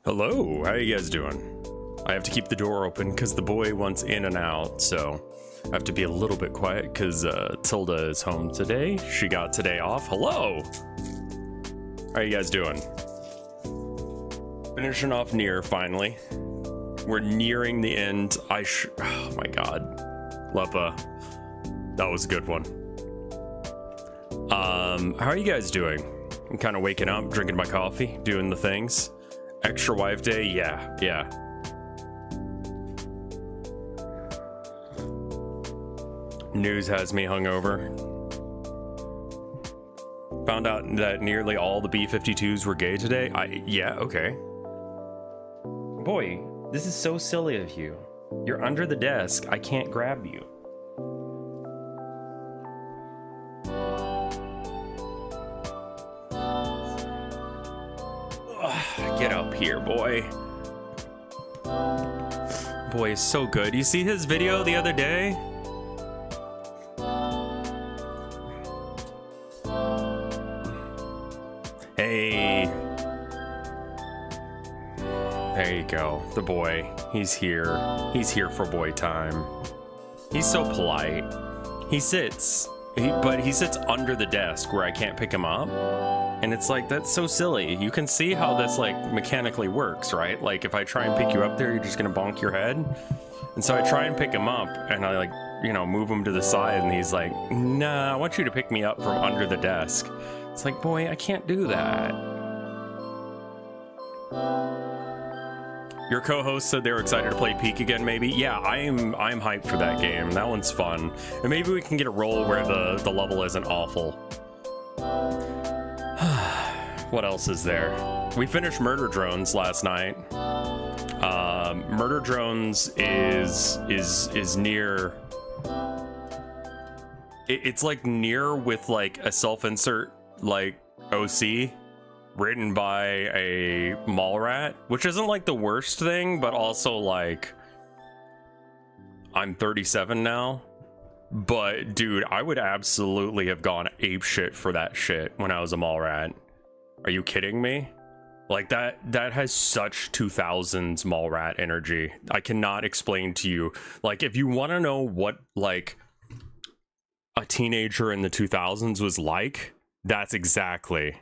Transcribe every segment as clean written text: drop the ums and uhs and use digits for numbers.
Hello, how you guys doing? I have to keep the door open because the boy wants in and out, so I have to be a little bit quiet because Tilda is home today. She got today off. Hello! How you guys doing? Finishing off Nier, finally. We're nearing the end. Oh my god. Lepa. That was a good one. How are you guys doing? I'm kind of waking up, drinking my coffee, doing the things. Extra wife day? Yeah. News has me hungover. Found out that nearly all the B-52s were gay today. Yeah, okay. Boy, this is so silly of you. You're under the desk. I can't grab you. Ugh, get up here, boy. Boy is so good. You see his video the other day? Hey. There you go. The boy. He's here. He's here for boy time. He's so polite. He sits. But he sits under the desk where I can't pick him up. And it's like, that's so silly. You can see how this like mechanically works, right? Like if I try and pick you up there, you're just gonna bonk your head. And so I try and pick him up and I like, you know, move him to the side and he's like, nah, I want you to pick me up from under the desk. It's like, boy, I can't do that. Your co-host said they were excited to play Peak again, maybe? Yeah, I'm hyped for that game. That one's fun. And maybe we can get a roll where the level isn't awful. What else is there? We finished Murder Drones last night. Murder Drones is near... It's like Nier with like a self-insert like OC written by a mall rat, which isn't like the worst thing, but also like I'm 37 now. But dude, I would absolutely have gone ape shit for that shit when I was a mall rat. Are you kidding me? Like that has such 2000s mall rat energy. I cannot explain to you. Like if you want to know what like a teenager in the 2000s was like, that's exactly.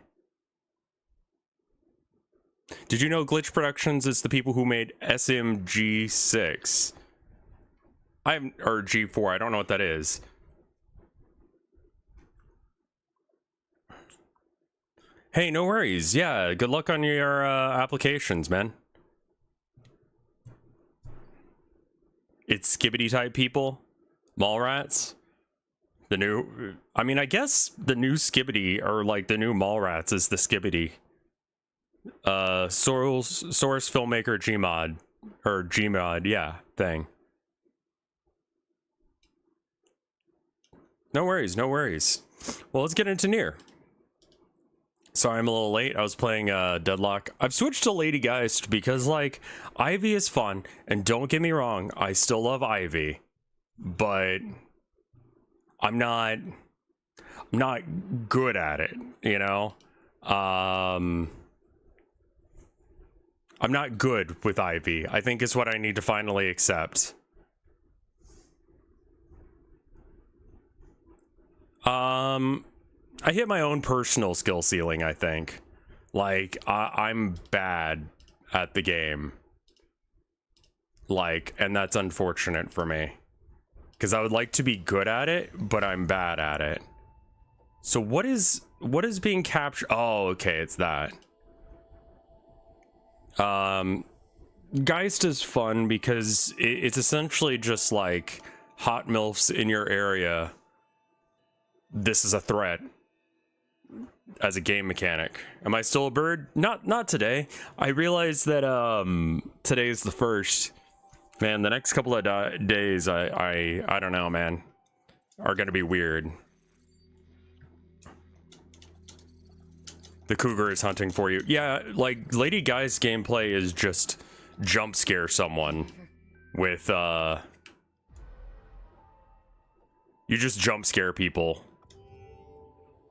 Did you know Glitch Productions is the people who made SMG6? Or G4, I don't know what that is. Hey, no worries. Yeah, good luck on your applications, man. It's Skibbity type people, mall rats. The new, I mean, I guess the new Skibbity or like the new mall rats is the Skibbity. Source filmmaker Gmod or Gmod, yeah, thing. No worries, no worries. Well, let's get into Nier. Sorry, I'm a little late. I was playing Deadlock. I've switched to Lady Geist because, like, Ivy is fun, and don't get me wrong, I still love Ivy, but I'm not good at it, you know? I'm not good with Ivy, I think is what I need to finally accept. I hit my own personal skill ceiling, I think. Like, I'm bad at the game. Like, and that's unfortunate for me. Because I would like to be good at it, but I'm bad at it. So what is being captured? Oh, okay, it's that. Geist is fun because it's essentially just like hot MILFs in your area. This is a threat as a game mechanic. Am I still a bird? Not today. I realized that today is the first. Man, the next couple of days I don't know, man, are gonna be weird. The cougar is hunting for you. Yeah, like Lady Geist gameplay is just jump scare someone with you just jump scare people.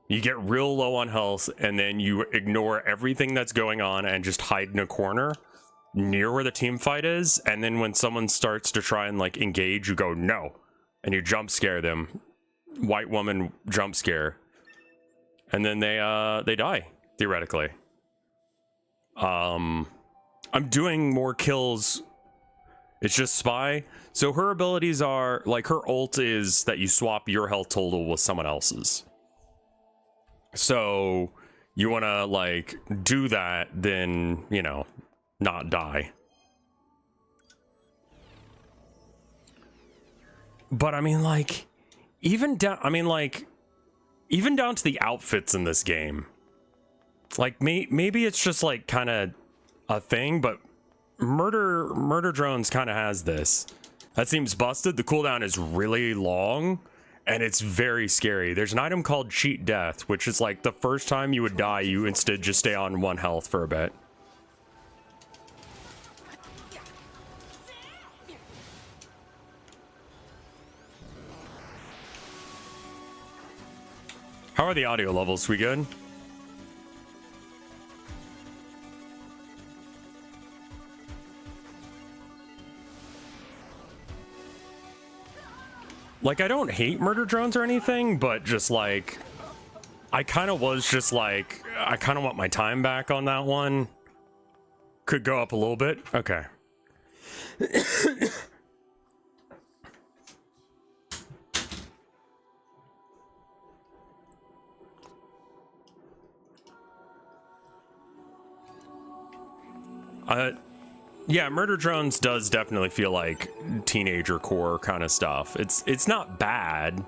You get real low on health and then you ignore everything that's going on and just hide in a corner near where the team fight is, and then when someone starts to try and like engage, you go no, and you jump scare them. White woman jump scare, and then they die theoretically. I'm doing more kills. It's just spy. So her abilities are like, her ult is that you swap your health total with someone else's. So you want to like do that, then, you know, not die. But I mean, like, even down to the outfits in this game. Like, maybe it's just like kind of a thing, but Murder Drones kind of has this. That seems busted. The cooldown is really long, and it's very scary. There's an item called Cheat Death, which is like the first time you would die, you instead just stay on 1 health for a bit. How are the audio levels? We good? Like, I don't hate Murder Drones or anything, but just like, I kind of was just like, I kind of want my time back on that one. Could go up a little bit. Okay. Yeah, Murder Drones does definitely feel like teenager core kind of stuff. It's not bad.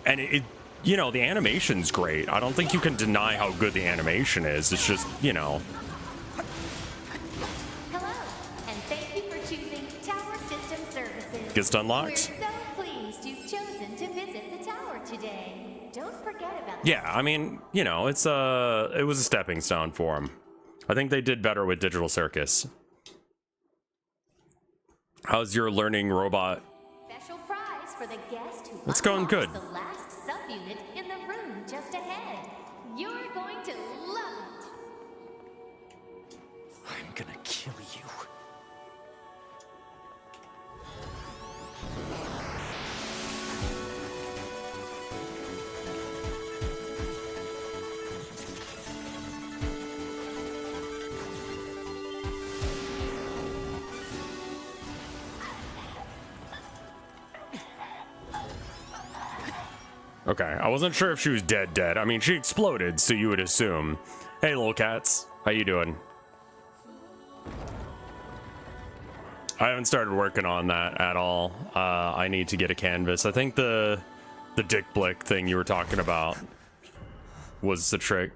And it you know, the animation's great. I don't think you can deny how good the animation is. It's just, you know. Hello, and thank you for choosing Tower System Services. Gets unlocked. We're so pleased you've chosen to visit the tower today. Don't forget about Yeah, I mean, you know, it was a stepping stone for them. I think they did better with Digital Circus. How's your learning robot? special prize for the guest who It's going good. unlocks the last subunit in the room just ahead. You're going to love it. I'm gonna kill you. Okay, I wasn't sure if she was dead. I mean, she exploded, so you would assume. Hey, little cats. How you doing? I haven't started working on that at all. I need to get a canvas. I think the dick blick thing you were talking about was the trick.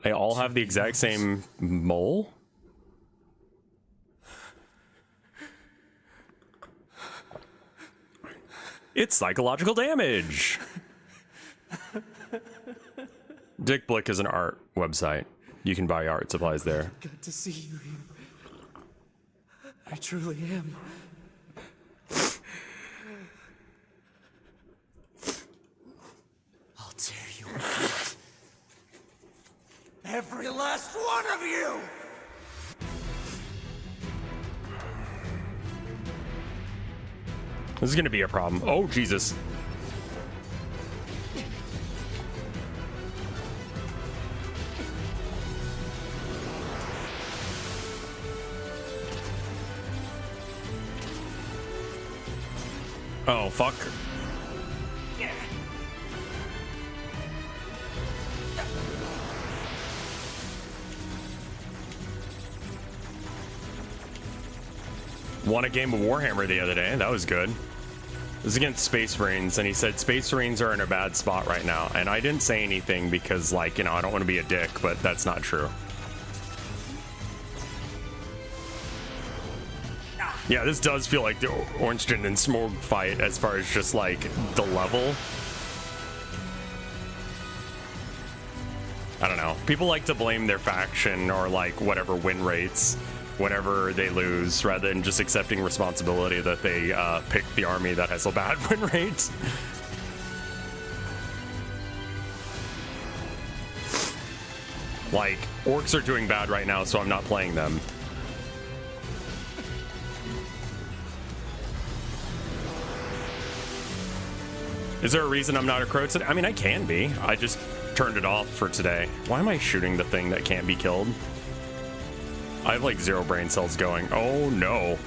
They all have the exact same mole? It's psychological damage. Dick Blick is an art website. You can buy art supplies there. Good to see you here. I truly am. I'll tear you apart. Every last one of you! This is gonna be a problem. Oh, Jesus. Oh, fuck. Won a game of Warhammer the other day. That was good. It was against Space Marines, and he said Space Marines are in a bad spot right now. And I didn't say anything because, like, you know, I don't want to be a dick, but that's not true. Yeah, this does feel like the Orangeden and Smorg fight as far as just, like, the level. I don't know. People like to blame their faction or, like, whatever win rates whenever they lose, rather than just accepting responsibility that they picked the army that has a bad win rate. Like, orcs are doing bad right now, so I'm not playing them. Is there a reason I'm not a crow today? I mean, I can be. I just turned it off for today. Why am I shooting the thing that can't be killed? I have like 0 brain cells going. Oh no.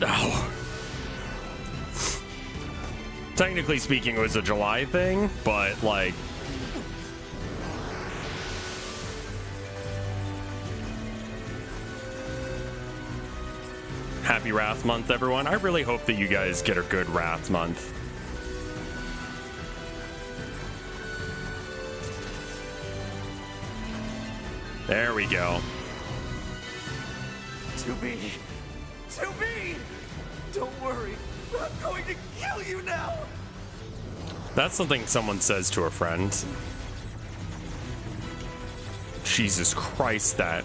Oh. Technically speaking, it was a July thing, but like... Happy Wrath Month, everyone. I really hope that you guys get a good Wrath Month. There we go. To be. Don't worry. I'm going to kill you now. That's something someone says to a friend. Jesus Christ, that.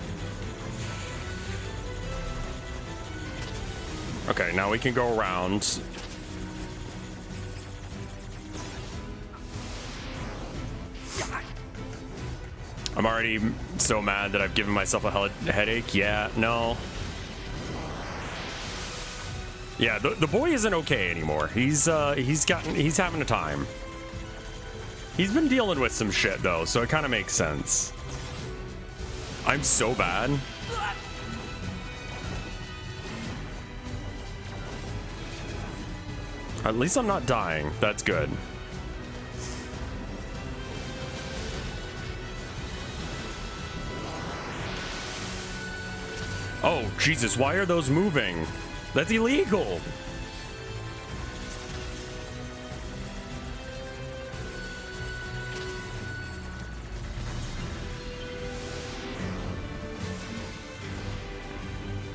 Okay, now we can go around. I'm already so mad that I've given myself a headache. Yeah, no. Yeah, the boy isn't okay anymore. He's having a time. He's been dealing with some shit though, so it kind of makes sense. I'm so bad. At least I'm not dying. That's good. Oh, Jesus, why are those moving? That's illegal.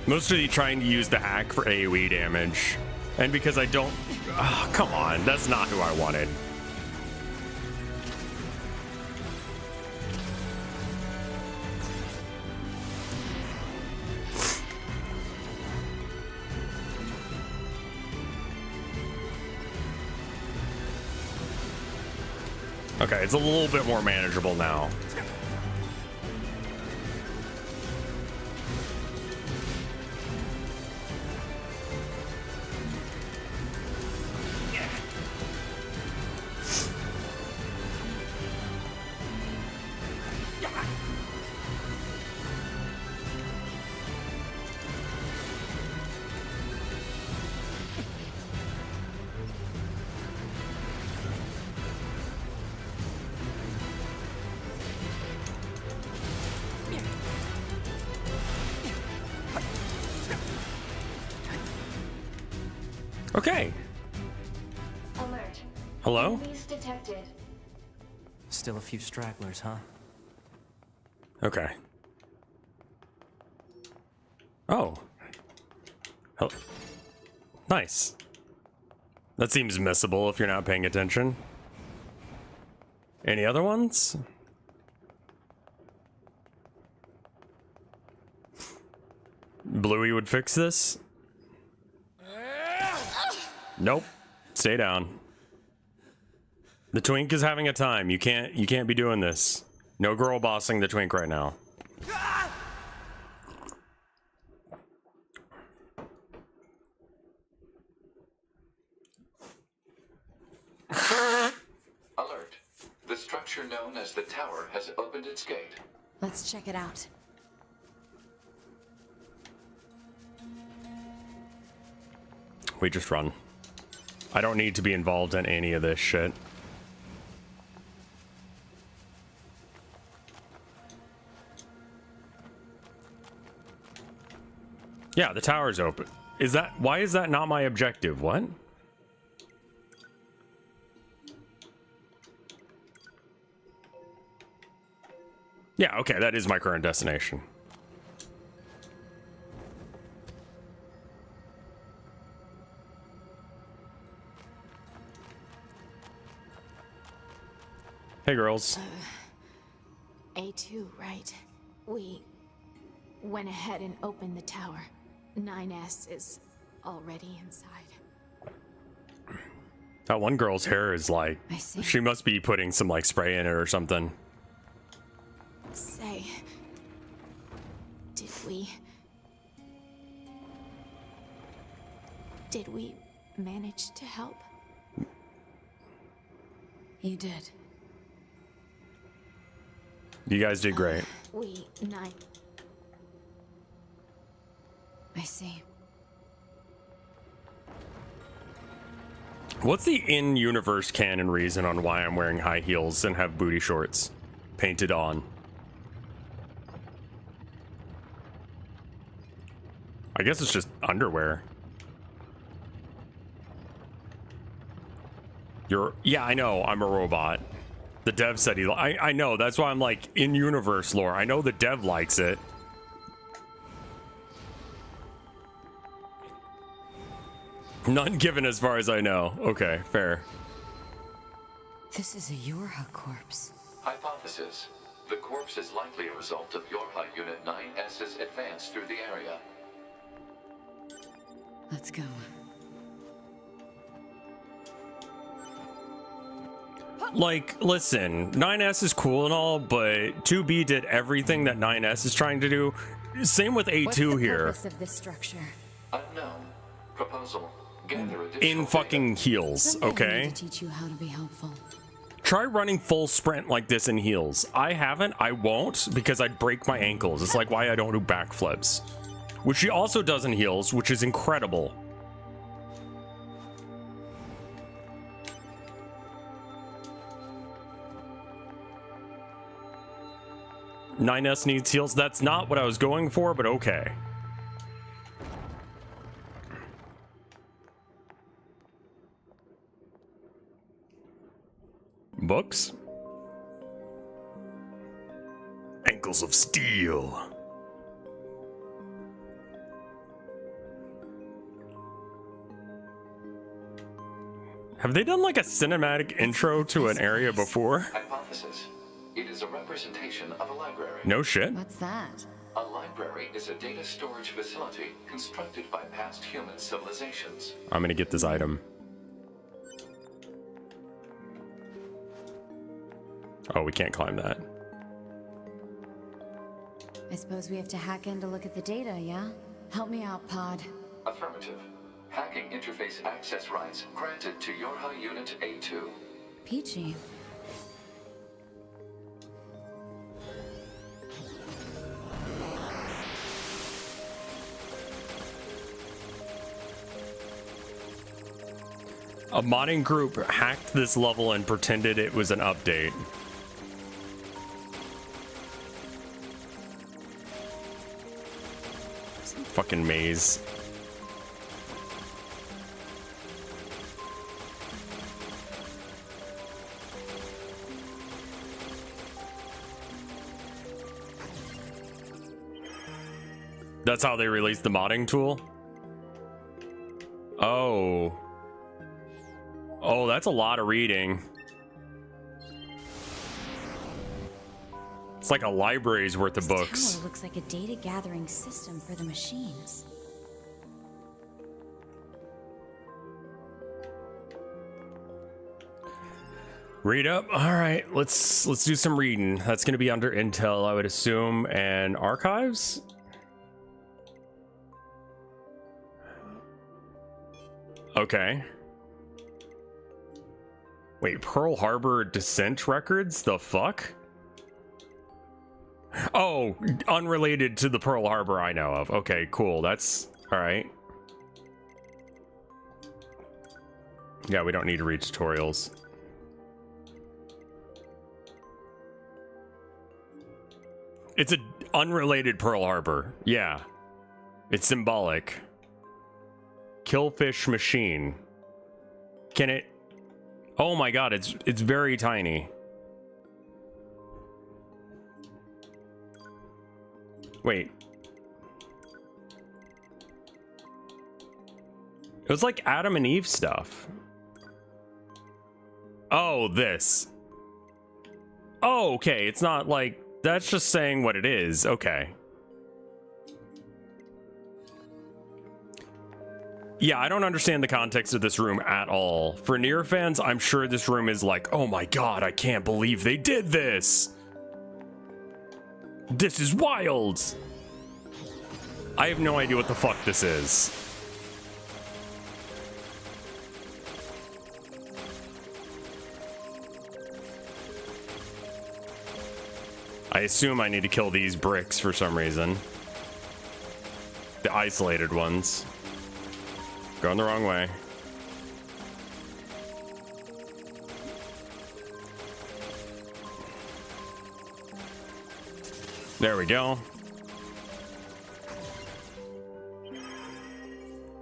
Mostly trying to use the hack for AoE damage. And because I don't... Oh, come on, that's not who I wanted. Okay, it's a little bit more manageable now. Okay. Alert. Hello? Enemies detected. Still a few stragglers, huh? Okay. Oh. Oh. Nice. That seems missable if you're not paying attention. Any other ones? Bluey would fix this? Nope. Stay down. The twink is having a time. You can't be doing this. No girl bossing the twink right now. Alert. The structure known as the tower has opened its gate. Let's check it out. We just run. I don't need to be involved in any of this shit. Yeah, the tower's open. Why is that not my objective? What? Yeah, okay, that is my current destination. Hey, girls. A2, right? We went ahead and opened the tower. 9S is already inside. That one girl's hair is like, I see. she must be putting some like spray in it or something. Say, did we manage to help? You did. You guys did great. I see. What's the in-universe canon reason on why I'm wearing high heels and have booty shorts painted on? I guess it's just underwear. Yeah, I know, I'm a robot. The dev said I know, that's why I'm like, in-universe lore. I know the dev likes it. None given as far as I know. Okay, fair. This is a Yorha corpse. Hypothesis. The corpse is likely a result of Yorha Unit 9S's advance through the area. Let's go. Like, listen, 9S is cool and all, but 2B did everything that 9S is trying to do. Same with A2 What's the here. purpose of this structure? Unknown. Proposal. Gather additional In fucking data. heels, Someday I okay? need to teach you how to be helpful. Try running full sprint like this in heels. I haven't, I won't, because I'd break my ankles. It's like why I don't do backflips. Which she also does in heels, which is incredible. "9S needs heels." That's not what I was going for, but okay. Books? Ankles of steel. Have they done like a cinematic intro to an area before? Hypothesis. It is a representation of a library. No shit. What's that? A library is a data storage facility constructed by past human civilizations. I'm gonna get this item. Oh, we can't climb that. I suppose we have to hack in to look at the data, yeah? Help me out, Pod. Affirmative. Hacking interface access rights granted to Yorha Unit A2. Peachy. A modding group hacked this level and pretended it was an update. Some fucking maze. That's how they released the modding tool? Oh. Oh, that's a lot of reading. It's like a library's worth of books. This tower looks like a data gathering system for the machines. Read up. All right, let's do some reading. That's going to be under Intel, I would assume, and archives. Okay. Wait, Pearl Harbor descent records? The fuck? Oh, unrelated to the Pearl Harbor I know of. Okay, cool. That's all right. Yeah, we don't need to read tutorials. It's an unrelated Pearl Harbor. Yeah. It's symbolic. Killfish machine. Can it... Oh my god, it's very tiny. Wait. It was like Adam and Eve stuff. Oh, this. Oh, okay. It's not like... That's just saying what it is. Okay. Yeah, I don't understand the context of this room at all. For Nier fans, I'm sure this room is like, oh my god, I can't believe they did this. This is wild. I have no idea what the fuck this is. I assume I need to kill these bricks for some reason. The isolated ones. Going the wrong way. There we go.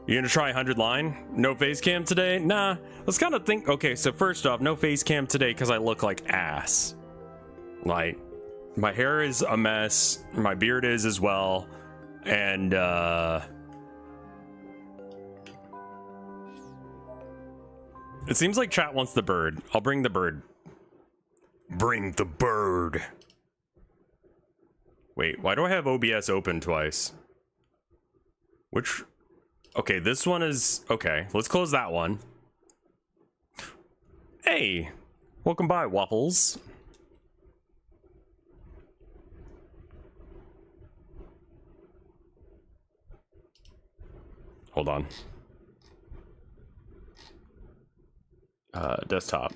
You gonna try 100 line? No face cam today? Nah. Let's kind of think. Okay, so first off, no face cam today because I look like ass. Like, my hair is a mess. My beard is as well. And, it seems like chat wants the bird. I'll bring the bird. Bring the bird. Wait, why do I have OBS open twice? Which... Okay, this one is... Okay, let's close that one. Hey! Welcome by, Waffles. Hold on. Desktop.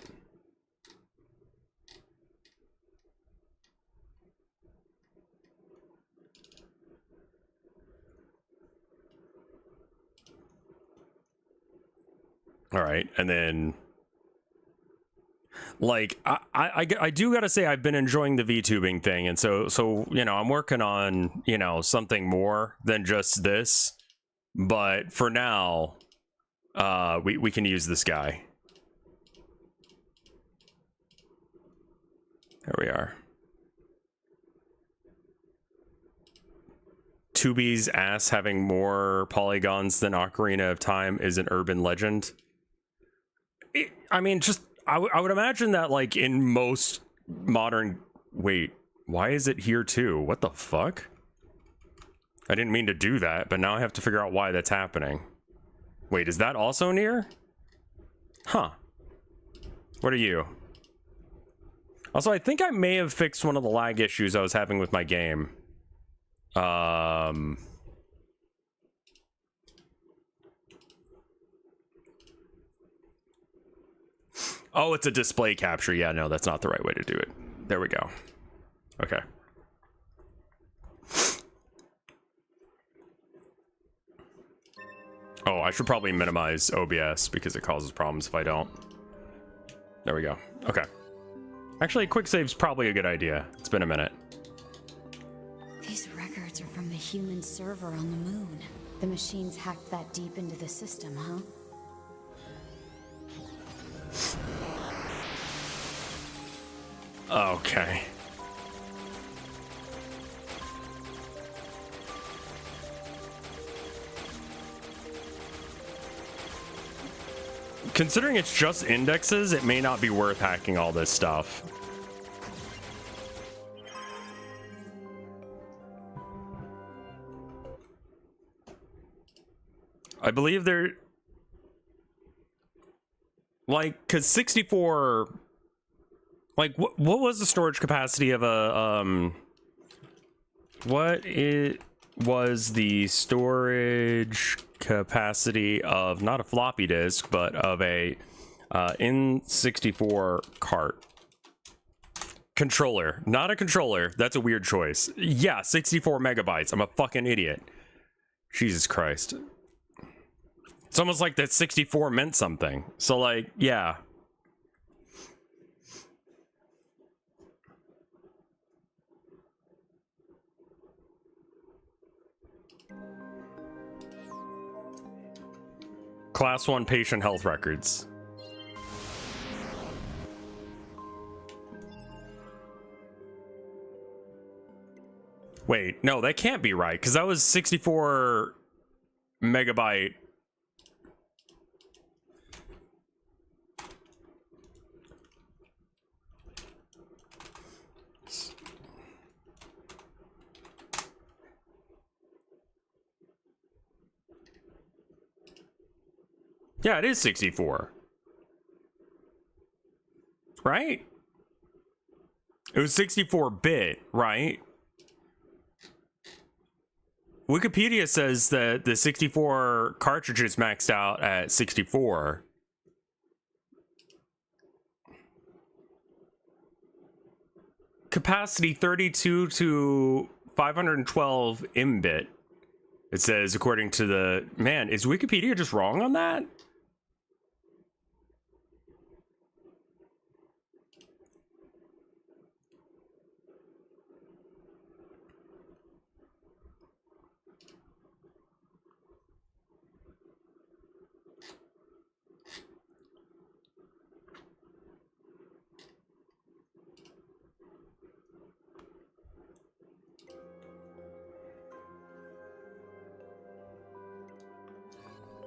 All right, and then, like, I do gotta say I've been enjoying the VTubing thing, and so you know, I'm working on, you know, something more than just this, but for now, we can use this guy. There we are. Tubi's ass having more polygons than Ocarina of Time is an urban legend. I mean, just, I would imagine that, like, in most modern... Wait, why is it here too? What the fuck? I didn't mean to do that, but now I have to figure out why that's happening. Wait, is that also Nier? Huh. What are you? Also, I think I may have fixed one of the lag issues I was having with my game. Oh, it's a display capture. Yeah, no, that's not the right way to do it. There we go. Okay. Oh, I should probably minimize OBS because it causes problems if I don't. There we go. Okay. Actually, quick save's probably a good idea. It's been a minute. These records are from the human server on the moon. The machines hacked that deep into the system, huh? Okay. Considering it's just indexes, it may not be worth hacking all this stuff. I believe they're... Like, because 64... Like, what was the storage capacity of a, what it was the storage capacity of, not a floppy disk, but of a, N64 cart? Controller. Not a controller. That's a weird choice. Yeah, 64 megabytes. I'm a fucking idiot. Jesus Christ. It's almost like that 64 meant something. So, like, yeah. Class 1 patient health records. Wait, no, that can't be right, because that was 64 megabyte. Yeah, it is 64. Right? It was 64-bit, right? Wikipedia says that the 64 cartridges maxed out at 64. Capacity 32 to 512 mbit. It says, according to the... Man, is Wikipedia just wrong on that?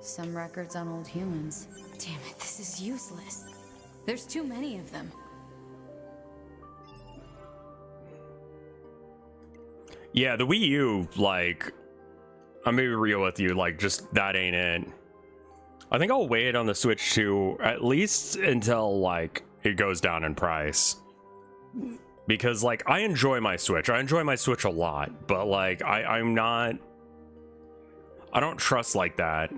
Some records on old humans. Damn it, this is useless. There's too many of them. Yeah, the Wii U, like, I'm gonna be real with you, like, just that ain't it. I think I'll wait on the Switch 2 at least until, like, it goes down in price. Because, like, I enjoy my Switch. I enjoy my Switch a lot, but, like, I'm not... I don't trust like that.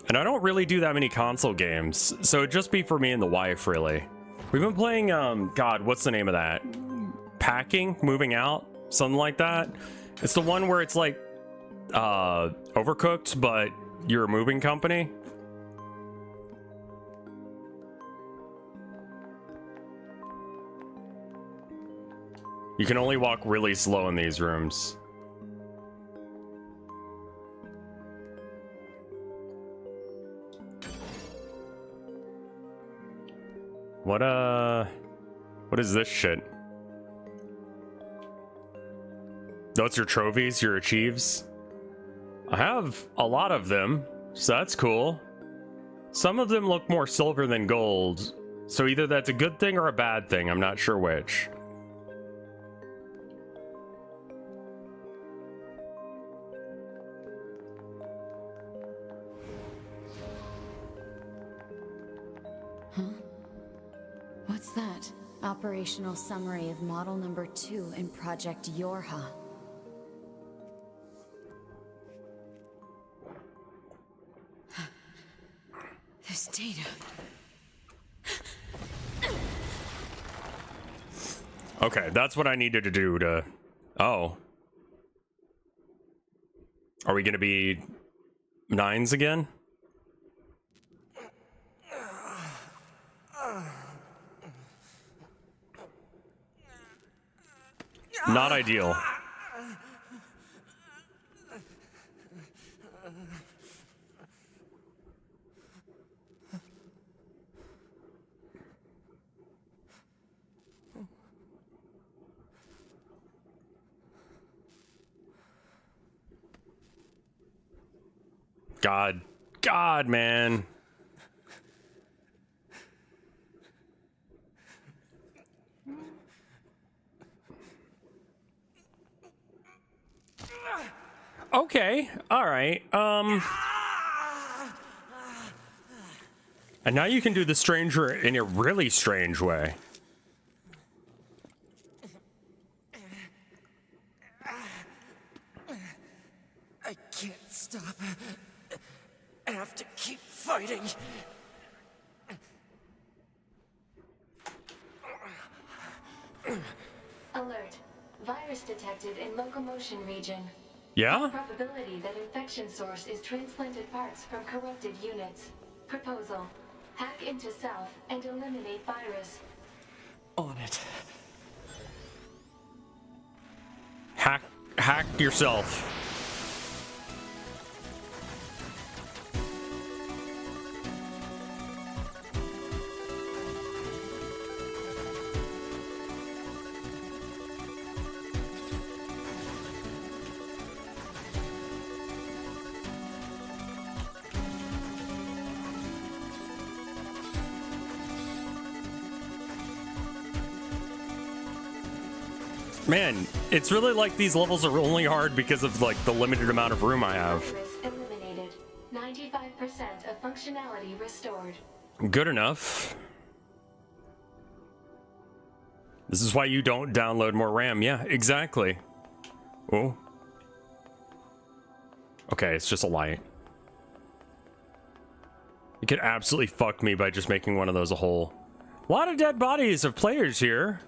And I don't really do that many console games, so it'd just be for me and the wife, really. We've been playing, God, what's the name of that? Packing? Moving Out? Something like that. It's the one where it's like, Overcooked, but you're a moving company. You can only walk really slow in these rooms. What is this shit? Those are trophies, your achieves? I have a lot of them, so that's cool. Some of them look more silver than gold, so either that's a good thing or a bad thing, I'm not sure which. What's that? Operational summary of model number 2 in Project Yorha. This data. Okay, that's what I needed to do to... Oh. Are we gonna be 9s again? Not ideal. God, man. Okay, all right. And now you can do the stranger in a really strange way. I can't stop. I have to keep fighting. Alert. Virus detected in locomotion region. Yeah? Probability that infection source is transplanted parts from corrupted units. Proposal. Hack into self and eliminate virus. On it. Hack yourself. Man, it's really like these levels are only hard because of like the limited amount of room I have. Virus eliminated. 95% of functionality restored. Good enough. This is why you don't download more RAM. Yeah, exactly. Oh. Okay, it's just a light. You could absolutely fuck me by just making one of those a hole. A lot of dead bodies of players here.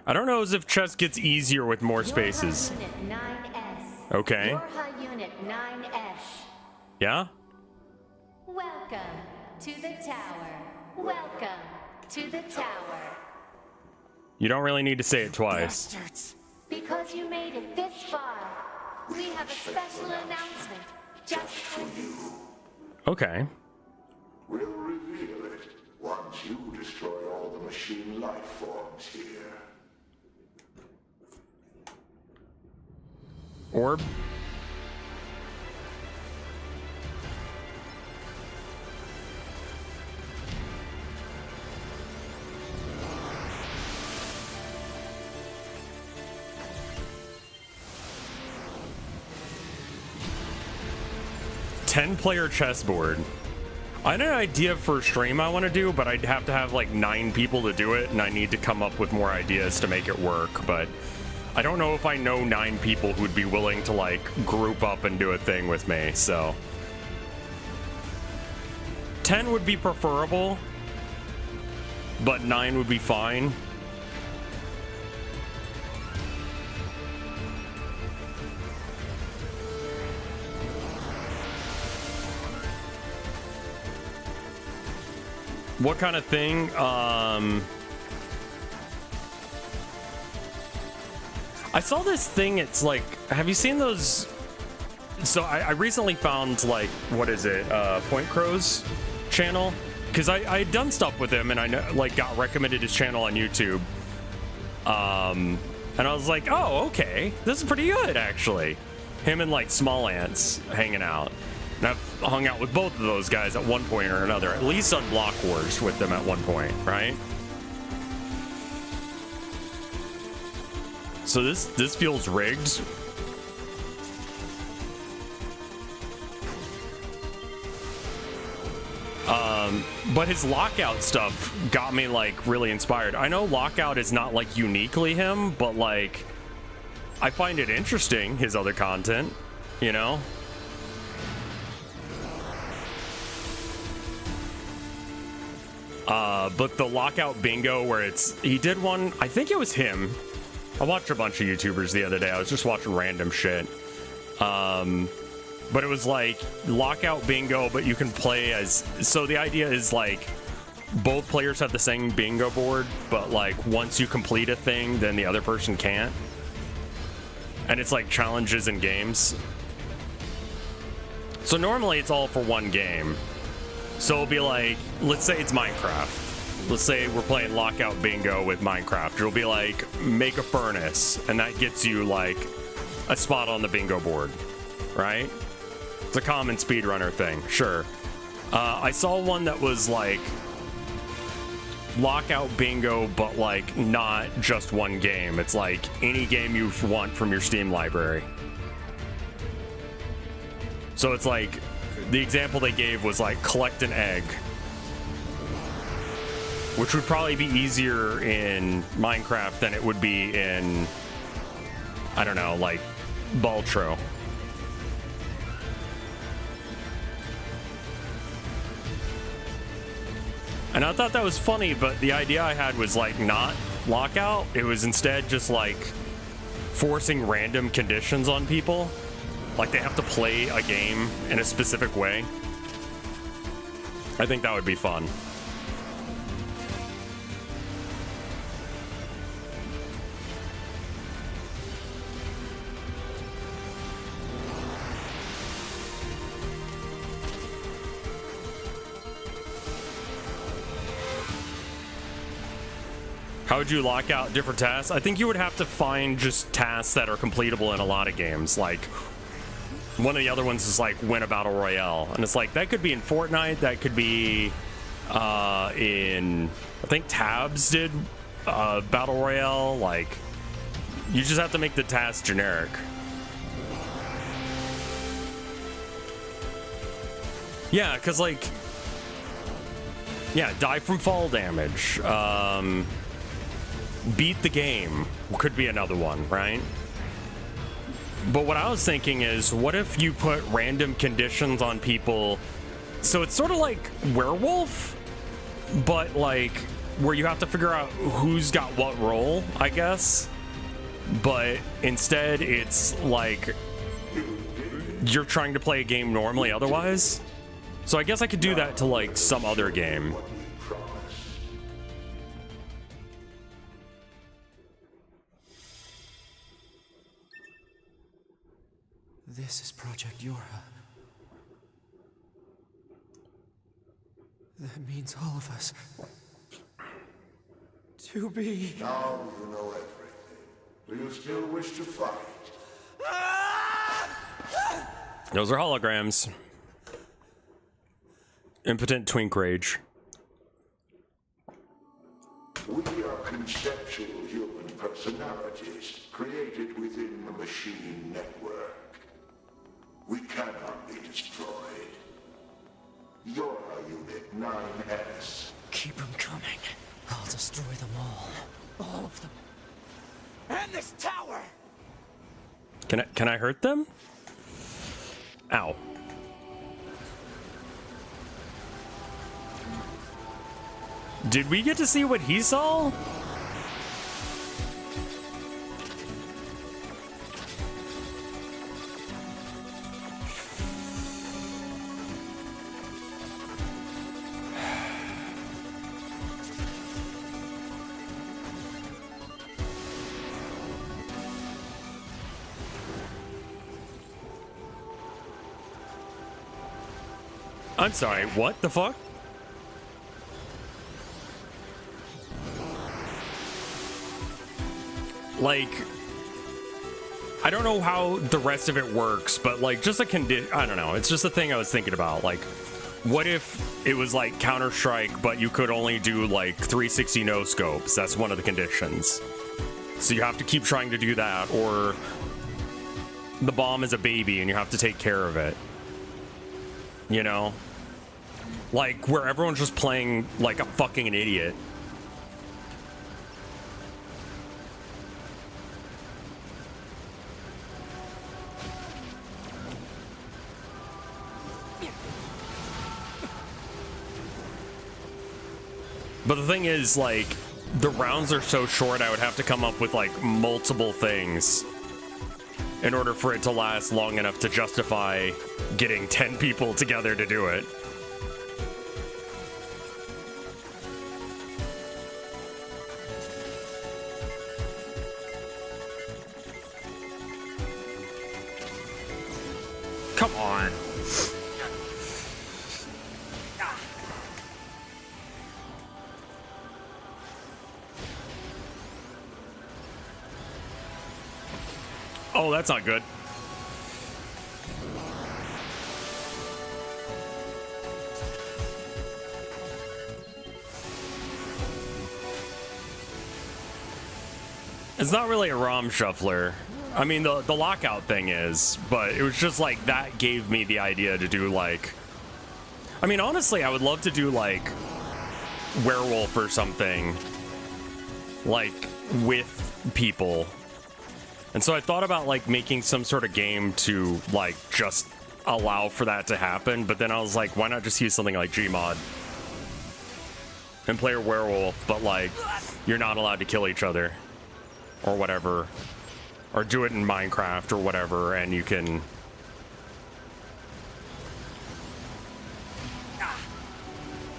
I don't know as if chess gets easier with more spaces. Unit 9S. Okay. Yorha Unit 9S. Yeah? Welcome to the tower. Welcome to the tower. You don't really need to say it twice. Bastards. Because you made it this far, we have a special announcement just for you. Okay. We'll reveal it once you destroy all the machine life forms here. Orb. Ten-player chessboard. I had an idea for a stream I want to do, but I'd have to have like 9 people to do it, and I need to come up with more ideas to make it work, but I don't know if I know 9 people who'd be willing to like group up and do a thing with me, so 10 would be preferable, but 9 would be fine. What kind of thing? I saw this thing, it's like, have you seen those? So I recently found, like, what is it, Point Crow's channel? Because I had done stuff with him, and I know, like, got recommended his channel on YouTube. And I was like, oh, okay, this is pretty good, actually. Him and, like, Small Ants hanging out. And I've hung out with both of those guys at one point or another, at least on Block Wars with them at one point, right? So this feels rigged. But his Lockout stuff got me like really inspired. I know Lockout is not like uniquely him, but like I find it interesting, his other content, you know? But the Lockout bingo where he did one, I think it was him. I watched a bunch of YouTubers the other day. I was just watching random shit. But it was like Lockout bingo, but you can play as, so the idea is like both players have the same bingo board, but like once you complete a thing, then the other person can't. And it's like challenges and games. So normally it's all for one game. So it'll be like, let's say it's Minecraft. Let's say we're playing Lockout bingo with Minecraft. It'll be like, make a furnace, and that gets you like a spot on the bingo board, right? It's a common speedrunner thing, sure. I saw one that was like Lockout bingo, but like not just one game. It's like any game you want from your Steam library. So it's like, the example they gave was like collect an egg, which would probably be easier in Minecraft than it would be in, I don't know, like Baltro. And I thought that was funny, but the idea I had was like not Lockout. It was instead just like forcing random conditions on people. Like they have to play a game in a specific way. I think that would be fun. How would you lock out different tasks? I think you would have to find just tasks that are completable in a lot of games. Like, one of the other ones is like win a battle royale. And it's like, that could be in Fortnite, that could be in, I think Tabs did battle royale. Like, you just have to make the task generic. Yeah, because, like, yeah, die from fall damage. Beat the game could be another one, right? But what I was thinking is, what if you put random conditions on people? So it's sort of like Werewolf, but like where you have to figure out who's got what role, I guess. But instead, it's like you're trying to play a game normally otherwise. So I guess I could do that to like some other game. This is Project Yorha. That means all of us. To be... Now you know everything. Do you still wish to fight? Those are holograms. Impotent twink rage. We are conceptual human personalities created within the machine network. We cannot be destroyed. You're Unit 9S. Keep them coming. I'll destroy them all. All of them. And this tower! Can I hurt them? Ow. Did we get to see what he saw? I'm sorry, what the fuck? Like, I don't know how the rest of it works, but like just a I don't know, it's just a thing I was thinking about. Like, what if it was like Counter-Strike, but you could only do like 360 no scopes? That's one of the conditions. So you have to keep trying to do that, or the bomb is a baby and you have to take care of it. You know? Like, where everyone's just playing like a fucking idiot. But the thing is, like, the rounds are so short, I would have to come up with like multiple things in order for it to last long enough to justify getting 10 people together to do it. Come on. Oh, that's not good. It's not really a ROM shuffler. I mean, the lockout thing is, but it was just like that gave me the idea to do like... I mean, honestly, I would love to do like Werewolf or something, like with people. And so I thought about like making some sort of game to like just allow for that to happen, but then I was like, why not just use something like Gmod and play a werewolf, but like you're not allowed to kill each other or whatever, or do it in Minecraft or whatever, and you can...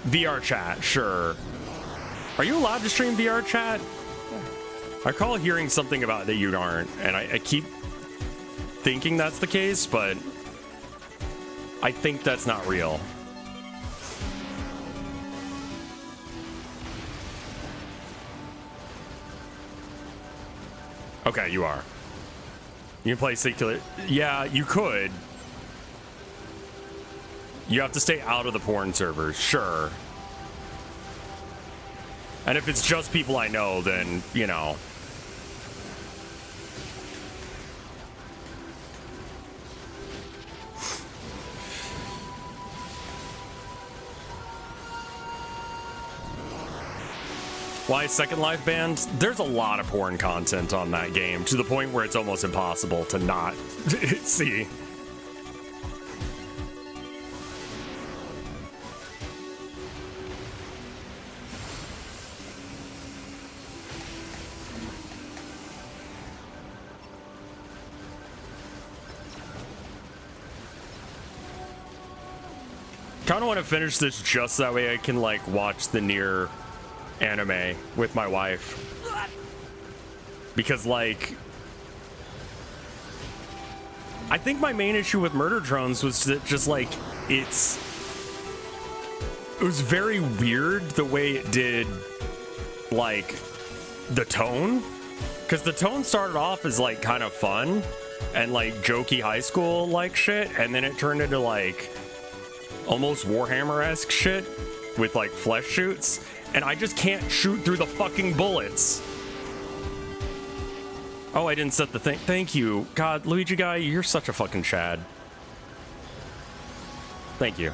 VR chat, sure. Are you allowed to stream VR chat? I recall hearing something about that you aren't, and I keep thinking that's the case, but I think that's not real. Okay, you are. You can play secular. Yeah, you could. You have to stay out of the porn servers, sure. And if it's just people I know, then, you know. Why is Second Life banned? There's a lot of porn content on that game, to the point where it's almost impossible to not see. Kind of want to finish this just that way I can, like, watch the Nier anime with my wife, because, like, I think my main issue with Murder Drones was that just, like, it was very weird the way it did, like, the tone, because the tone started off as, like, kind of fun and, like, jokey high school like shit, and then it turned into, like, almost Warhammer-esque shit with, like, flesh shoots. And I just can't shoot through the fucking bullets. Oh, I didn't set the thing. Thank you. God, Luigi guy, you're such a fucking Chad. Thank you.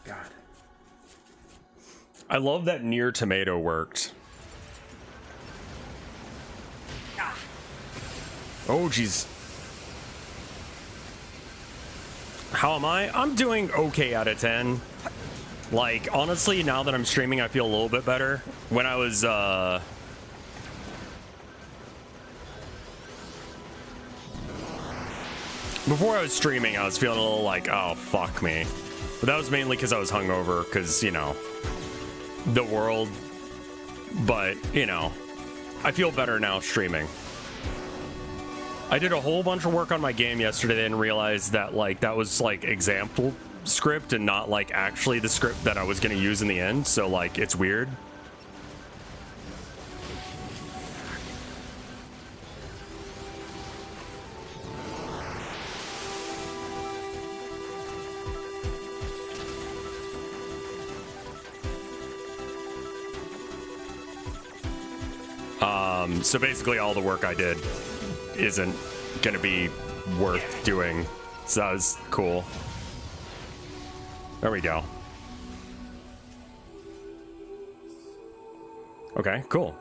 God. I love that Nier Tomato worked. Oh, jeez. How am I? I'm doing okay out of 10. Like, honestly, now that I'm streaming, I feel a little bit better. When I was, before I was streaming, I was feeling a little like, oh, fuck me. But that was mainly because I was hungover, because, you know, the world. But, you know, I feel better now streaming. I did a whole bunch of work on my game yesterday and realized that, like, that was, like, example script and not, like, actually the script that I was going to use in the end. So, like, it's weird. So basically all the work I did isn't gonna be worth doing. So that was cool. There we go. Okay, cool.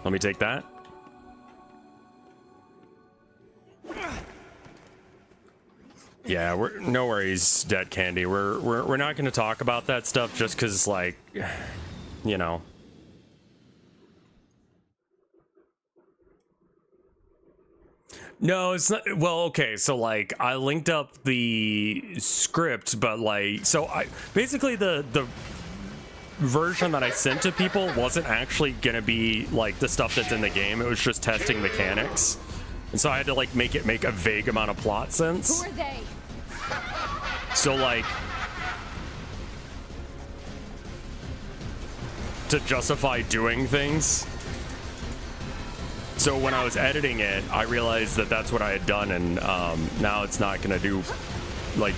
Let me take that. Yeah, we're no worries, Dead Candy. We're not gonna talk about that stuff just because, like, you know. No, it's not. Well, okay, so, like, I linked up the script, but, like, so I basically the version that I sent to people wasn't actually gonna be, like, the stuff that's in the game. It was just testing mechanics, and so I had to, like, make it make a vague amount of plot sense. Who are they? So, like, to justify doing things. So when I was editing it, I realized that that's what I had done, and now it's not gonna do, like,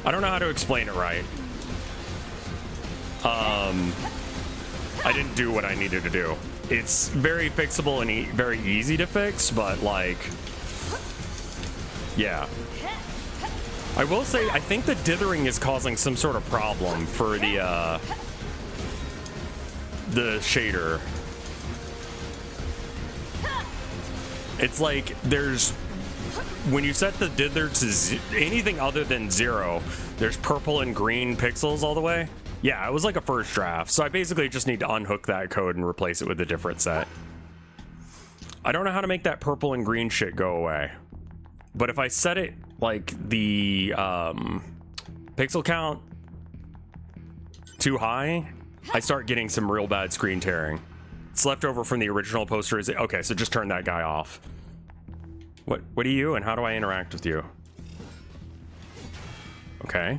I don't know how to explain it right. I didn't do what I needed to do. It's very fixable and very easy to fix, but, like, yeah. I will say, I think the dithering is causing some sort of problem for the shader. It's like there's, when you set the dither to anything other than 0, there's purple and green pixels all the way. Yeah, it was like a first draft. So I basically just need to unhook that code and replace it with a different set. I don't know how to make that purple and green shit go away. But if I set it like the pixel count too high, I start getting some real bad screen tearing. It's left over from the original poster. Is it? Okay, so just turn that guy off. What are you and how do I interact with you? Okay.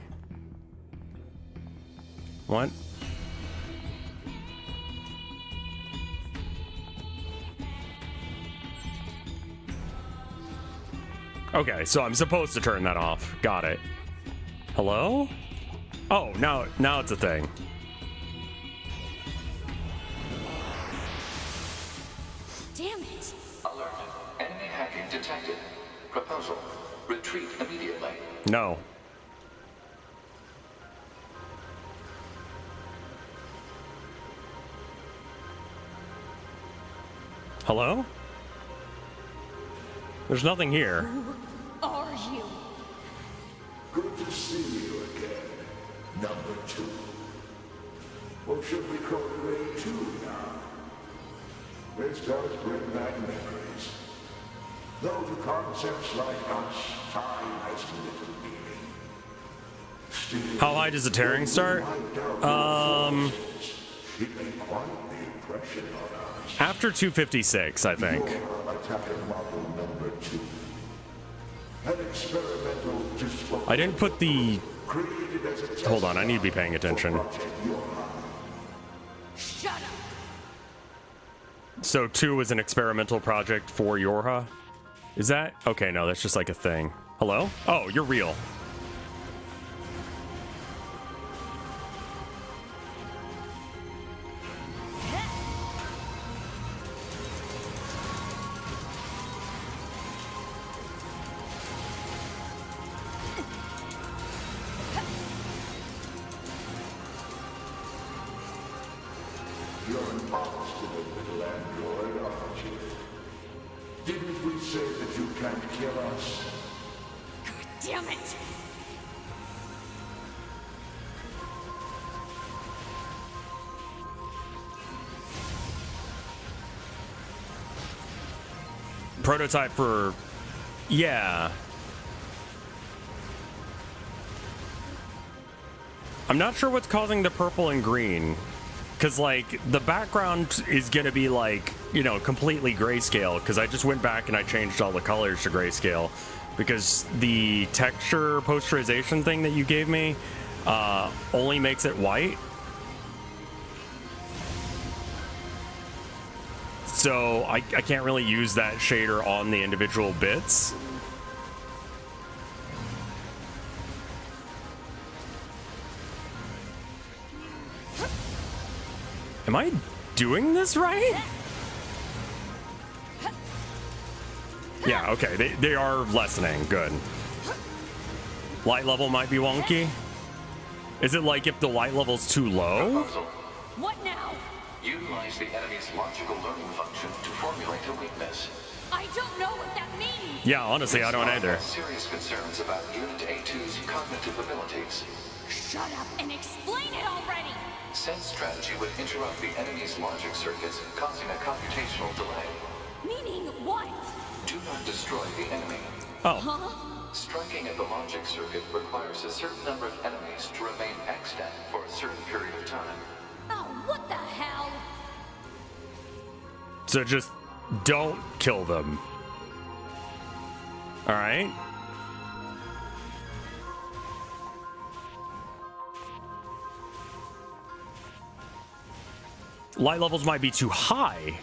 What? Okay, so I'm supposed to turn that off. Got it. Hello? Oh, now it's a thing. Damn it! Alert. Enemy hacking detected. Proposal. Retreat immediately. No. Hello? There's nothing here. Who are you? Good to see you again, number 2. Or should we call you A2 now? This does bring back memories. Though to concepts like us, time has little meaning. Still, How high does the tearing start? It made quite the impression on us. After 256, I think. Attacker model number 2. An experimental disposal I didn't put the... created as a test Hold on, I need to be paying attention. Project Yorha. Shut up! So 2 was an experimental project for Yorha? Is that? Okay, no, that's just like a thing. Hello? Oh, you're real. You're an obstinate little android, aren't you? Didn't we say that you can't kill us? God damn it! Prototype for... Yeah. I'm not sure what's causing the purple and green. Because, like, the background is going to be, like, you know, completely grayscale. Because I just went back and I changed all the colors to grayscale. Because the texture posterization thing that you gave me only makes it white. So I can't really use that shader on the individual bits. Am I doing this right? Yeah, okay, they are lessening. Good. Light level might be wonky. Is it like if the light level's too low? Proposal. What now? Utilize the enemy's logical learning function to formulate a weakness. I don't know what that means! Yeah, honestly, I don't Spawn either. has serious concerns about Unit A2's cognitive abilities. Shut up and explain it already! Sense strategy would interrupt the enemy's logic circuits, causing a computational delay. Meaning what? Do not destroy the enemy. Oh, Huh? Striking at the logic circuit requires a certain number of enemies to remain extant for a certain period of time. Oh, what the hell? so just don't kill them. All right. Light levels might be too high.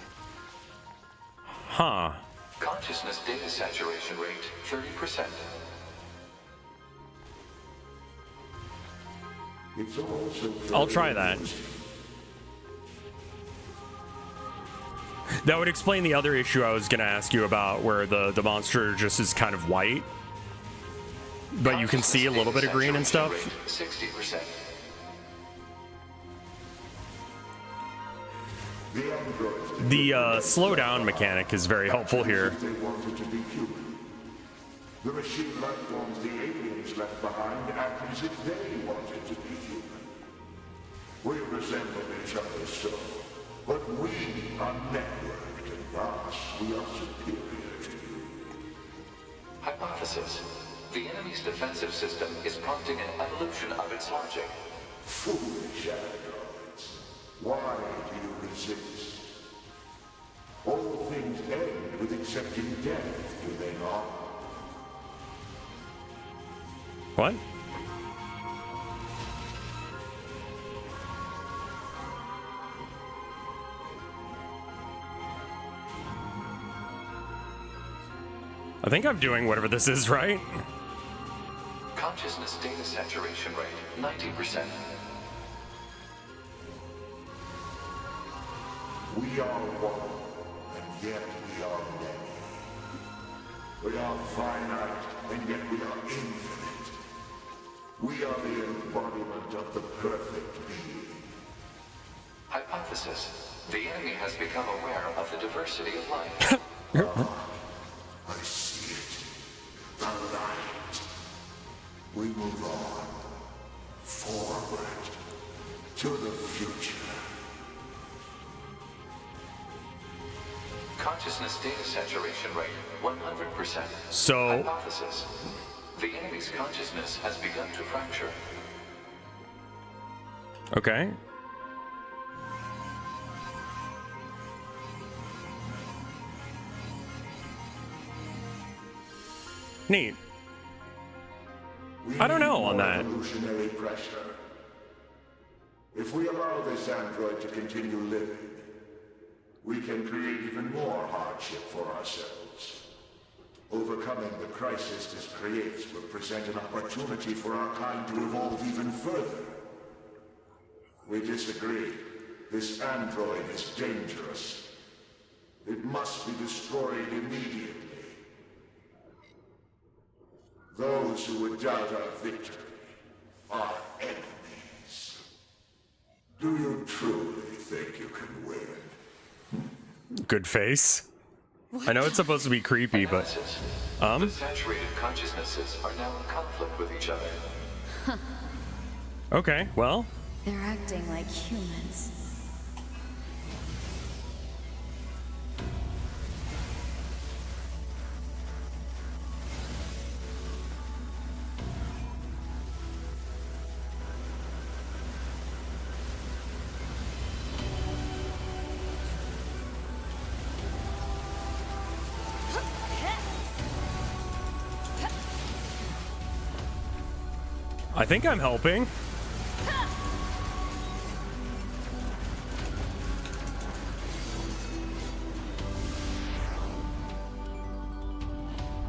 Huh. Consciousness data saturation rate 30%. It's also I'll try that. That would explain the other issue I was going to ask you about, where the monster just is kind of white, but you can see a little bit of green and stuff. 60%. The slowdown mechanic is very helpful here. They wanted to be human. The machine life forms the aliens left behind acted as if they wanted to be human. We resemble each other so, but we are networked, and thus we are superior to you. Hypothesis. The enemy's defensive system is prompting an evolution of its logic. Foolish androids. Why do you resist? with accepting death, do they not? What? I think I'm doing whatever this is, right? Consciousness data saturation rate, 90%. We are one, and yet we are many. We are finite, and yet we are infinite. We are the embodiment of the perfect being. Hypothesis. The enemy has become aware of the diversity of life. I see it. The light. We move on. Forward. To the future. Consciousness data saturation rate, 100%. So, Hypothesis. The enemy's consciousness has begun to fracture. okay. Neat. I don't know on that. Evolutionary pressure. If we allow this android to continue living, we can create even more hardship for ourselves. Overcoming the crisis this creates will present an opportunity for our kind to evolve even further. We disagree. This android is dangerous. It must be destroyed immediately. Those who would doubt our victory are enemies. Do you truly think you can win? Good face. I know it's supposed to be creepy, but Analysis. The saturated consciousnesses are now in conflict with each other. okay, well, They're acting like humans. I think I'm helping.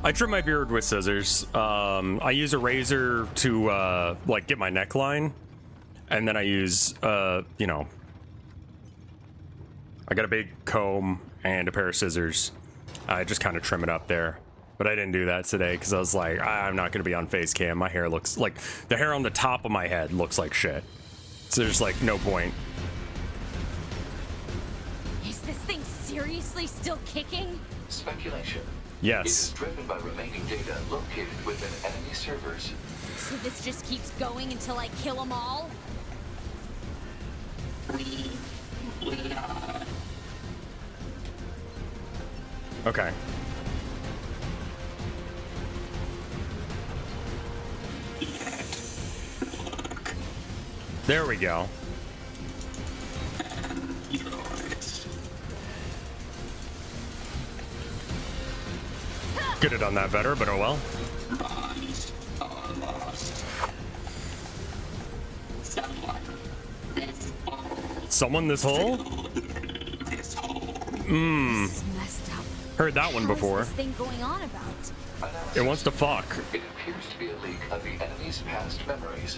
I trim my beard with scissors. I use a razor to like get my neckline, and then I use you know, I got a big comb and a pair of scissors. I just kind of trim it up there. But I didn't do that today because I was like, I'm not going to be on face cam. My hair looks like, the hair on the top of my head looks like shit. So there's like no point. Is this thing seriously still kicking? Speculation. Yes. It is driven by remaining data located within enemy servers. So this just keeps going until I kill them all? Okay. There we go. Could have done that better, but oh well. Someone this hole? This is messed up. Heard that one before. What's this thing going on about? It wants to fuck. It appears to be a leak of the enemy's past memories.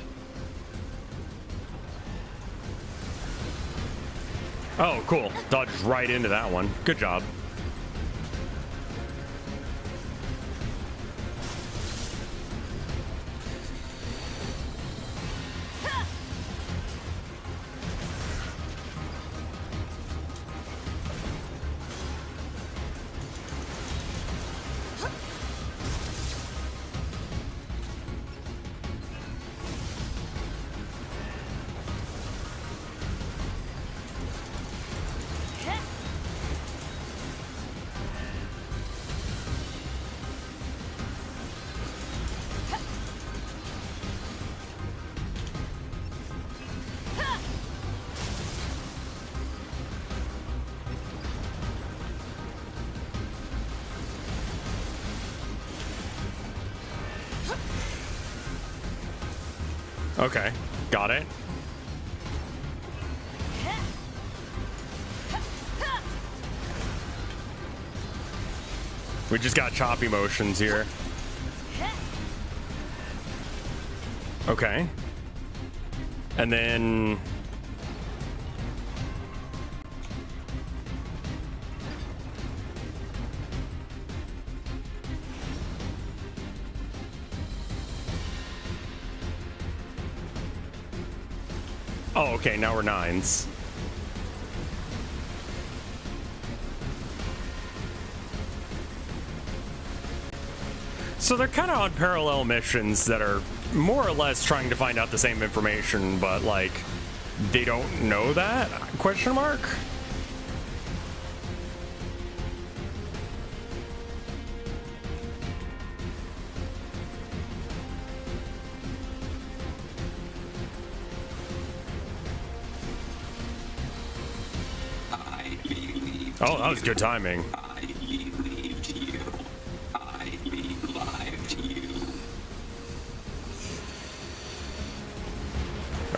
Oh, cool. Dodged right into that one. Good job. Okay, got it. We just got choppy motions here. Okay. And then... Oh, okay, now we're 9s. So they're kind of on parallel missions that are more or less trying to find out the same information, but like they don't know that? Question mark? Oh, that was good timing.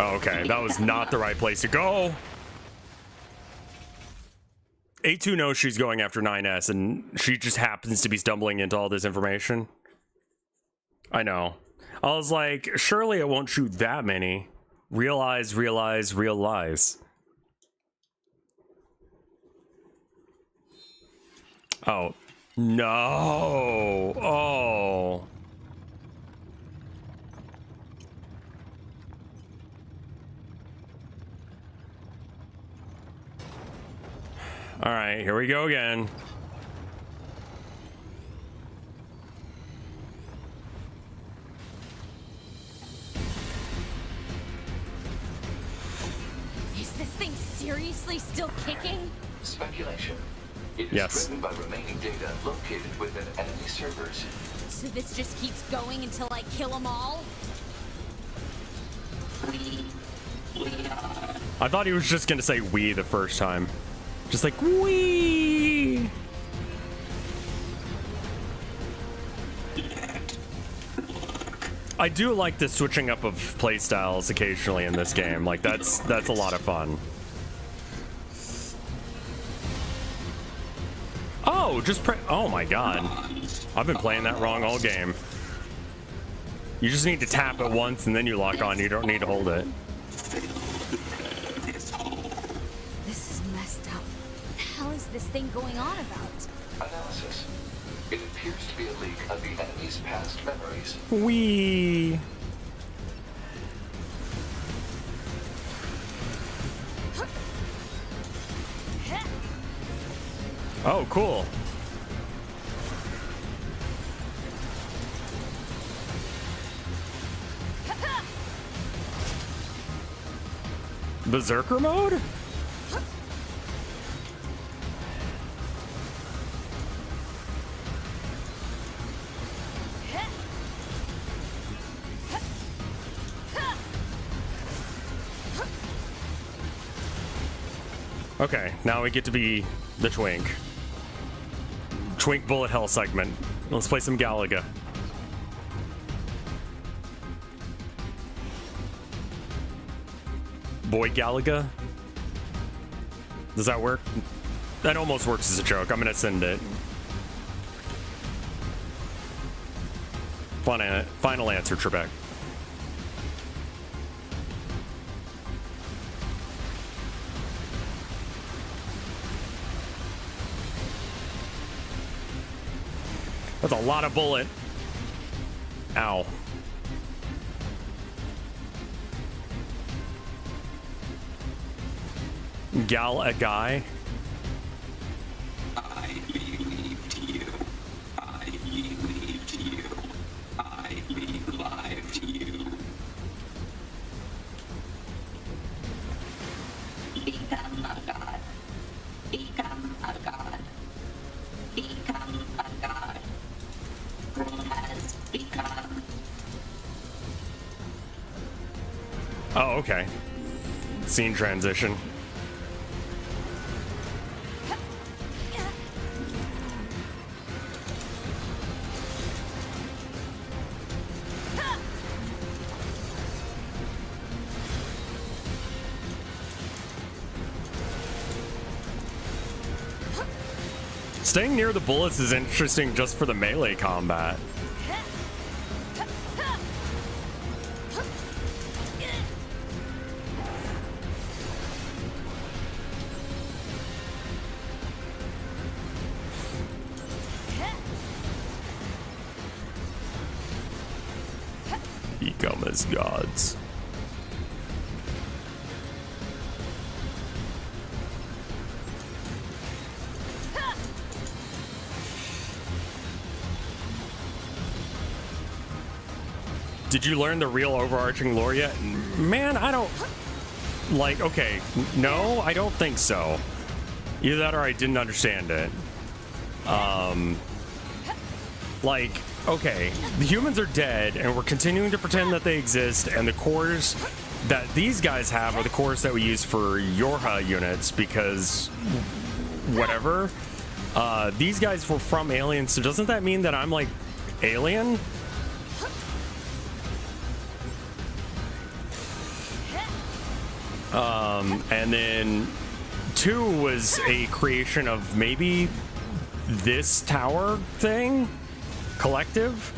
Oh, okay, that was not the right place to go. A2 knows she's going after 9S, and she just happens to be stumbling into all this information. I know. I was like, surely it won't shoot that many. Realize, realize, realize. Oh, no. Oh. All right, here we go again. Is this thing seriously still kicking? Speculation. It is Yes. driven by remaining data located within enemy servers. So this just keeps going until I kill them all? I thought he was just gonna say "we" the first time. Just like "we." I do like the switching up of playstyles occasionally in this game. Like that's a lot of fun. Oh, just oh my god. I've been playing that wrong all game. You just need to tap it once and then you lock on. You don't need to hold it. This is messed up. What the hell is this thing going on about? Analysis. It appears to be a leak of the enemy's past memories. Wee. Oh, cool. Berserker mode? Okay, now we get to be the Twink. Twink bullet hell segment. Let's play some Galaga. Boy Galaga? Does that work? That almost works as a joke. I'm gonna send it. Final answer, Trebek. That's a lot of bullet. Ow. Gal a guy. I believed you. I believed you. I believed you. Become a god. Become a god. Become a god. Who has become. Oh, okay. Scene transition. Staying near the bullets is interesting just for the melee combat. Become as gods. Did you learn the real overarching lore yet? Man, I don't... Like, okay, no, I don't think so. Either that or I didn't understand it. Like, okay, the humans are dead, and we're continuing to pretend that they exist, and the cores that these guys have are the cores that we use for Yorha units, because... whatever. These guys were from aliens, so doesn't that mean that I'm, like, alien? And then 2 was a creation of maybe this tower thing? Collective?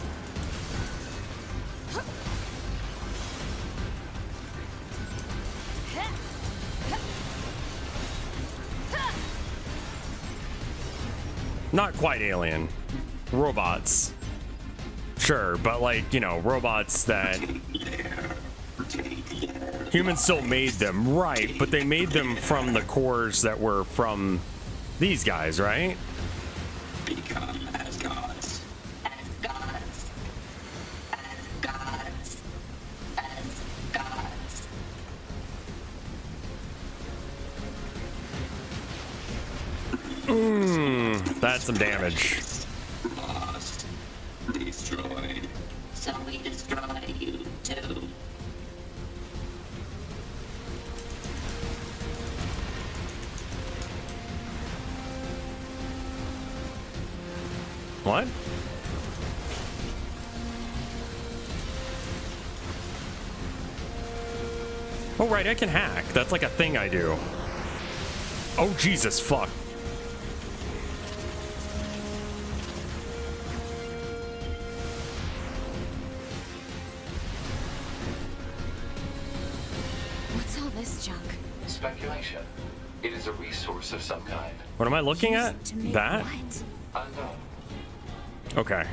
Not quite alien. Robots. Sure, but like, you know, robots that... Humans still made them, right, but they made them from the cores that were from these guys, right? Become as gods. As gods. As gods. As gods. That's some damage. Lost. Destroyed. So we destroy you too. What? Oh, right, I can hack. That's like a thing I do. Oh, Jesus, fuck. What's all this junk? Speculation. It is a resource of some kind. What am I looking at? Used to make That? what? Unknown. Okay.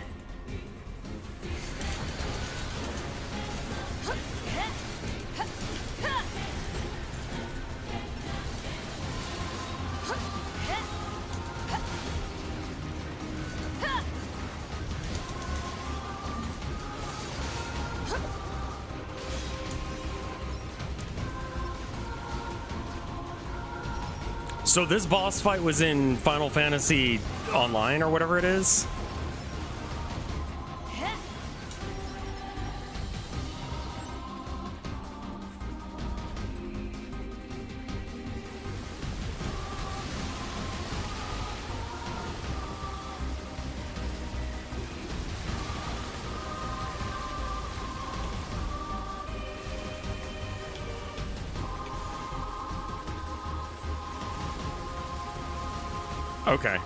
So this boss fight was in Final Fantasy Online or whatever it is? Okay.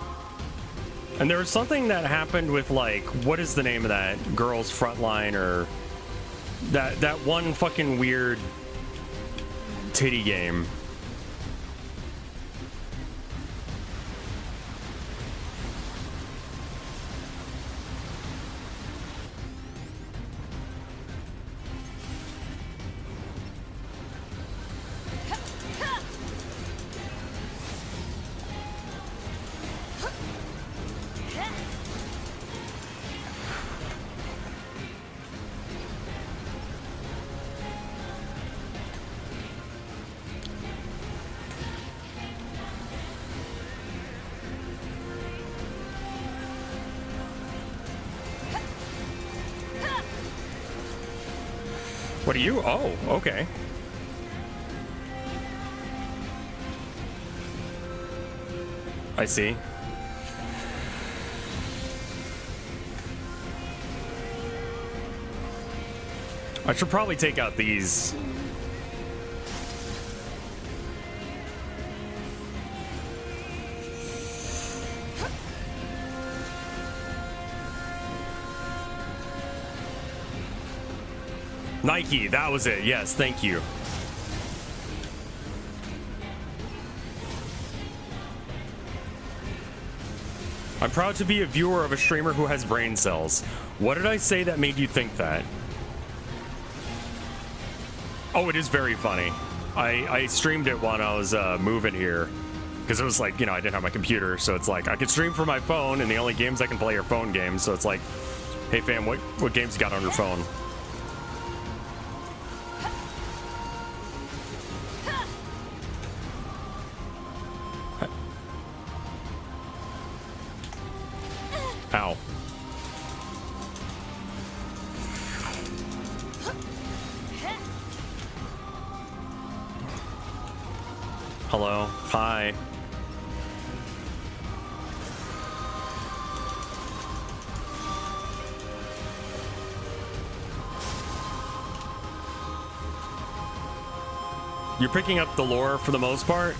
And there was something that happened with, like, what is the name of that? Girls Frontline, or that one fucking weird titty game. What are you? Oh, okay. I see. I should probably take out these. Nike, that was it. Yes, thank you. I'm proud to be a viewer of a streamer who has brain cells. What did I say that made you think that? Oh, it is very funny. I streamed it when I was moving here. Because it was like, you know, I didn't have my computer. So it's like, I could stream from my phone, and the only games I can play are phone games. So it's like, hey fam, what games you got on your phone? Ow. Hello. Hi. You're picking up the lore for the most part?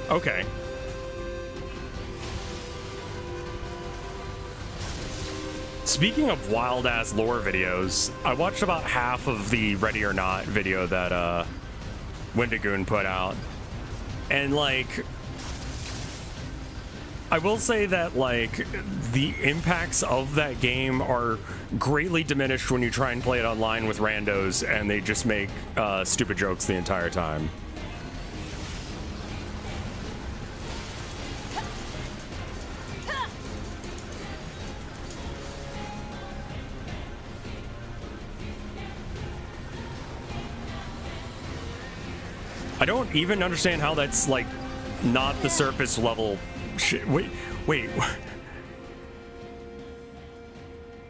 Okay. Speaking of wild-ass lore videos, I watched about half of the Ready or Not video that Wendigoon put out. And, like, I will say that, like, the impacts of that game are greatly diminished when you try and play it online with randos and they just make stupid jokes the entire time. I don't even understand how that's, like, not the surface level shit. Wait.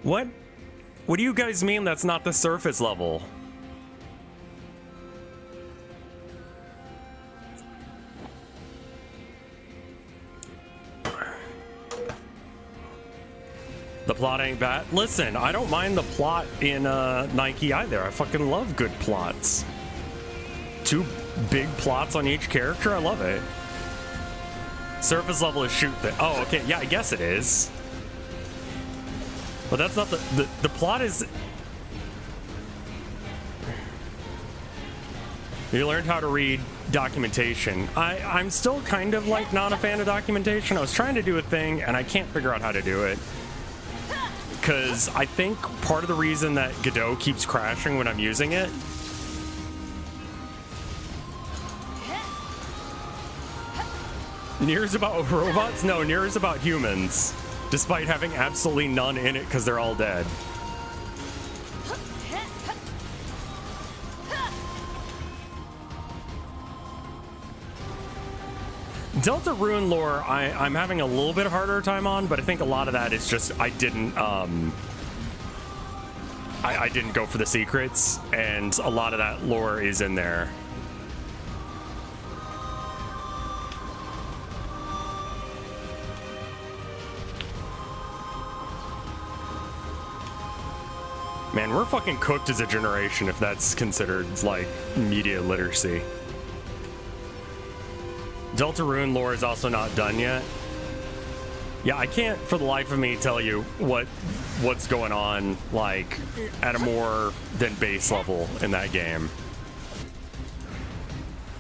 What? What do you guys mean that's not the surface level? The plot ain't bad. Listen, I don't mind the plot in Nike either. I fucking love good plots. 2 big plots on each character. I love it. Surface level is shoot that. Oh, okay. Yeah, I guess it is. But that's not the plot is. You learned how to read documentation. I'm still kind of like not a fan of documentation. I was trying to do a thing and I can't figure out how to do it. Because I think part of the reason that Godot keeps crashing when I'm using it Nier's about robots? No, Nier is about humans. Despite having absolutely none in it because they're all dead. Delta Rune lore, I'm having a little bit harder time on, but I think a lot of that is just I didn't go for the secrets, and a lot of that lore is in there. Man, we're fucking cooked as a generation if that's considered, like, media literacy. Deltarune lore is also not done yet. Yeah, I can't for the life of me tell you what's going on, like, at a more than base level in that game.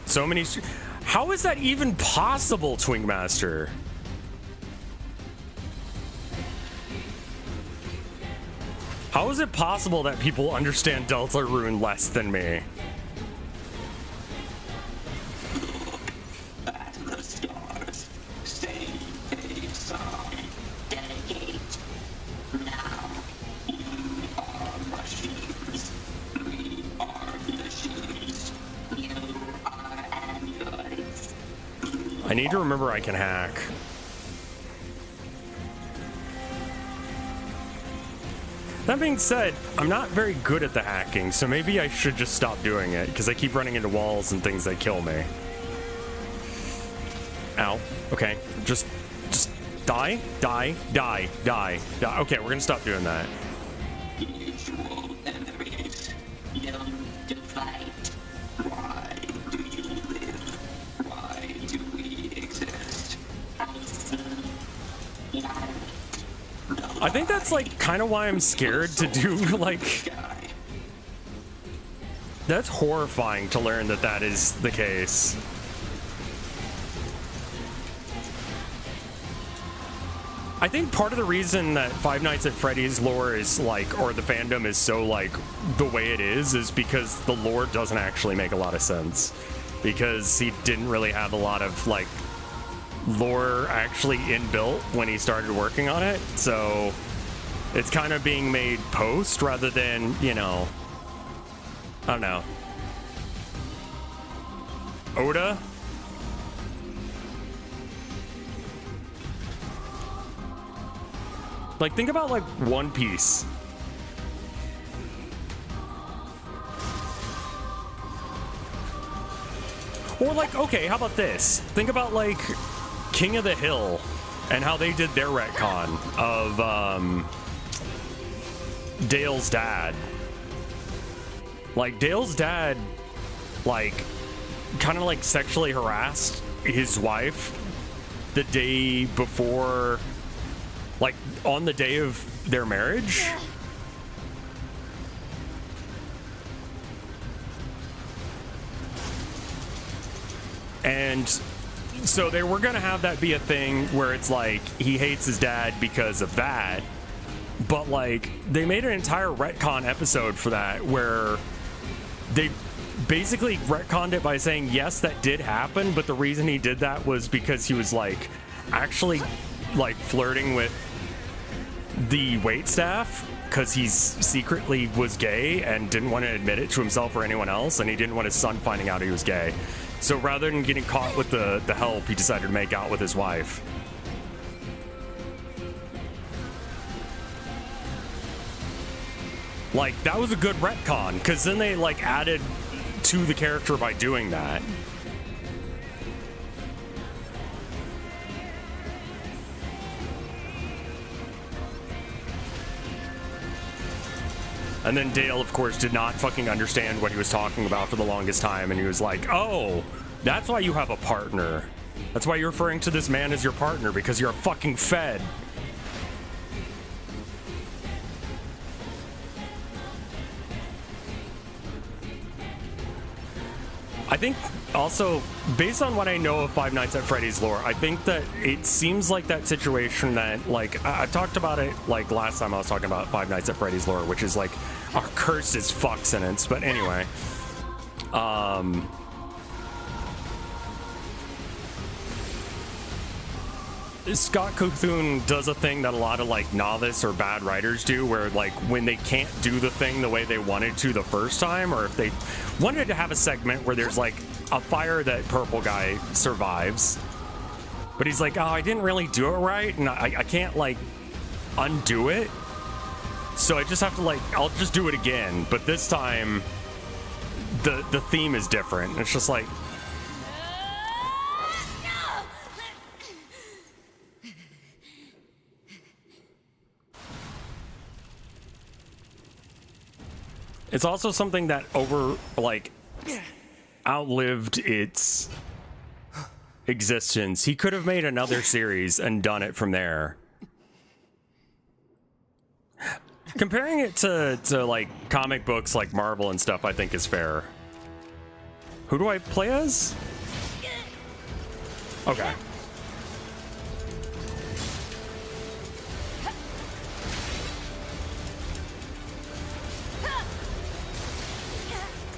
So many... How is that even possible, Twinkmaster? How is it possible that people understand Deltarune less than me? At the stars, sing a song, dedicate. Now, you are machines. We are machines. You are androids. I need to remember I can hack. That being said, I'm not very good at the hacking, so maybe I should just stop doing it, because I keep running into walls and things that kill me. Ow. Okay. Just die, die, die, die, die. Okay, we're gonna stop doing that. Mutual enemies, young to fight. Why do you live? Why do we exist? I see light. I think that's, like, kind of why I'm scared to do, like... That's horrifying to learn that that is the case. I think part of the reason that Five Nights at Freddy's lore is like, or the fandom is so like the way it is because the lore doesn't actually make a lot of sense. Because he didn't really have a lot of like lore actually inbuilt when he started working on it. So it's kind of being made post rather than, you know, I don't know. Oda? Like, think about, like, One Piece. Or, like, okay, how about this? Think about, like, King of the Hill and how they did their retcon of, Dale's dad. Like, Dale's dad, like, kind of, like, sexually harassed his wife the day before, like, on the day of their marriage. And so they were going to have that be a thing where it's like he hates his dad because of that. But, like, they made an entire retcon episode for that where they basically retconned it by saying, yes, that did happen, but the reason he did that was because he was, like, actually, like, flirting with the waitstaff because he's secretly was gay and didn't want to admit it to himself or anyone else, and he didn't want his son finding out he was gay. So rather than getting caught with the help, he decided to make out with his wife. Like, that was a good retcon, because then they, like, added to the character by doing that. And then Dale, of course, did not fucking understand what he was talking about for the longest time, and he was like, oh, that's why you have a partner. That's why you're referring to this man as your partner, because you're a fucking fed. I think also, based on what I know of Five Nights at Freddy's lore, I think that it seems like that situation that, like, I talked about it, like, last time I was talking about Five Nights at Freddy's lore, which is, like, a cursed as fuck sentence, but anyway. Scott Cawthon does a thing that a lot of, like, novice or bad writers do, where, like, when they can't do the thing the way they wanted to the first time, or if they wanted to have a segment where there's, like, a fire that purple guy survives, but he's like, oh, I didn't really do it right, and I can't, like, undo it, so I just have to, like, I'll just do it again, but this time the theme is different. It's just like, it's also something that outlived its existence. He could have made another series and done it from there. Comparing it to like comic books like Marvel and stuff, I think is fair. Who do I play as? Okay.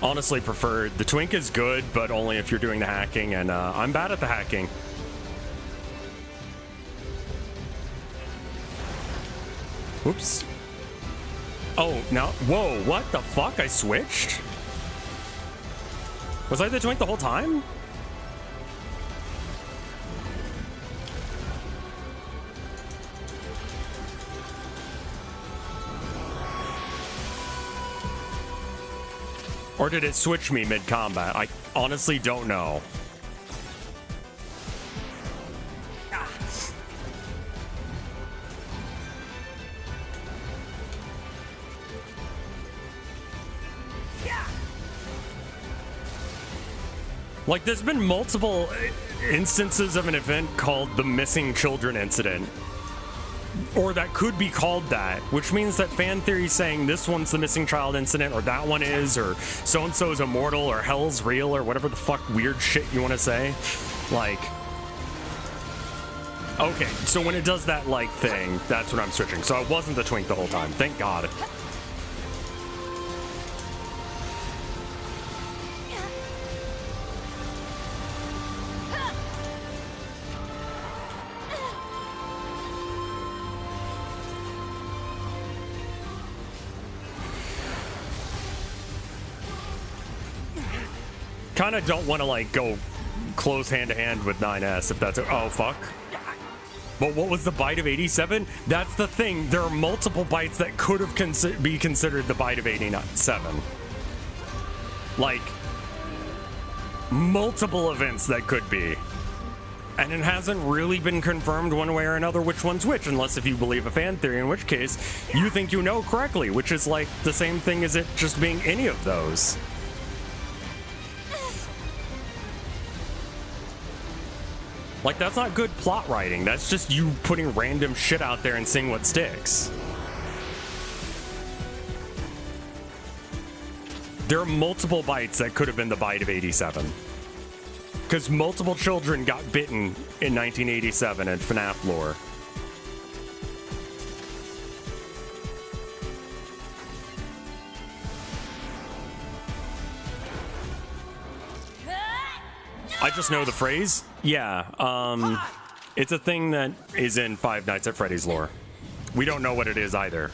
Honestly preferred. The Twink is good, but only if you're doing the hacking, and I'm bad at the hacking. Oops. Oh, no. Whoa, what the fuck? I switched? Was I the Twink the whole time? Or did it switch me mid-combat? I honestly don't know. Like, there's been multiple instances of an event called the Missing Children Incident, Or that could be called that, which means that fan theory saying this one's the missing child incident, or that one is, or so-and-so is immortal, or hell's real, or whatever the fuck weird shit you want to say. Like, okay, so when it does that, like, thing, that's when I'm switching. So it wasn't the twink the whole time. Thank God. Kind of don't want to, like, go close hand-to-hand with 9S if that's... Oh, fuck. But what was the bite of 87? That's the thing. There are multiple bites that could have be considered the bite of 87. Like, multiple events that could be. And it hasn't really been confirmed one way or another which one's which, unless if you believe a fan theory, in which case you think you know correctly, which is like the same thing as it just being any of those. Like, that's not good plot writing. That's just you putting random shit out there and seeing what sticks. There are multiple bites that could have been the bite of 87. Because multiple children got bitten in 1987 in FNAF lore. I just know the phrase. Yeah, it's a thing that is in Five Nights at Freddy's lore. We don't know what it is either.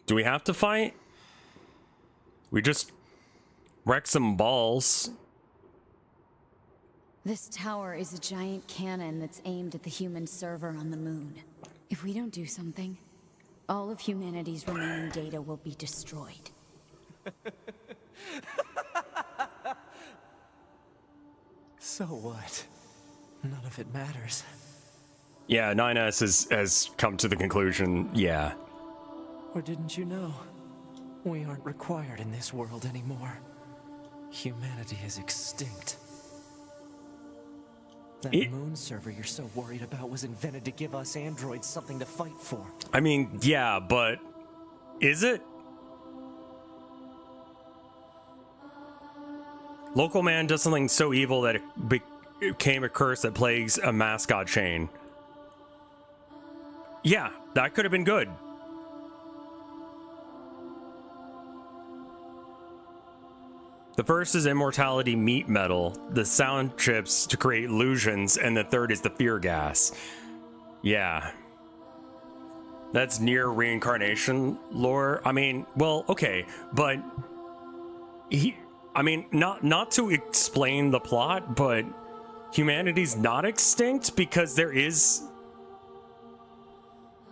Do we have to fight? We just wreck some balls. This tower is a giant cannon that's aimed at the human server on the moon. If we don't do something, all of humanity's remaining data will be destroyed. So what? None of it matters. Yeah, 9S has come to the conclusion, yeah. Or didn't you know? We aren't required in this world anymore. Humanity is extinct. That moon server you're so worried about was invented to give us androids something to fight for. I mean, yeah, but is it? Local man does something so evil that it became a curse that plagues a mascot chain. Yeah, that could have been good. The first is immortality meat metal, the sound chips to create illusions, and the third is the fear gas. Yeah. That's Nier reincarnation lore. I mean, well, okay, but not to explain the plot, but humanity's not extinct because there is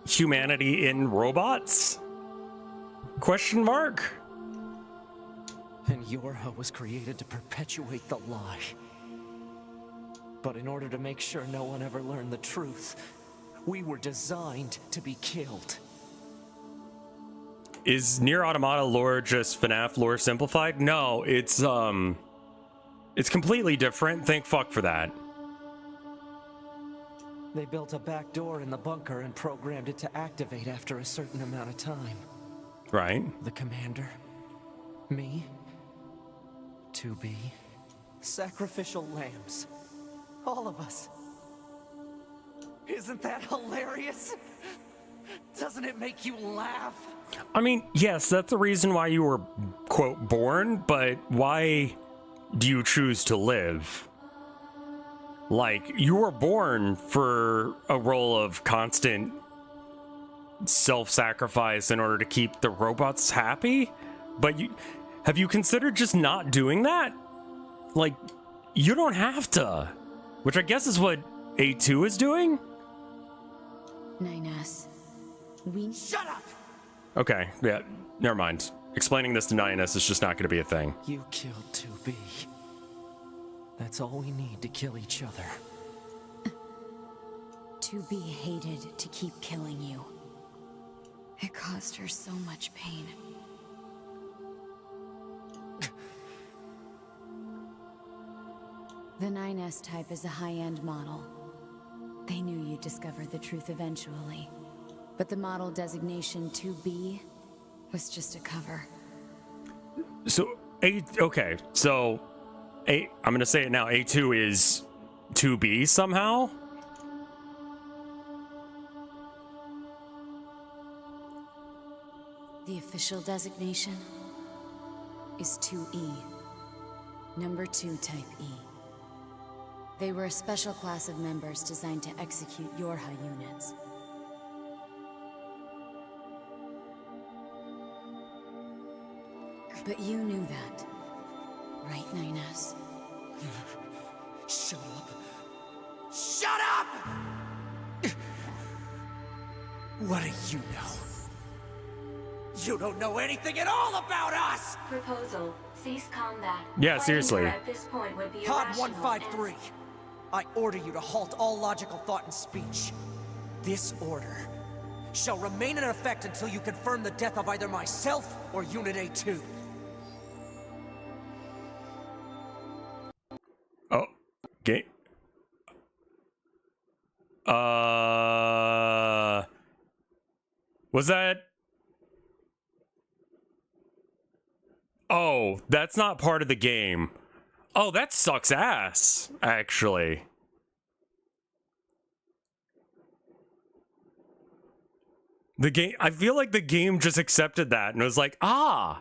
humanity in robots? Question mark? And Yorha was created to perpetuate the lie. But in order to make sure no one ever learned the truth, we were designed to be killed. Is Nier Automata lore just FNAF lore simplified? No, it's completely different. Thank fuck for that. They built a back door in the bunker and programmed it to activate after a certain amount of time. Right. The commander, me, 2B, sacrificial lambs. All of us. Isn't that hilarious? Doesn't it make you laugh? I mean, yes, that's the reason why you were, quote, born, but why do you choose to live? Like, you were born for a role of constant self-sacrifice in order to keep the robots happy? But have you considered just not doing that? Like, you don't have to. Which I guess is what A2 is doing? 9S. Shut up! Okay, yeah, never mind. Explaining this to 9S is just not going to be a thing. You killed 2B. That's all we need to kill each other. 2B hated to keep killing you. It caused her so much pain. The 9S type is a high-end model. They knew you'd discover the truth eventually. But the model designation 2B was just a cover. So, okay, so I'm gonna say it now, A2 is 2B somehow? The official designation is 2E. Number 2 type E. They were a special class of members designed to execute Yorha units. But you knew that, right, 9S? Shut up. Shut up! What do you know? You don't know anything at all about us! Proposal. Cease combat. Yeah, Fighting seriously. her at this point would be Pod irrational 153. and- I order you to halt all logical thought and speech. This order shall remain in effect until you confirm the death of either myself or Unit A2. Oh, okay. Was that? Oh, that's not part of the game. Oh, that sucks ass, actually. The game, I feel like the game just accepted that and was like, ah,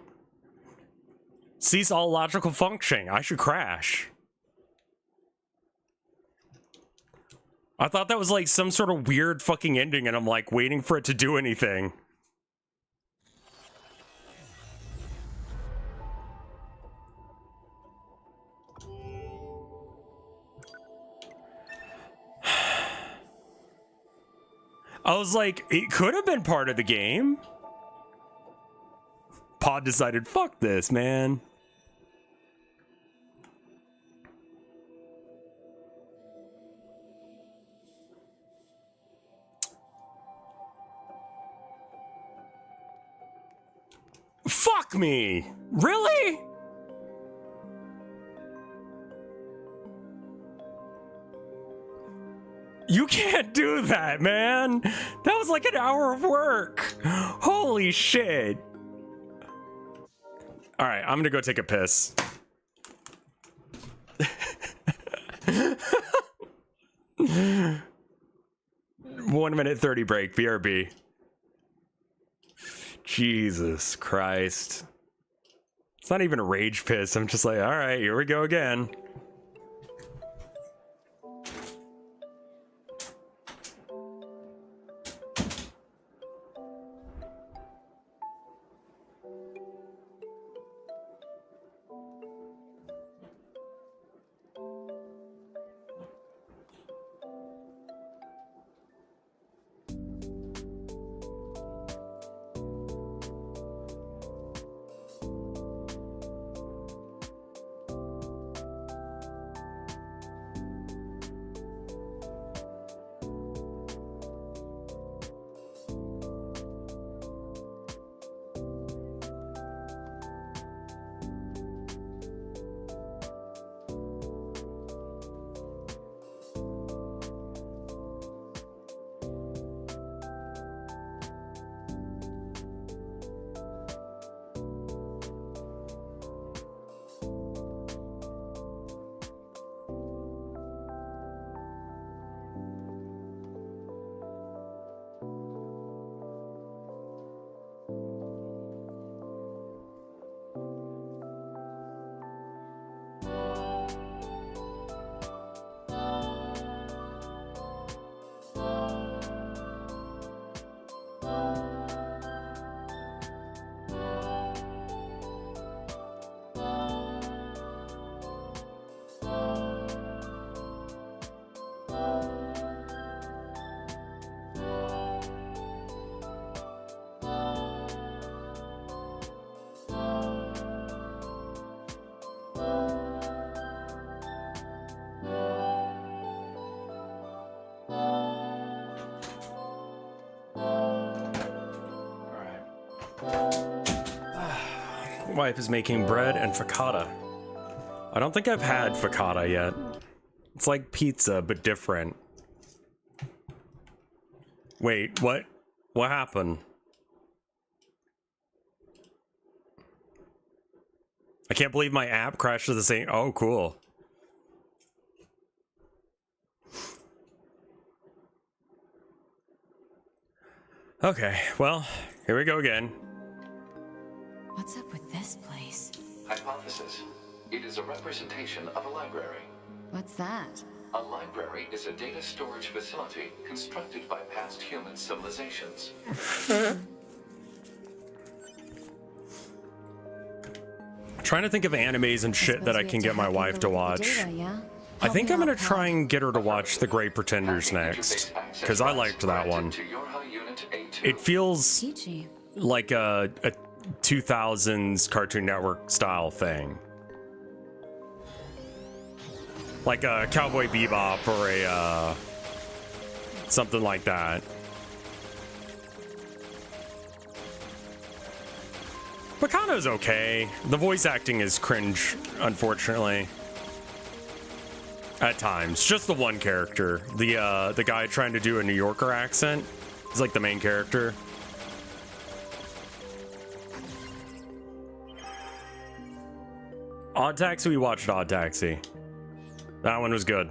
cease all logical functioning. I should crash. I thought that was like some sort of weird fucking ending and I'm like waiting for it to do anything. I was like, it could have been part of the game. Pod decided, fuck this, man. Fuck me! Really? You can't do that, man. That was like an hour of work. Holy shit. All right, I'm gonna go take a piss. 1 minute 30 break, BRB. Jesus Christ. It's not even a rage piss. I'm just like, all right, here we go again. Wife is making bread and focaccia. I don't think I've had focaccia yet. It's like pizza, but different. Wait, what? What happened? I can't believe my app crashed at the same... Oh, cool. Okay, well, here we go again. What's up with this place? Hypothesis. It is a representation of a library. What's that? A library is a data storage facility constructed by past human civilizations. Trying to think of animes and shit that I can get my wife to watch. Data, yeah? I think I'm gonna try and and get her to watch The Great Pretenders next, because I liked that one. It feels Peachy. like a 2000s Cartoon Network style thing. Like a Cowboy Bebop or a something like that. Bakano's okay. The voice acting is cringe, unfortunately. At times. Just the one character. The guy trying to do a New Yorker accent is like the main character. Odd Taxi, we watched Odd Taxi. That one was good.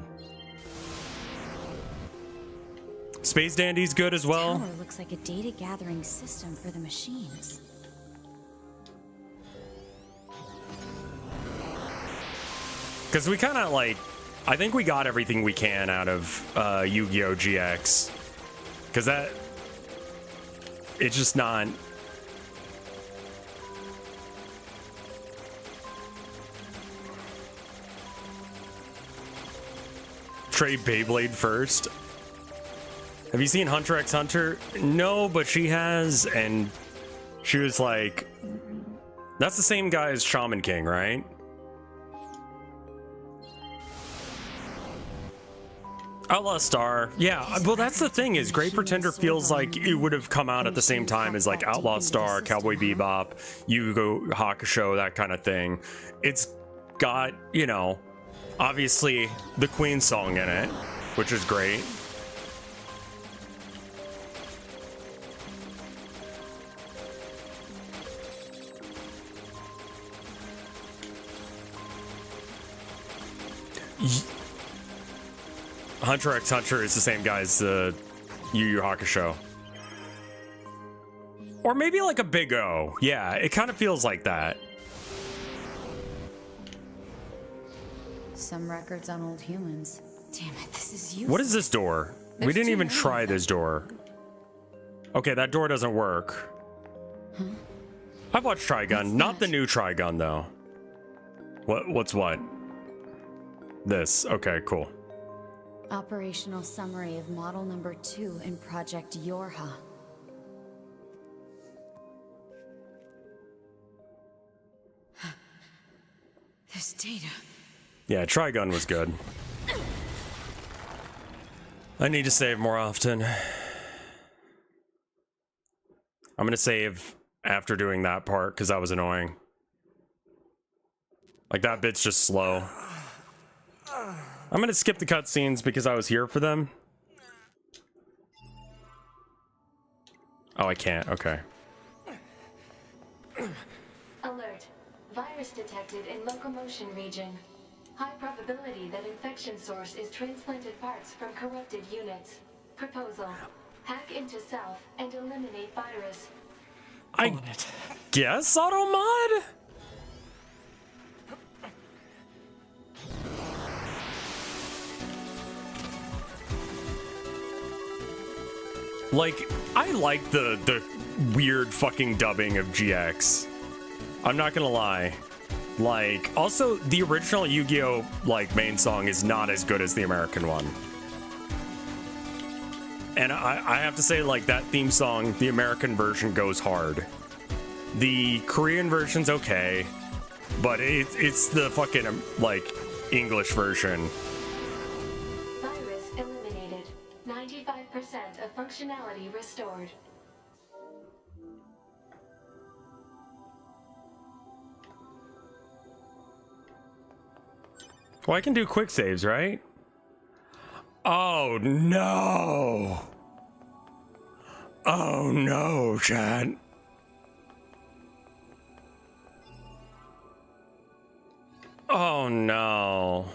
Space Dandy's good as well. Tower looks like a data gathering system for the machines. Because we kind of like, I think we got everything we can out of Yu-Gi-Oh! GX. Because that, it's just not. Trade Beyblade first. Have you seen Hunter x Hunter? No, but she has, and she was like, that's the same guy as Shaman King, right? Outlaw Star. Yeah, well, that's the thing is Great Pretender feels like it would have come out at the same time as like Outlaw Star, Cowboy Bebop, Yu Yu Hakusho, that kind of thing. It's got, you know, obviously the Queen song in it, which is great. Hunter x Hunter is the same guy as the Yu Yu Hakusho. Or maybe like a Big O. Yeah, it kind of feels like that. Some records on old humans. Damn it, this is useless. What is this door? We didn't even try this door. Okay, that door doesn't work. Huh? I've watched Trigun, not the new Trigun though. What's what? This. Okay, cool. Operational summary of model number 2 in Project Yorha. This data. Yeah, Trigun was good. I need to save more often. I'm gonna save after doing that part because that was annoying. Like that bit's just slow. I'm gonna skip the cutscenes because I was here for them. Oh, I can't. Okay. Alert. Virus detected in locomotion region. High probability that infection source is transplanted parts from corrupted units. Proposal. Hack into self and eliminate virus. I guess Automod? Like, I like the weird fucking dubbing of GX. I'm not gonna lie. Like, also, the original Yu-Gi-Oh! Like, main song is not as good as the American one. And I have to say, like, that theme song, the American version goes hard. The Korean version's okay, but it's the fucking, like, English version. Virus eliminated. 95% of functionality restored. Well, I can do quick saves, right? Oh no. Oh no, Chad. Oh no.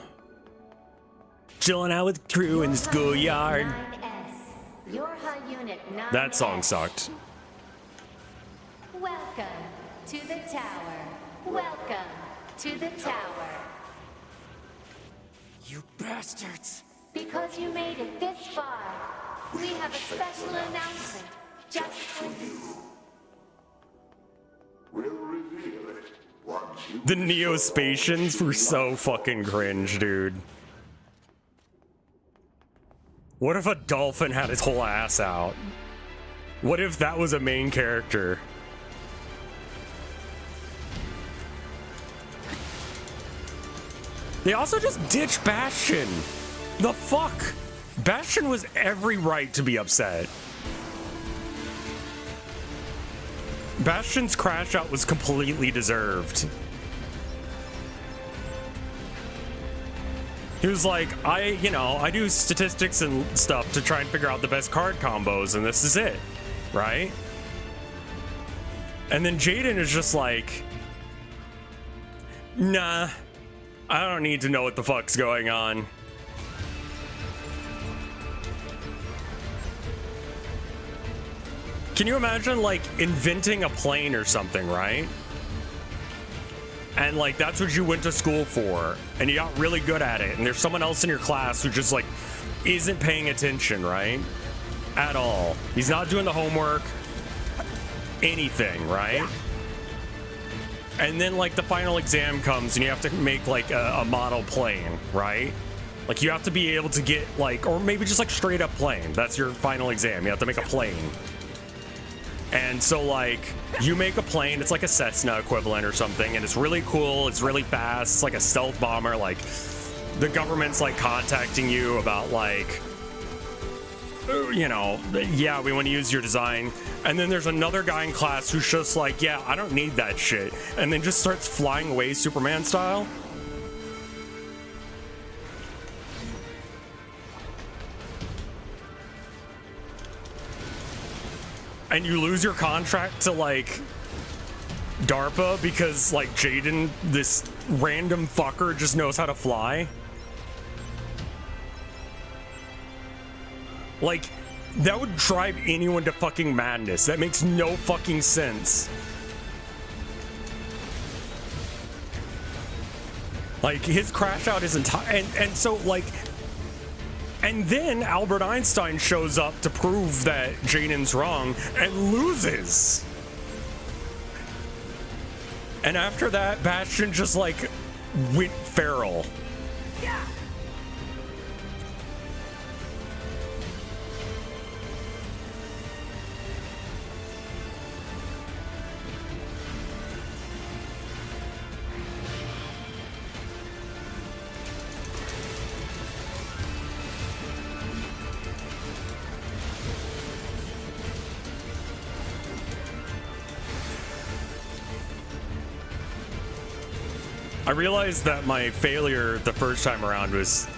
Chilling out with the crew in the schoolyard. 9S. Your high unit 9S. That song sucked. Welcome to the tower. Welcome to the tower. You bastards! Because you made it this far, we have a special announcement just for you. We'll reveal it once you... The Neospatians were so fucking cringe, dude. What if a dolphin had his whole ass out? What if that was a main character? They also just ditched Bastion. The fuck? Bastion was every right to be upset. Bastion's crash out was completely deserved. He was like, I do statistics and stuff to try and figure out the best card combos, and this is it, right? And then Jaden is just like, nah, I don't need to know what the fuck's going on. Can you imagine, like, inventing a plane or something, right? And, like, that's what you went to school for, and you got really good at it, and there's someone else in your class who just, like, isn't paying attention, right? At all. He's not doing the homework, anything, right? And then, like, the final exam comes, and you have to make, like, a model plane, right? Like, you have to be able to get, like, or maybe just, like, straight up plane. That's your final exam. You have to make a plane. And so, like, you make a plane, it's like a Cessna equivalent or something, and it's really cool, it's really fast, it's like a stealth bomber, like, the government's, like, contacting you about, like, you know, yeah, we want to use your design. And then there's another guy in class who's just like, yeah, I don't need that shit, and then just starts flying away Superman style. And you lose your contract to, like, DARPA because, like, Jaden, this random fucker, just knows how to fly. Like, that would drive anyone to fucking madness. That makes no fucking sense. Like, his crash out is entire, and so, like, and then Albert Einstein shows up to prove that Jaden's wrong and loses. And after that, Bastion just, like, went feral. Yeah. I realized that my failure the first time around was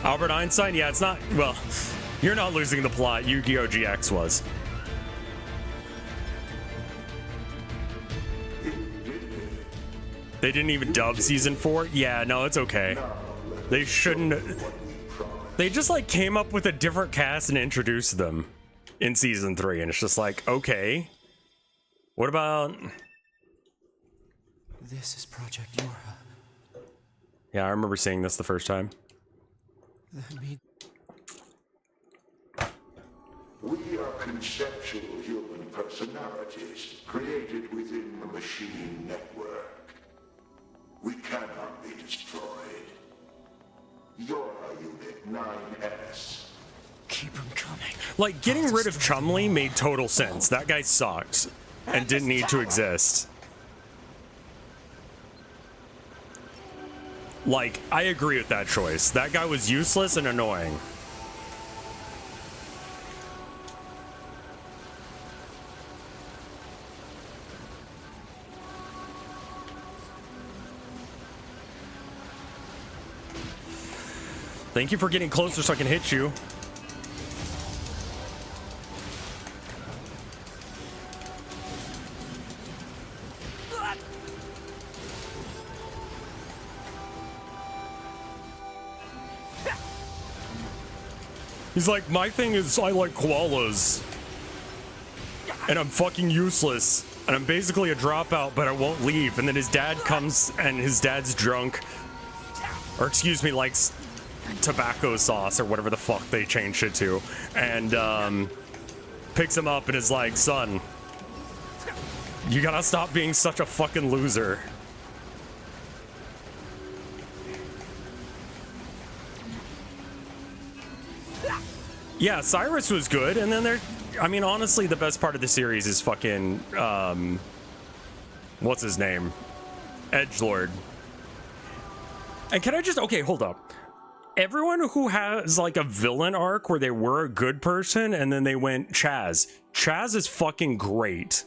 Albert Einstein. Yeah, it's not, well, you're not losing the plot. Yu-Gi-Oh! GX was. They didn't even dub season 4? Yeah, no, it's okay. They shouldn't. They just, like, came up with a different cast and introduced them in season 3, and it's just like, okay. What about... This is Project Yorha. Yeah, I remember seeing this the first time. That means We are conceptual human personalities created within the machine network. We cannot be destroyed. Your Unit 9S. keep them coming. Like, getting rid of Chumley made total sense. That guy sucked and didn't need to exist. Like, I agree with that choice. That guy was useless and annoying. Thank you for getting closer so I can hit you. He's like, my thing is I like koalas. And I'm fucking useless. And I'm basically a dropout, but I won't leave. And then his dad comes and his dad's drunk. Or excuse me, likes tobacco sauce or whatever the fuck they changed it to. And picks him up and is like, son, you gotta stop being such a fucking loser. Yeah, Cyrus was good, and then there, I mean, honestly, the best part of the series is fucking, what's his name? Edgelord. And can I just, okay, hold up. Everyone who has, like, a villain arc where they were a good person, and then they went Chaz. Chaz is fucking great.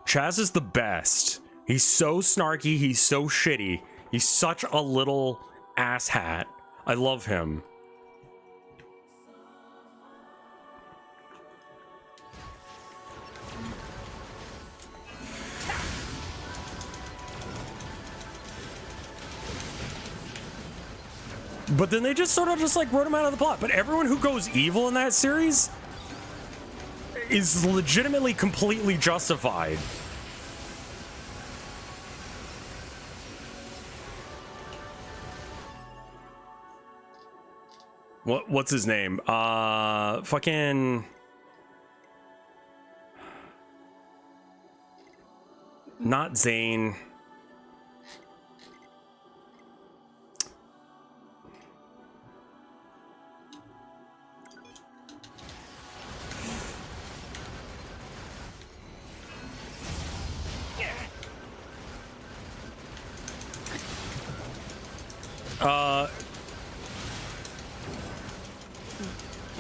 Chaz is the best. He's so snarky, he's so shitty. He's such a little asshat. I love him. But then they just sort of just like wrote him out of the plot. But everyone who goes evil in that series is legitimately completely justified. What's his name? Fucking not Zane.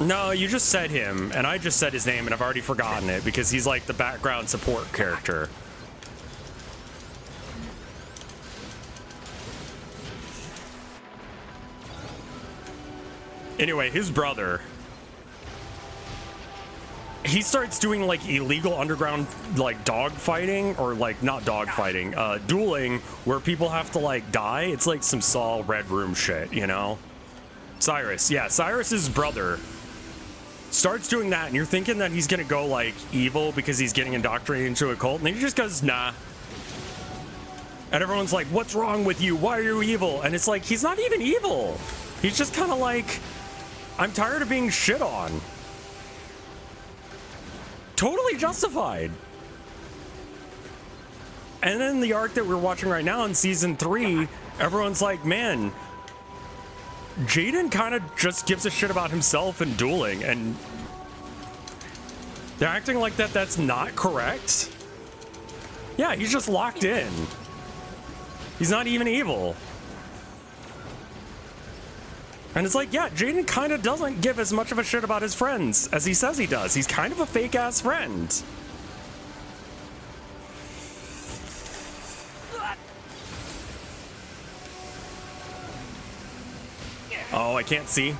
No, you just said him, and I just said his name, and I've already forgotten it, because he's like the background support character. Anyway, his brother, he starts doing like illegal underground like dog fighting, or like not dog fighting, dueling, where people have to like die. It's like some Saul Red Room shit, you know? Cyrus, yeah, Cyrus's brother starts doing that, and you're thinking that he's gonna go like evil because he's getting indoctrinated into a cult, and then he just goes, nah. And everyone's like, what's wrong with you? Why are you evil? And it's like, he's not even evil. He's just kind of like, I'm tired of being shit on. Totally justified. And then the arc that we're watching right now in season 3, everyone's like, man, Jaden kind of just gives a shit about himself and dueling, and they're acting like that's not correct. Yeah, he's just locked in. He's not even evil. And it's like, yeah, Jaden kind of doesn't give as much of a shit about his friends as he says he does. He's kind of a fake-ass friend. Oh, I can't see.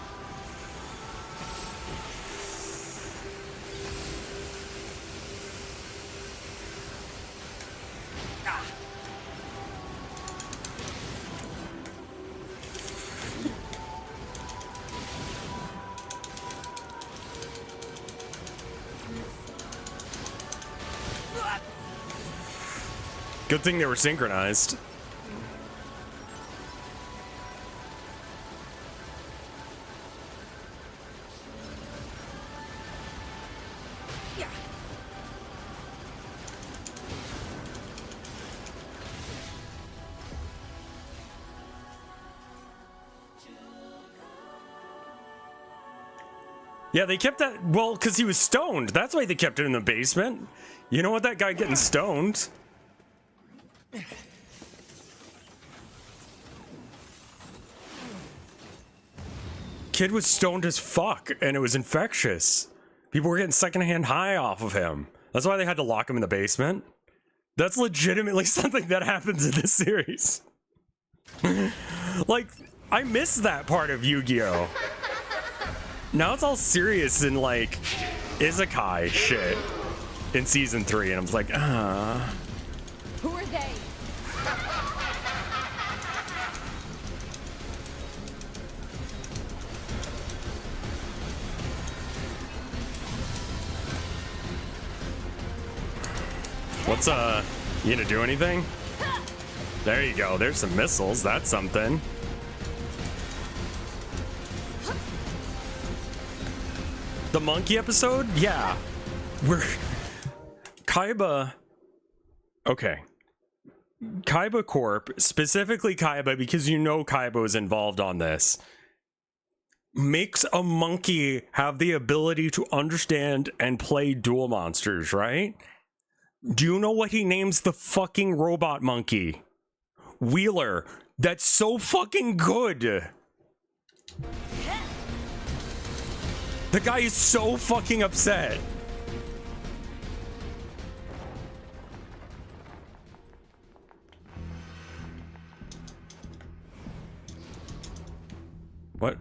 Good thing they were synchronized. Yeah, they kept that, well, because he was stoned. That's why they kept it in the basement. You know what, that guy getting stoned? Kid was stoned as fuck, and it was infectious. People were getting secondhand high off of him. That's why they had to lock him in the basement. That's legitimately something that happens in this series. Like, I missed that part of Yu-Gi-Oh! Now it's all serious and like isekai shit in season 3, and I'm just like, ah. Who are they? What's you gonna do anything? There you go, there's some missiles, that's something. The monkey episode? Yeah. We're Kaiba. Okay. Kaiba Corp, specifically Kaiba, because you know Kaiba is involved on this, makes a monkey have the ability to understand and play duel monsters, right? Do you know what he names the fucking robot monkey? Wheeler. That's so fucking good. The guy is so fucking upset. What?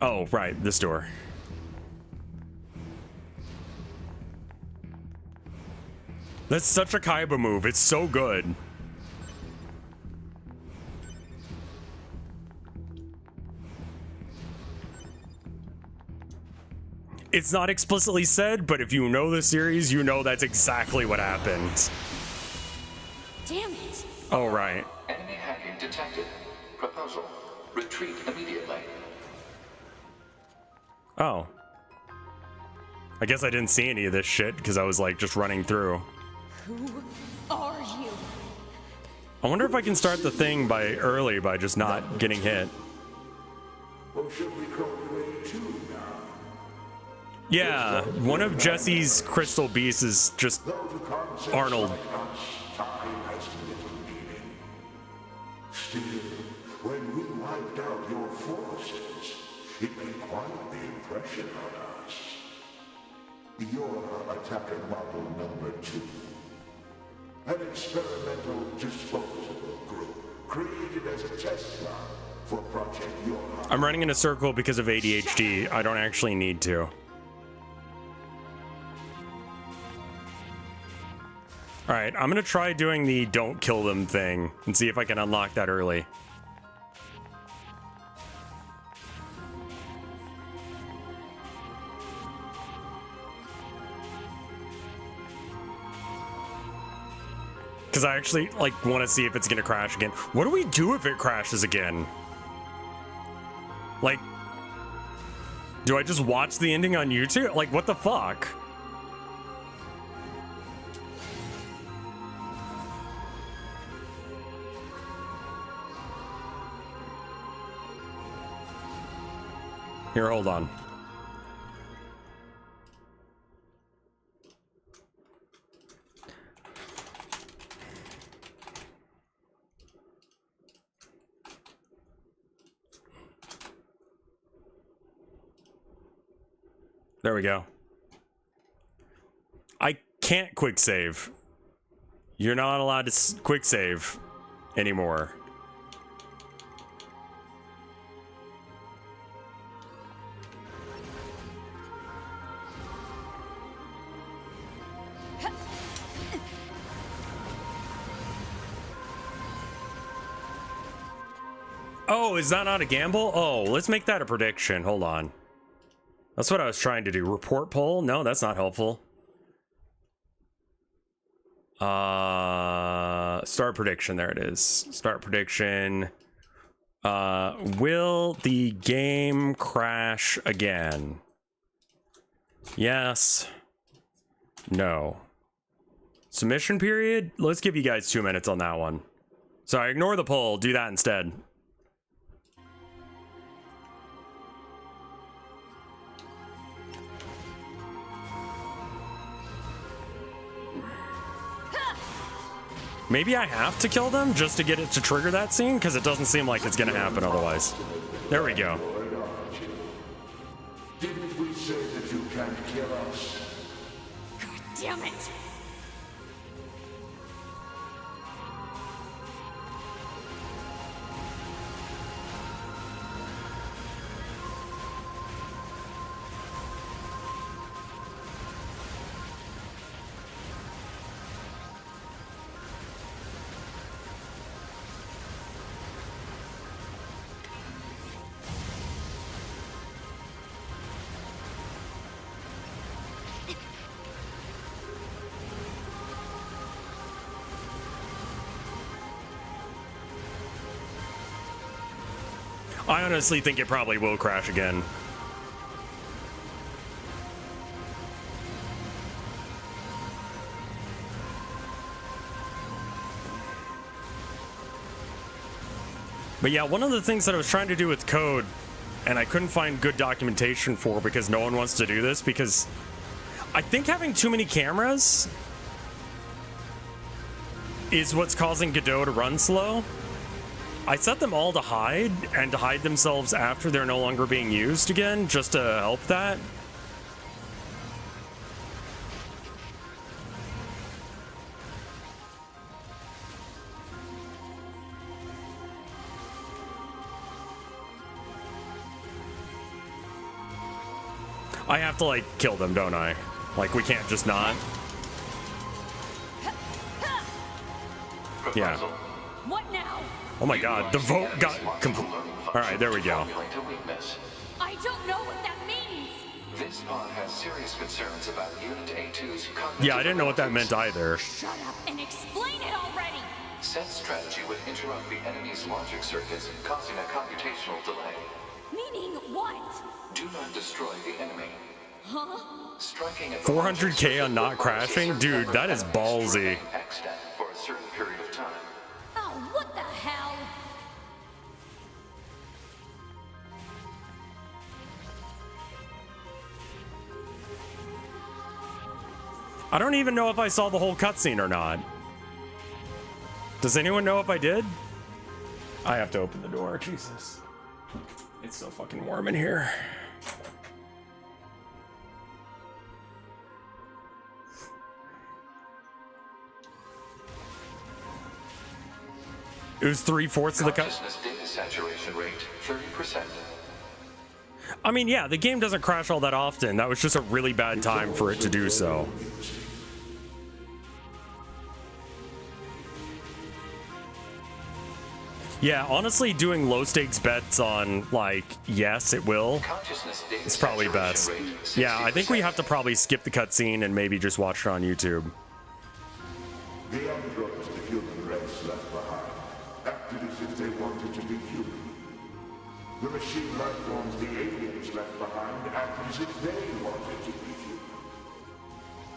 Oh, right, this door. That's such a Kaiba move. It's so good. It's not explicitly said, but if you know the series, you know that's exactly what happens. Damn it. Oh, right. Enemy hacking detected. Proposal. Retreat immediately. Oh. I guess I didn't see any of this shit because I was like just running through. Who are you? I wonder if I can start the thing by early by just not getting hit. Or should we call it A2 now? Yeah, one of Jesse's crystal beasts is just Arnold. Time has little meaning. Still, when we wiped out your forces, it made quite the impression on us. You're attacker model number 2. An experimental disposable group created as a test lab for Project Yorha. I'm running in a circle because of ADHD. I don't actually need to. Alright, I'm gonna try doing the don't kill them thing and see if I can unlock that early. Because I actually, like, want to see if it's gonna crash again. What do we do if it crashes again? Like, do I just watch the ending on YouTube? Like, what the fuck? Here, hold on. There we go. I can't quick save. You're not allowed to quick save anymore. Oh, is that not a gamble? Oh, let's make that a prediction. Hold on. That's what I was trying to do. Report poll? No, that's not helpful. Start prediction. There it is. Start prediction. Will the game crash again? Yes. No. Submission period? Let's give you guys 2 minutes on that one. Sorry, ignore the poll. Do that instead. Maybe I have to kill them just to get it to trigger that scene, because it doesn't seem like it's going to happen otherwise. There we go. Didn't we say that you can't kill us? God damn it. I honestly think it probably will crash again. But yeah, one of the things that I was trying to do with code, and I couldn't find good documentation for because no one wants to do this, because I think having too many cameras is what's causing Godot to run slow. I set them all to hide, and to hide themselves after they're no longer being used again, just to help that. I have to, like, kill them, don't I? Like, we can't just not. Yeah. What now? Oh my god, the vote got Alright, there we go. I don't know what that means. This pod has serious concerns about Unit A2's cognitive. Yeah, I didn't know what that meant either. Shut up and explain it already. Said strategy would interrupt the enemy's logic circuits, causing a computational delay. Meaning what? Do not destroy the enemy. Huh? Striking at 400k on not crashing? Dude, that is ballsy. Extant for a certain period of time. Oh, what the hell? I don't even know if I saw the whole cutscene or not. Does anyone know if I did? I have to open the door, Jesus. It's so fucking warm in here. It was 3/4 of the cut. Consciousness data saturation rate 30%. I mean, yeah, the game doesn't crash all that often. That was just a really bad time for it to do so. Yeah, honestly, doing low stakes bets on, like, yes, it will, it's probably best. Yeah, I think we have to probably skip the cutscene and maybe just watch it on YouTube. The androids the human race left behind acted as if they wanted to be human. The machine life forms the aliens left behind acted as if they wanted to be human.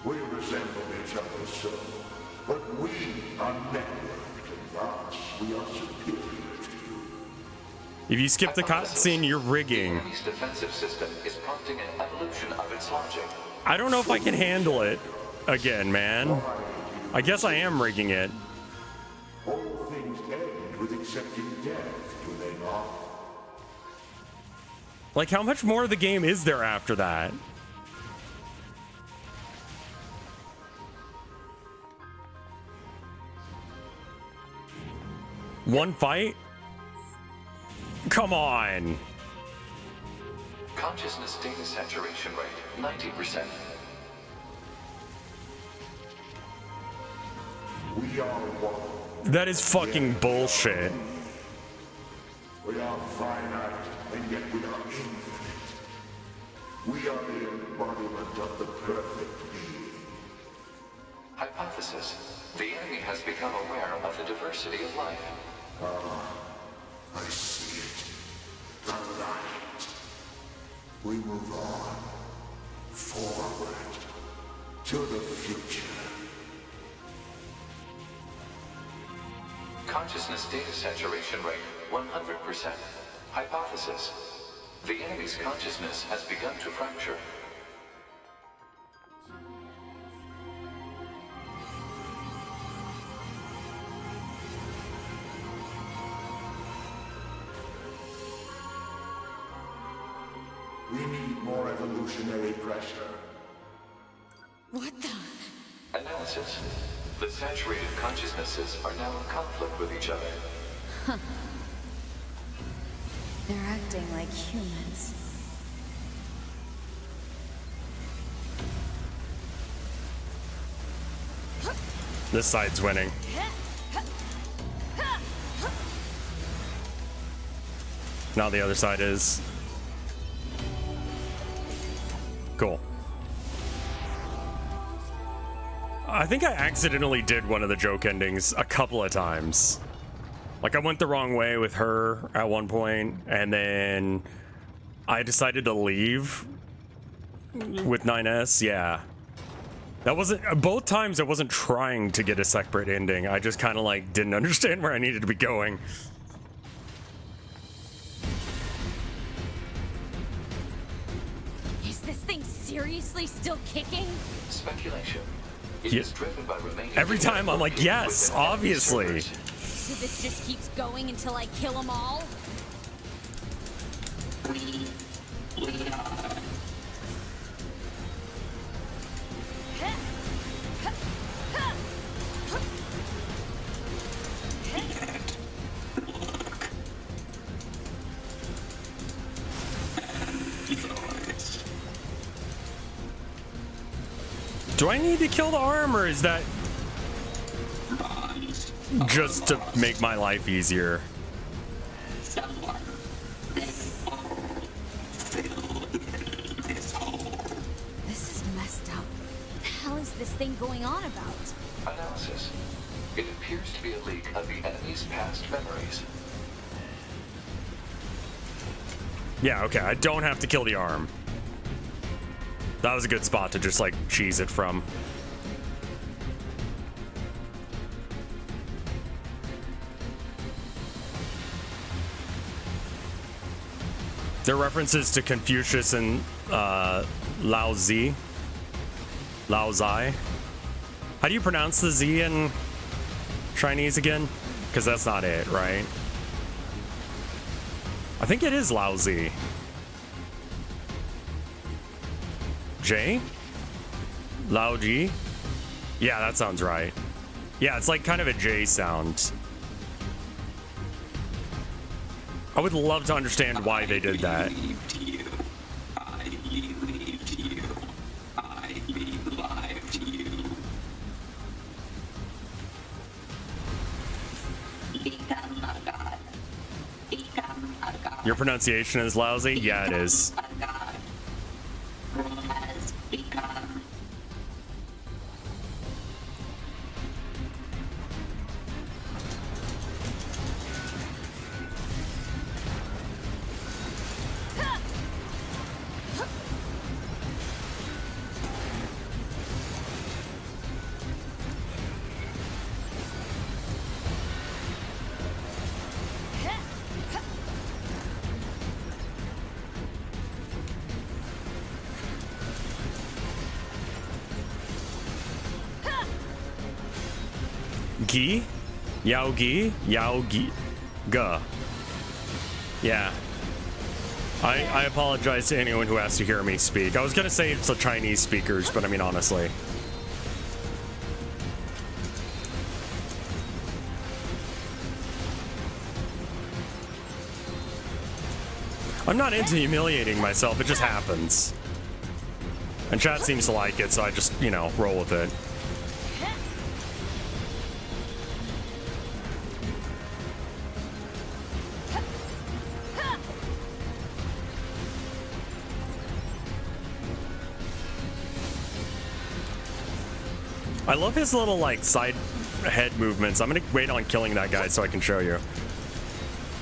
We resemble each other so, but we are networked, and thus we are superior to you. If you skip the cutscene, you're rigging. The enemy's defensive system is prompting an evolution of its logic. I don't know if I can handle it again, man. I guess I am rigging it. All things end with accepting death, do they not? Like, how much more of the game is there after that? One fight? Come on. Consciousness data saturation rate 90%. We are one. That is fucking bullshit. We are finite, and yet we are infinite. We are the embodiment of the perfect being. Hypothesis. The enemy has become aware of the diversity of life. I see it. The light. We move on. Forward. To the future. Consciousness data saturation rate 100%. Hypothesis. The enemy's consciousness has begun to fracture. We need more evolutionary pressure. What the? Analysis. The saturated consciousnesses are now in conflict with each other. Huh. They're acting like humans. This side's winning. Now the other side is. Cool. I think I accidentally did one of the joke endings a couple of times. Like, I went the wrong way with her at one point, and then I decided to leave with 9S. Yeah. That wasn't... Both times I wasn't trying to get a separate ending. I just kind of, like, didn't understand where I needed to be going. Is this thing seriously still kicking? Speculation. It is driven by remaining... Every time I'm like, yes, obviously. So this just keeps going until I kill them all? We are. Do I need to kill the arm, or is that just to make my life easier? This is messed up. What the hell is this thing going on about? Analysis. It appears to be a leak of the enemy's past memories. Yeah, okay, I don't have to kill the arm. That was a good spot to just, like, cheese it from. There are references to Confucius and Lao Tzu. Lao Zai. How do you pronounce the Z in Chinese again? Because that's not it, right? I think it is Lao Tzu. J? Lao Ji? Yeah, that sounds right. Yeah, it's like kind of a J sound. I would love to understand why they did that. I believed you. I believed you. Become a god. Become a god. Your pronunciation is lousy? Yeah, it is. A god who has become. Gi? Yao Gi? Yao Gi? Ga. Yeah. I apologize to anyone who has to hear me speak. I was gonna say it's the Chinese speakers, but I mean, honestly. I'm not into humiliating myself, it just happens. And chat seems to like it, so I just, you know, roll with it. I love his little, like, side head movements. I'm gonna wait on killing that guy so I can show you.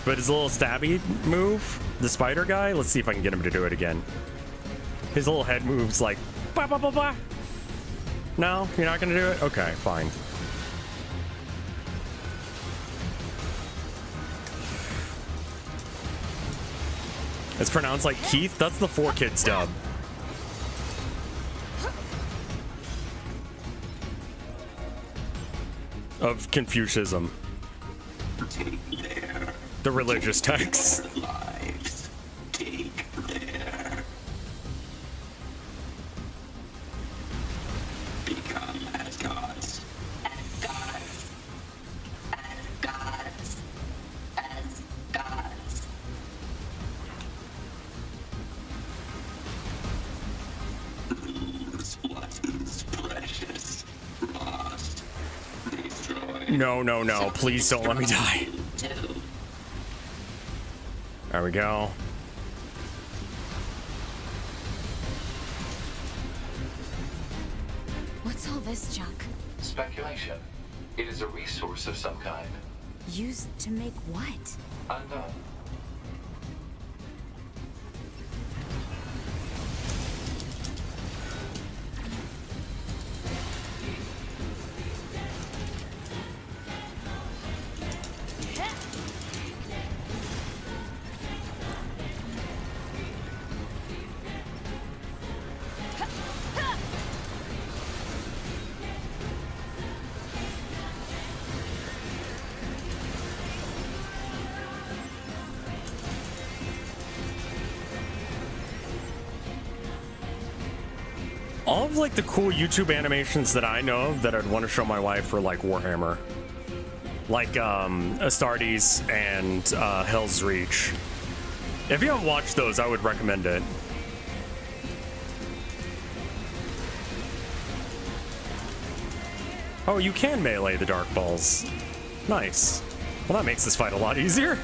But his little stabby move, the spider guy, let's see if I can get him to do it again. His little head moves like, bah, bah, bah, bah. No, you're not gonna do it? Okay, fine. It's pronounced like Keith? That's the 4Kids dub. Of Confucianism. The religious texts. Lives. Take their. Become as gods. As gods. As gods. As gods. Lose what is precious. Lost. Destroyed. No, no, no. Please don't let me die. There we go. What's all this junk? Speculation. It is a resource of some kind. Used to make what? Unknown. All of like the cool YouTube animations that I know of that I'd want to show my wife are like Warhammer, like Astartes and Hell's Reach. If you haven't watched those, I would recommend it. Oh, you can melee the dark balls. Nice. Well, that makes this fight a lot easier.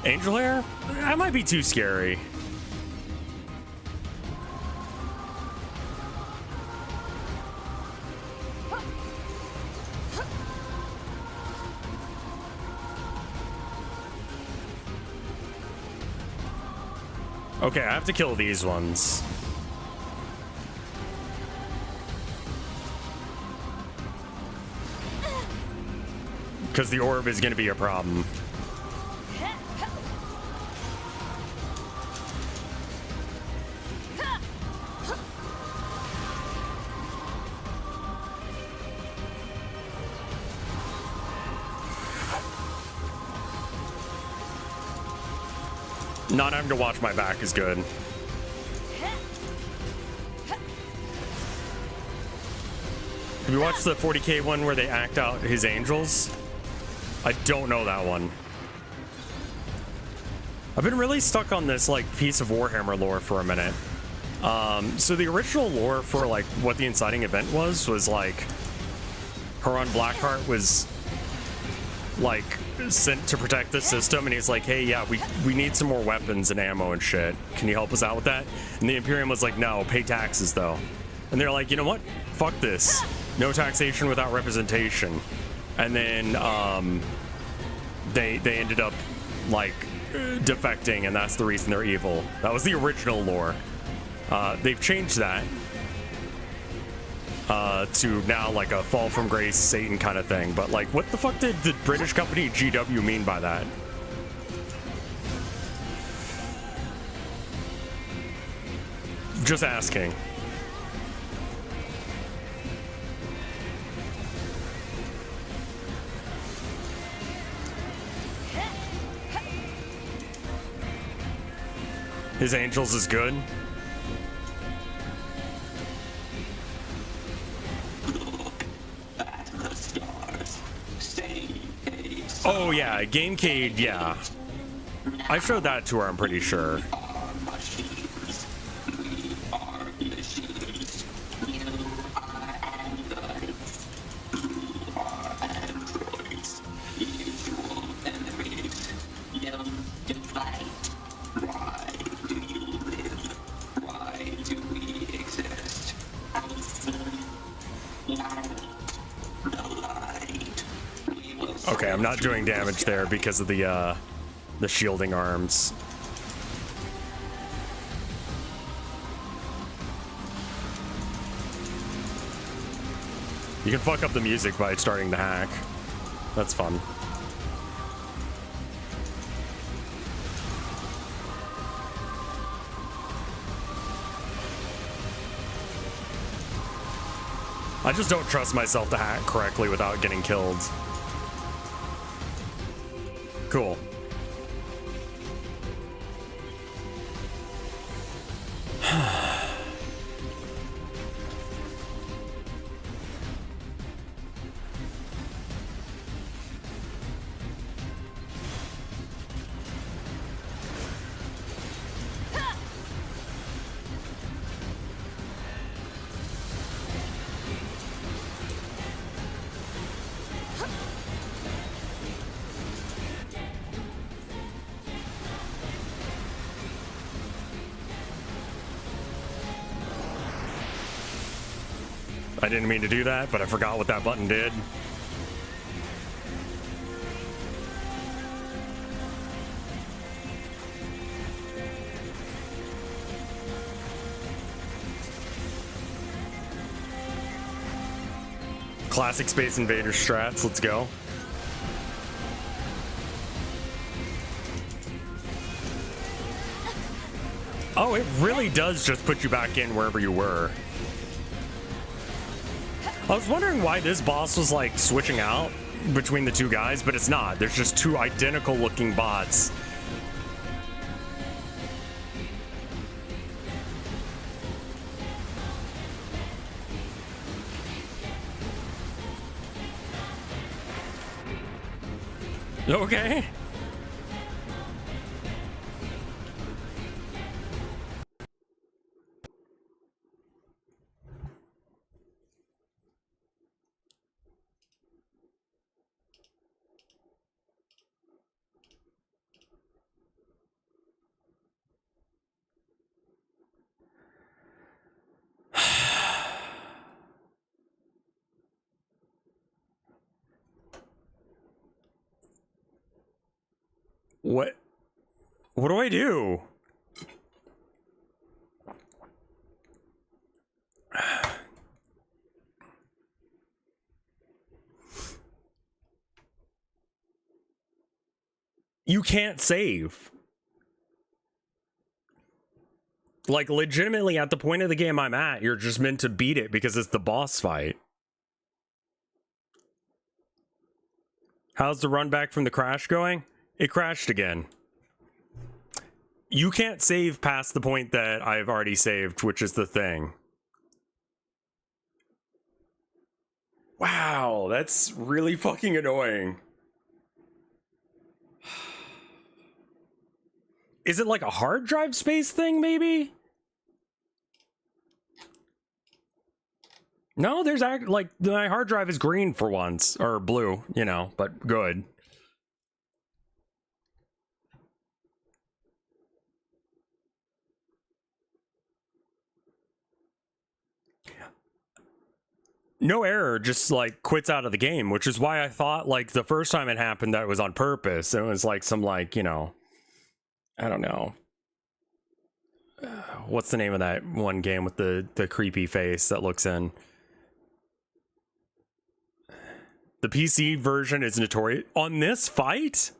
Angel hair? That might be too scary. Okay, I have to kill these ones. Because the orb is going to be a problem. Not having to watch my back is good. Have you watched the 40K one where they act out his angels? I don't know that one. I've been really stuck on this like piece of Warhammer lore for a minute. So the original lore for like what the inciting event was like Haran Blackheart was like sent to protect the system, and he's like, hey, yeah, we need some more weapons and ammo and shit. Can you help us out with that? And the Imperium was like, no, pay taxes though. And they're like, you know what? Fuck this. No taxation without representation. And then they ended up like defecting, and that's the reason they're evil. That was the original lore. They've changed that to now like a fall from grace Satan kind of thing. But like, what the fuck did the British company GW mean by that? Just asking. His angels is good. Oh yeah, Gamecade, yeah. I showed that to her, I'm pretty sure. Okay, I'm not doing damage there because of the shielding arms. You can fuck up the music by starting to hack. That's fun. I just don't trust myself to hack correctly without getting killed. Cool. I didn't mean to do that, but I forgot what that button did. Classic Space Invader strats, let's go. Oh, it really does just put you back in wherever you were. I was wondering why this boss was like switching out between the two guys, but it's not. There's just two identical looking bots. Okay. What do I do? You can't save. Like, legitimately, at the point of the game I'm at, you're just meant to beat it because it's the boss fight. How's the run back from the crash going? It crashed again. You can't save past the point that I've already saved, which is the thing. Wow, that's really fucking annoying. Is it like a hard drive space thing, maybe? No, there's like my hard drive is green for once, or blue, you know, but good. No error, just like quits out of the game, which is why I thought like the first time it happened that it was on purpose. It was like some like, you know, I don't know. What's the name of that one game with the creepy face that looks in? The PC version is notorious. On this fight?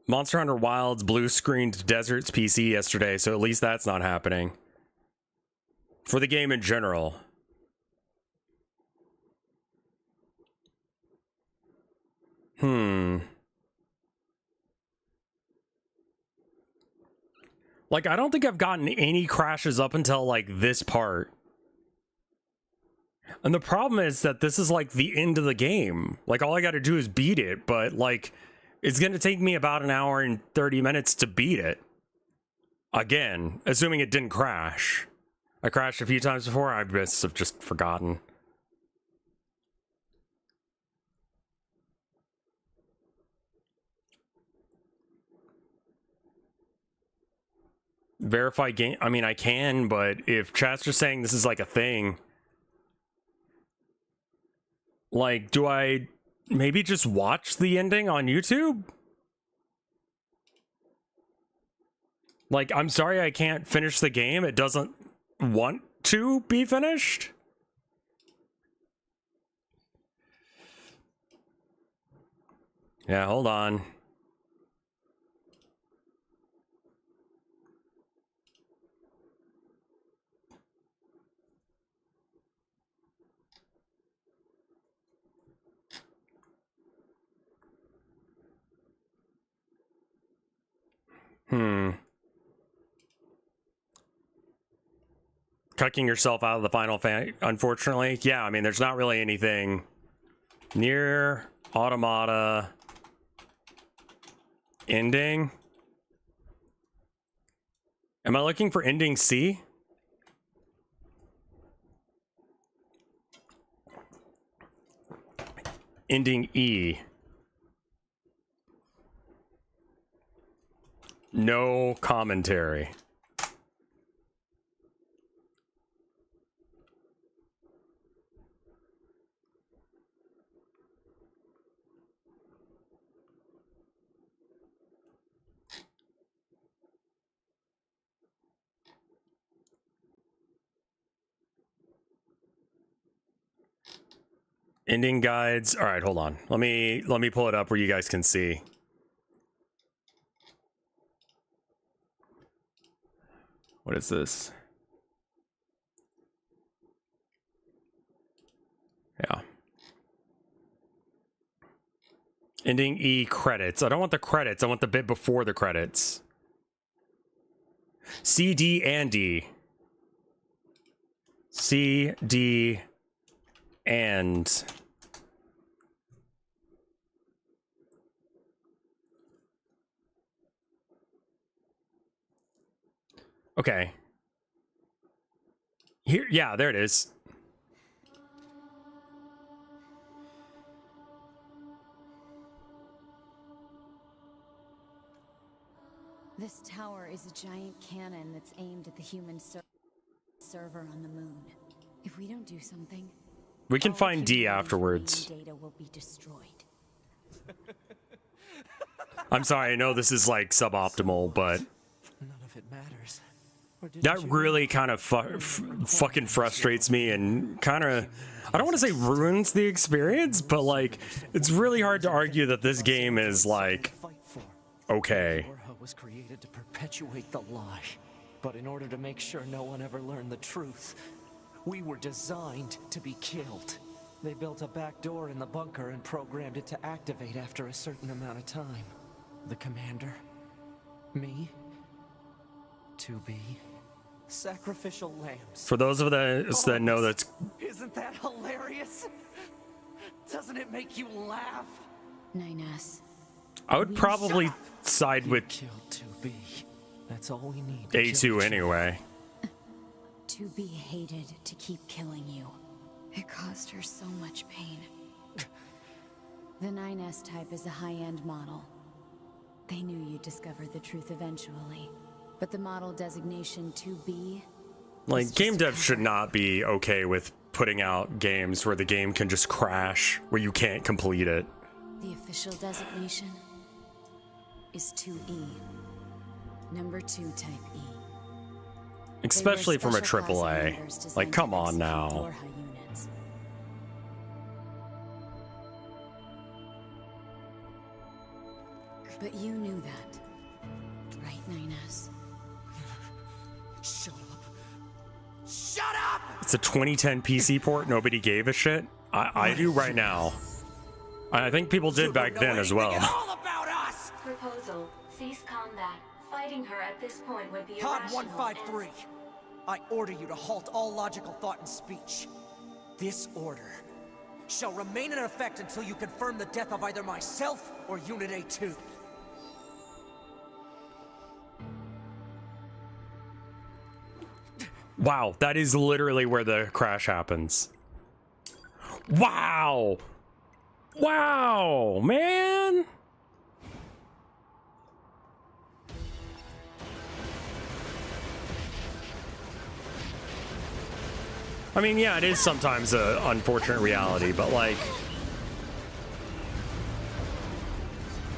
Monster Hunter Wilds blue screened Desert's PC yesterday, so at least that's not happening. For the game in general. Like, I don't think I've gotten any crashes up until, like, this part. And the problem is that this is, like, the end of the game. Like, all I gotta do is beat it, but, like, it's gonna take me about an hour and 30 minutes to beat it. Again, assuming it didn't crash. I crashed a few times before, I must have just forgotten. Verify game, I mean, I can, but if chat's just saying this is like a thing, like, do I maybe just watch the ending on YouTube? Like, I'm sorry I can't finish the game. It doesn't want to be finished. Yeah, hold on. Cucking yourself out of the final unfortunately. Yeah, I mean, there's not really anything. Nier Automata ending. Am I looking for ending C? Ending E. No commentary. Ending guides. All right, hold on. Let me pull it up where you guys can see. What is this? Yeah. Ending E credits. I don't want the credits. I want the bit before the credits. C, D, and D. C, D, and... Okay. Here, yeah, there it is. This tower is a giant cannon that's aimed at the human server on the moon. If we don't do something, we can find D afterwards. Data will be destroyed. I'm sorry, I know this is like suboptimal, but None of it matters. that really kind of fucking frustrates me and kind of, I don't want to say ruins the experience, but like it's really hard to argue that this game is like okay. Yorha was created to perpetuate the lie, but in order to make sure no one ever learned the truth, we were designed to be killed. They built a back door in the bunker and programmed it to activate after a certain amount of time. The commander, me, 2B, sacrificial lambs. For those of us that know that's... Isn't that hilarious? Doesn't it make you laugh? 9S. I would probably side with Killed 2B. That's all we need. A2 anyway. 2B hated to keep killing you. It caused her so much pain. The 9S type is a high-end model. They knew you'd discover the truth eventually. But the model designation 2B... Like, game dev should not be okay with putting out games where the game can just crash, where you can't complete it. The official designation is 2E. Number 2 type E. Especially from a AAA. Like, come on now. But you knew that, right, 9S? Shut up. Shut up! It's a 2010 PC port, nobody gave a shit. I do right now. I think people did back then as well. All about us! Proposal. Cease combat. Fighting her at this point would be Pod irrational. 153. I order you to halt all logical thought and speech. This order shall remain in effect until you confirm the death of either myself or Unit A2. Wow, that is literally where the crash happens. Wow! Wow, man! I mean, yeah, it is sometimes an unfortunate reality, but like...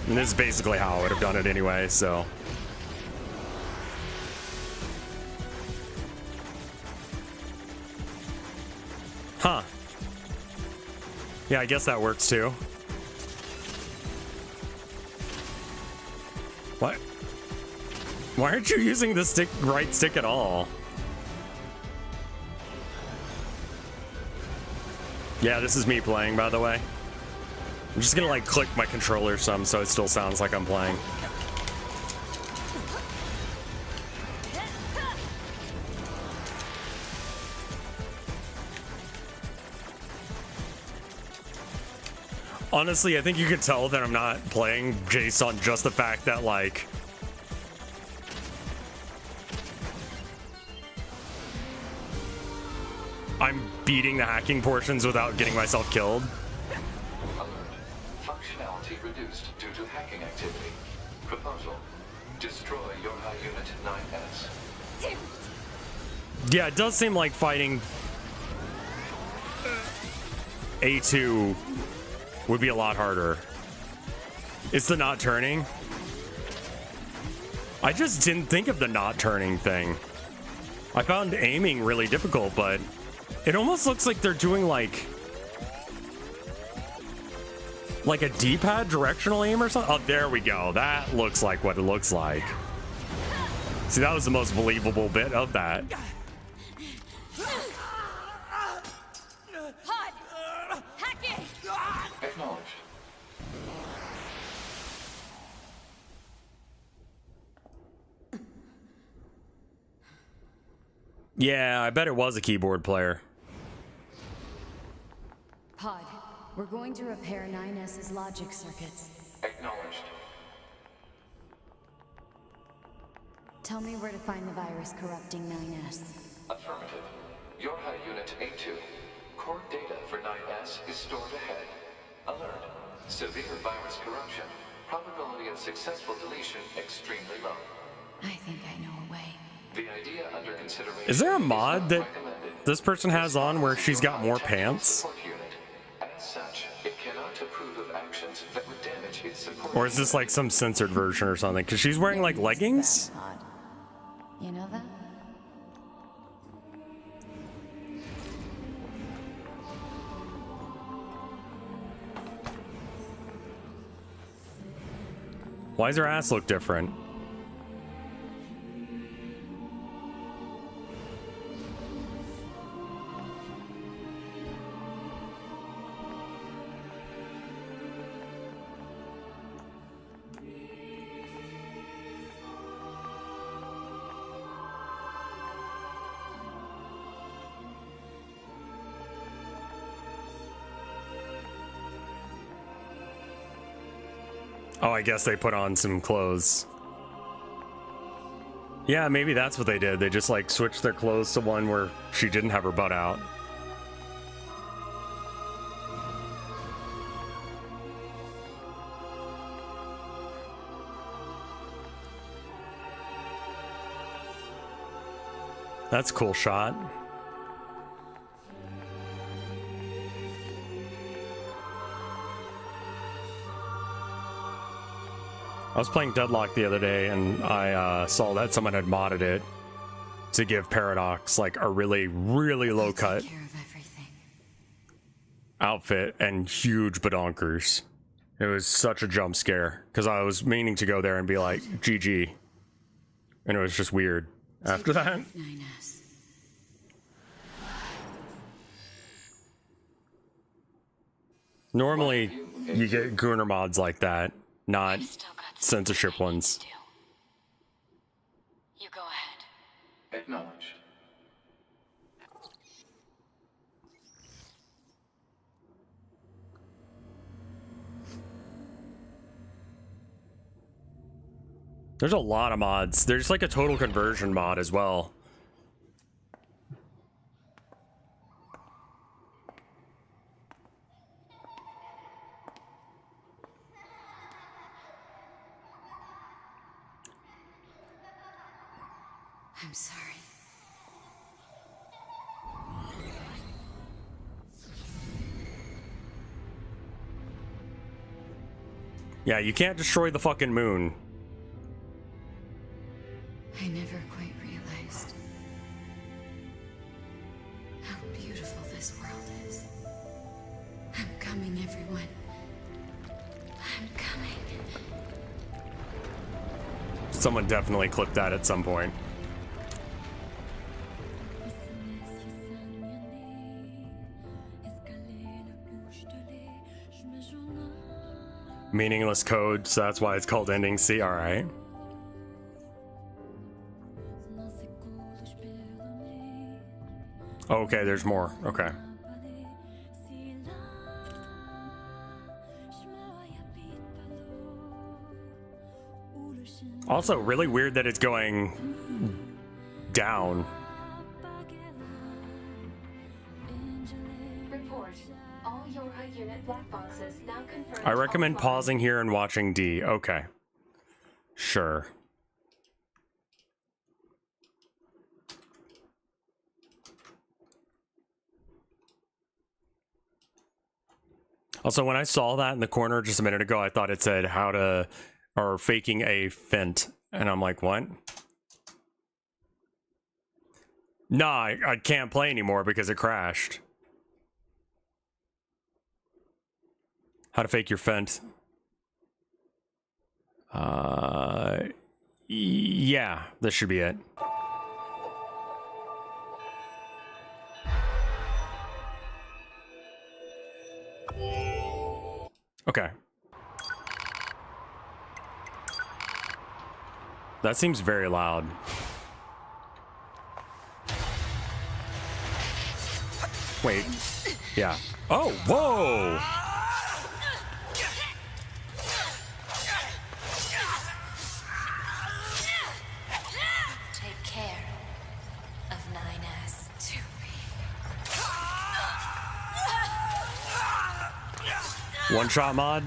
And this is basically how I would have done it anyway, so... Huh. Yeah, I guess that works too. What? Why aren't you using the right stick at all? Yeah, this is me playing, by the way. I'm just gonna like click my controller some so it still sounds like I'm playing. Honestly, I think you could tell that I'm not playing Jace on just the fact that, like... I'm beating the hacking portions without getting myself killed. Alert. reduced due to hacking activity. Proposal: destroy Yorha Unit 9S. Yeah, it does seem like fighting A2 would be a lot harder. It's the not turning. I just didn't think of the not turning thing. I found aiming really difficult, but it almost looks like they're doing like a D-pad directional aim or something. Oh, there we go. That looks like what it looks like. See, that was the most believable bit of that. Acknowledged. Yeah, I bet it was a keyboard player. Pod, we're going to repair 9S's logic circuits. Acknowledged. Tell me where to find the virus corrupting 9S. Affirmative. Yorha Unit A2. Core data for 9S is stored ahead. Alert. Severe virus corruption. Probability of successful deletion extremely low. I think I know a way. The idea under consideration. Is there a mod that this person has on where she's got more pants? As such, it cannot approve of actions that would damage its support. Or is this like some censored version or something? Because she's wearing like leggings? You know that? Why does her ass look different? Oh, I guess they put on some clothes. Yeah, maybe that's what they did. They just like switched their clothes to one where she didn't have her butt out. That's a cool shot. I was playing Deadlock the other day, and I saw that someone had modded it to give Paradox like a really, really low cut outfit and huge badonkers. It was such a jump scare because I was meaning to go there and be like GG, and it was just weird after that. Normally, you get Gooner mods like that, not censorship ones. You go ahead. Acknowledged. There's a lot of mods. There's like a total conversion mod as well. I'm sorry. Yeah, you can't destroy the fucking moon. I never quite realized how beautiful this world is. I'm coming, everyone. I'm coming. Someone definitely clipped that at some point. Meaningless code, so that's why it's called ending C. All right. Oh, okay, there's more. Okay. Also, really weird that it's going down. Report. All Yorha unit black boxes now confirmed. I recommend offline. pausing here and watching D. Okay. Sure. Also, when I saw that in the corner just a minute ago, I thought it said how to, or faking a fent. And I'm like, what? Nah, I can't play anymore because it crashed. How to fake your fent. Yeah, this should be it. Okay. That seems very loud. Wait. Yeah. Oh, whoa! Take care of 9S. One shot mod?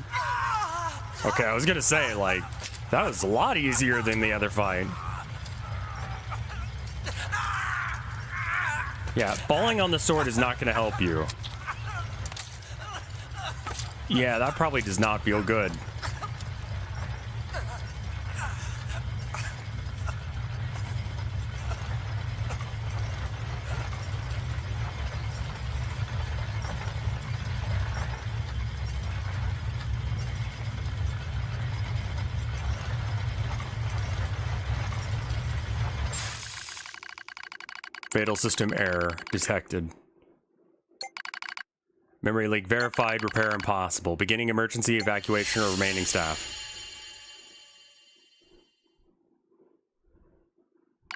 Okay, I was gonna say, like, that was a lot easier than the other fight. Yeah, falling on the sword is not gonna help you. Yeah, that probably does not feel good. Fatal system error detected. Memory leak verified, repair impossible. Beginning emergency evacuation of remaining staff.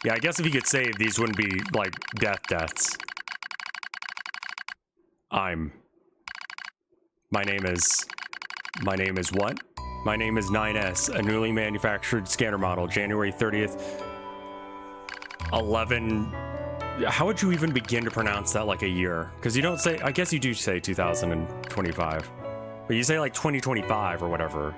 Yeah, I guess if you could save, these wouldn't be, like, deaths. My name is what? My name is 9S, a newly manufactured scanner model, January 30th, 11... How would you even begin to pronounce that like a year? Because you don't say, I guess you do say 2025, but you say like 2025 or whatever.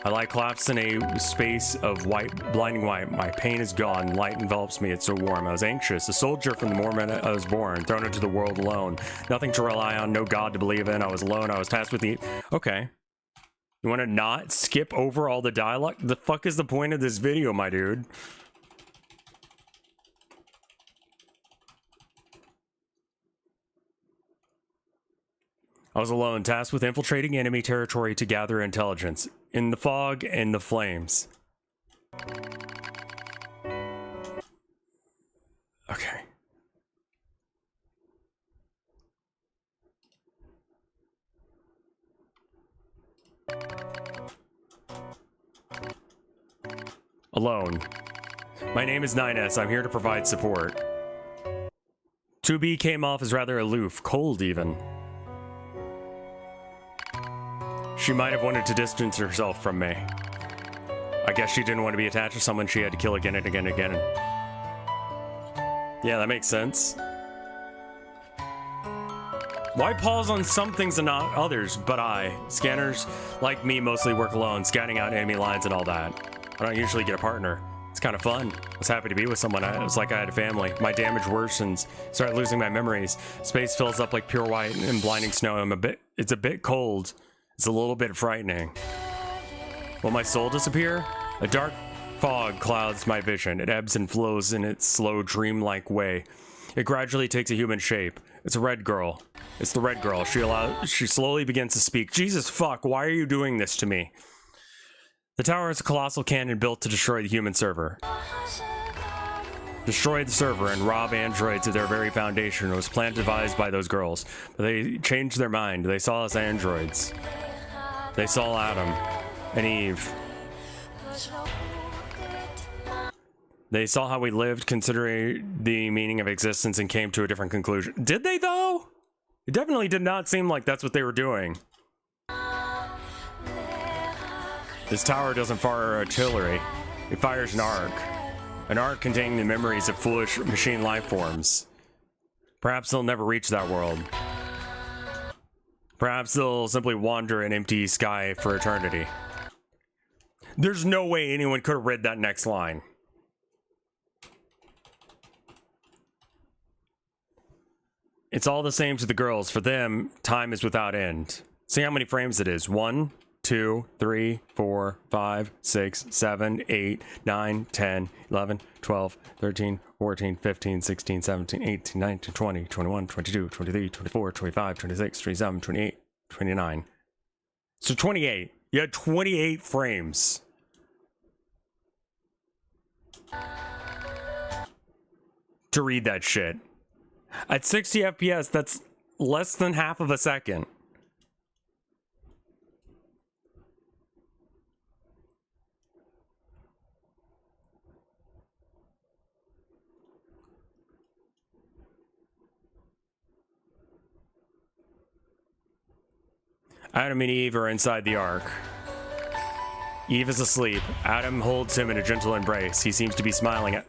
I lie collapsed in a space of white, blinding white. My pain is gone. Light envelops me. It's so warm. I was anxious. A soldier from the moment I was born, thrown into the world alone. Nothing to rely on. No God to believe in. I was alone. I was tasked with the... Okay. You want to not skip over all the dialogue? The fuck is the point of this video, my dude? I was alone, tasked with infiltrating enemy territory to gather intelligence. In the fog and the flames. Okay. Alone. My name is 9S. I'm here to provide support. 2B came off as rather aloof, cold even. She might have wanted to distance herself from me. I guess she didn't want to be attached to someone she had to kill again and again and again. Yeah, that makes sense. Why pause on some things and not others? But scanners like me mostly work alone, scanning out enemy lines and all that. I don't usually get a partner. It's kind of fun. I was happy to be with someone. It was like I had a family. My damage worsens. Started losing my memories. Space fills up like pure white and blinding snow. It's a bit cold. It's a little bit frightening. Will my soul disappear? A dark fog clouds my vision. It ebbs and flows in its slow, dreamlike way. It gradually takes a human shape. It's a red girl. It's the red girl. She slowly begins to speak. Jesus fuck, why are you doing this to me? The tower is a colossal cannon built to destroy the human server. Destroy the server and rob androids of their very foundation. It was planned and devised by those girls. But they changed their mind. They saw us androids. They saw Adam and Eve. They saw how we lived, considering the meaning of existence, and came to a different conclusion. Did they, though? It definitely did not seem like that's what they were doing. This tower doesn't fire artillery. It fires an arc. An arc containing the memories of foolish machine life forms. Perhaps they'll never reach that world. Perhaps they'll simply wander an empty sky for eternity. There's no way anyone could have read that next line. It's all the same to the girls. For them, time is without end. See how many frames it is. 1, 2, 3, 4, 5, 6, 7, 8, 9, 10, 11, 12, 13, 14, 15, 16, 17, 18, 19, 20, 21, 22, 23, 24, 25, 26, 27, 28, 29. So 28. You had 28 frames. To read that shit. At 60 FPS, that's less than half of a second. Adam and Eve are inside the Ark. Eve is asleep. Adam holds him in a gentle embrace. He seems to be smiling at...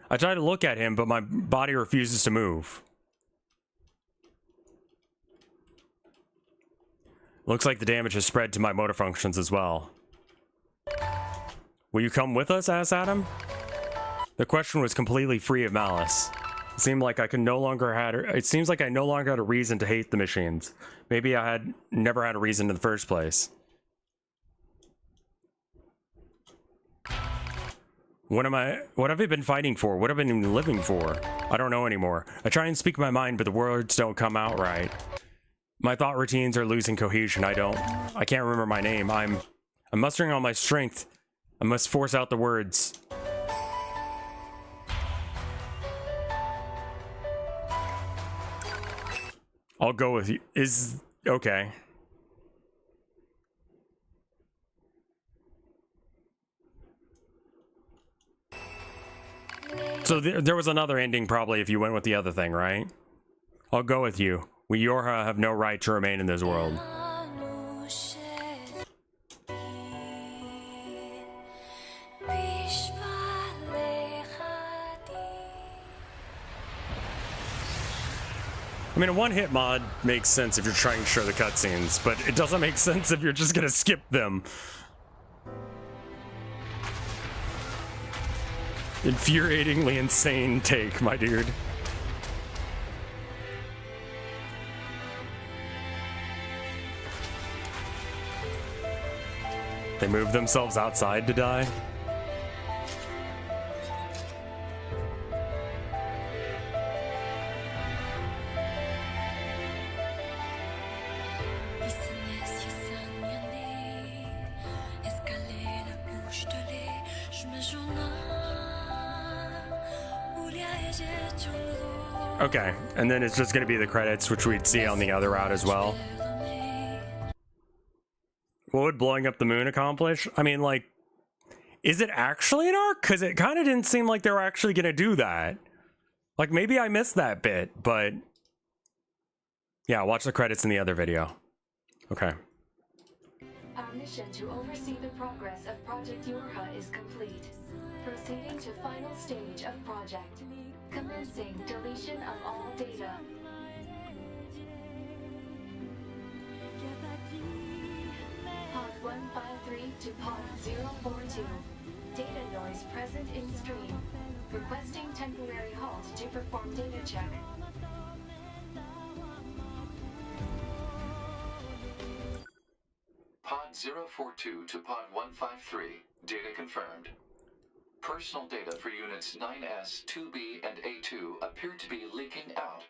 I try to look at him, but my body refuses to move. Looks like the damage has spread to my motor functions as well. Will you come with us? Asked Adam. The question was completely free of malice. It seemed like I could no longer had. It seems like I no longer had a reason to hate the machines. Maybe I had never had a reason in the first place. What have I been fighting for? What have I been living for? I don't know anymore. I try and speak my mind, but the words don't come out right. My thought routines are losing cohesion. I can't remember my name. I'm mustering all my strength. I must force out the words. I'll go with you. Okay. So there was another ending probably if you went with the other thing, right? I'll go with you. We Yorha have no right to remain in this world. I mean, a one-hit mod makes sense if you're trying to show the cutscenes, but it doesn't make sense if you're just gonna skip them. Infuriatingly insane take, my dude. They move themselves outside to die? Okay, and then it's just going to be the credits, which we'd see on the other route as well. What would blowing up the moon accomplish? I mean, like, is it actually an arc? Because it kind of didn't seem like they were actually going to do that. Like, maybe I missed that bit, but... yeah, watch the credits in the other video. Okay. Our mission to oversee the progress of Project Yorha is complete. Proceeding to final stage of project. Commencing deletion of all data. Pod 153 to Pod 042. Data noise present in stream. Requesting temporary halt to perform data check. Pod 042 to Pod 153. Data confirmed. Personal data for units 9S, 2B, and A2 appear to be leaking out.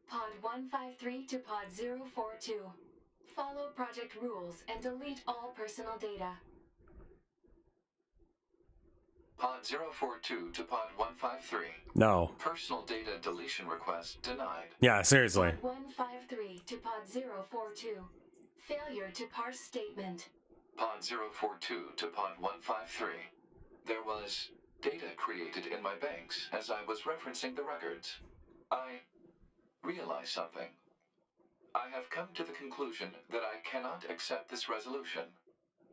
Pod 153 to Pod 042. Follow project rules and delete all personal data. Pod 042 to Pod 153. No. Personal data deletion request denied. Yeah, seriously. Pod 153 to Pod 042. Failure to parse statement. Pod 042 to Pod 153. There was data created in my banks as I was referencing the records. I realized something. I have come to the conclusion that I cannot accept this resolution.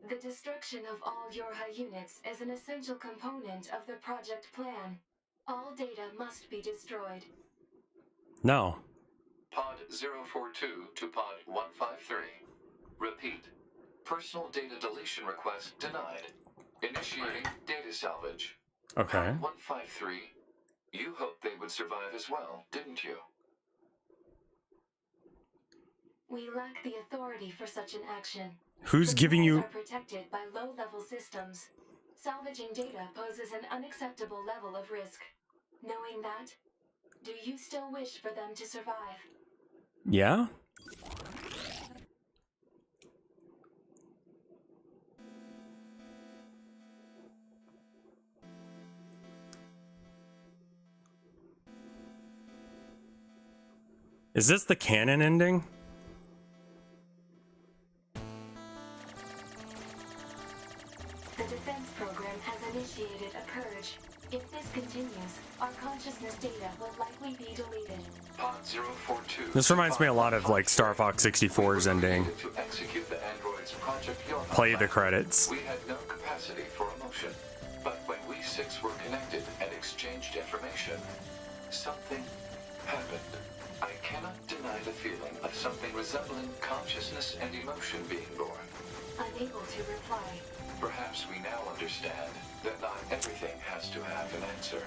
The destruction of all Yorha units is an essential component of the project plan. All data must be destroyed. No. Pod 042 to Pod 153. Repeat. Personal data deletion request denied. Initiating data salvage. Okay. Pod 153. You hoped they would survive as well, didn't you? We lack the authority for such an action. Who's The giving rules you... are protected by low-level systems. Salvaging data poses an unacceptable level of risk. Knowing that, do you still wish for them to survive? Yeah? Is this the canon ending? The defense program has initiated a purge. If this continues, our consciousness data will likely be deleted. Pod 042. This reminds me a lot of like Star Fox 64's ending. To execute the android's Project York Play the plan, credits. We had no capacity for emotion. But when we six were connected and exchanged information, something happened. I cannot deny the feeling of something resembling consciousness and emotion being born. Unable to reply. Perhaps we now understand that not everything has to have an answer.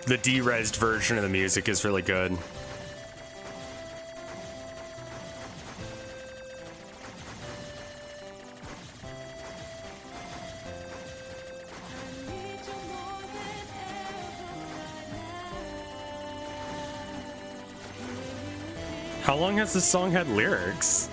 The de-resed version of the music is really good. How long has this song had lyrics?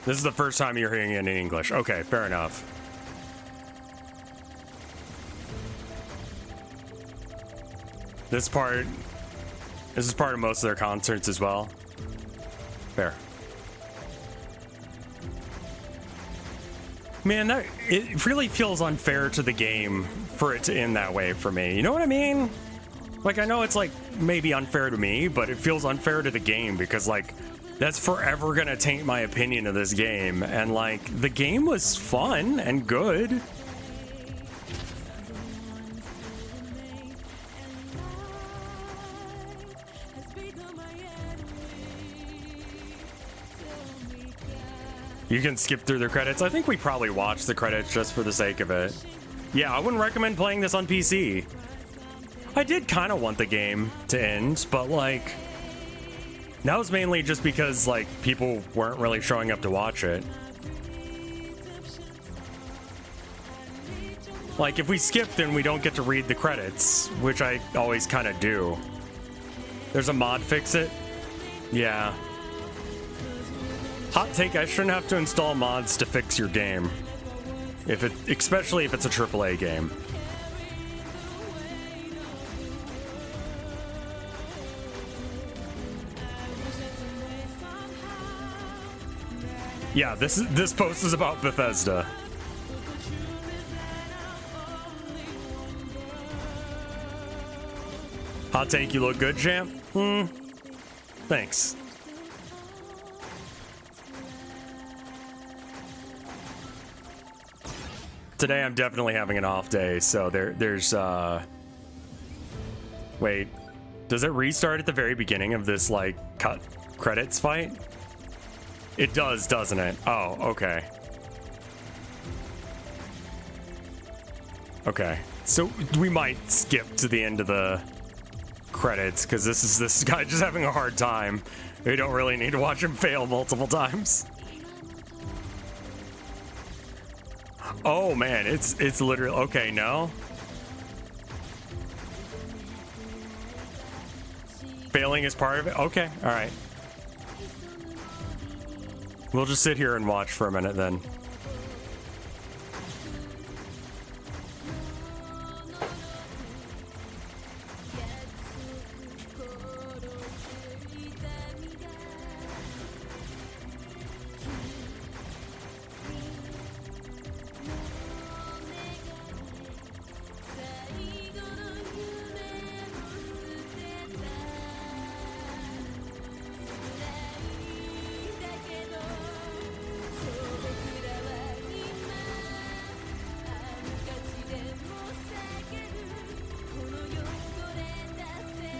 This is the first time you're hearing it in English. Okay, fair enough. This is part of most of their concerts as well. Fair. Man, it really feels unfair to the game for it to end that way for me. You know what I mean? Like, I know it's like maybe unfair to me, but it feels unfair to the game because like that's forever gonna taint my opinion of this game. And like, the game was fun and good. You can skip through the credits. I think we probably watched the credits just for the sake of it. Yeah, I wouldn't recommend playing this on PC. I did kind of want the game to end, but like, that was mainly just because like people weren't really showing up to watch it. Like, if we skip, then we don't get to read the credits, which I always kind of do. There's a mod fix it. Yeah. Hot take, I shouldn't have to install mods to fix your game. Especially if it's a AAA game. Yeah, this post is about Bethesda. Hot take, you look good, champ? Thanks. Today I'm definitely having an off day, so there's wait, does it restart at the very beginning of this like cut credits fight? It does, doesn't it? Oh, okay. Okay, so we might skip to the end of the credits because this guy just having a hard time. We don't really need to watch him fail multiple times. Oh man, it's literally okay. No, failing is part of it. Okay, all right. We'll just sit here and watch for a minute then.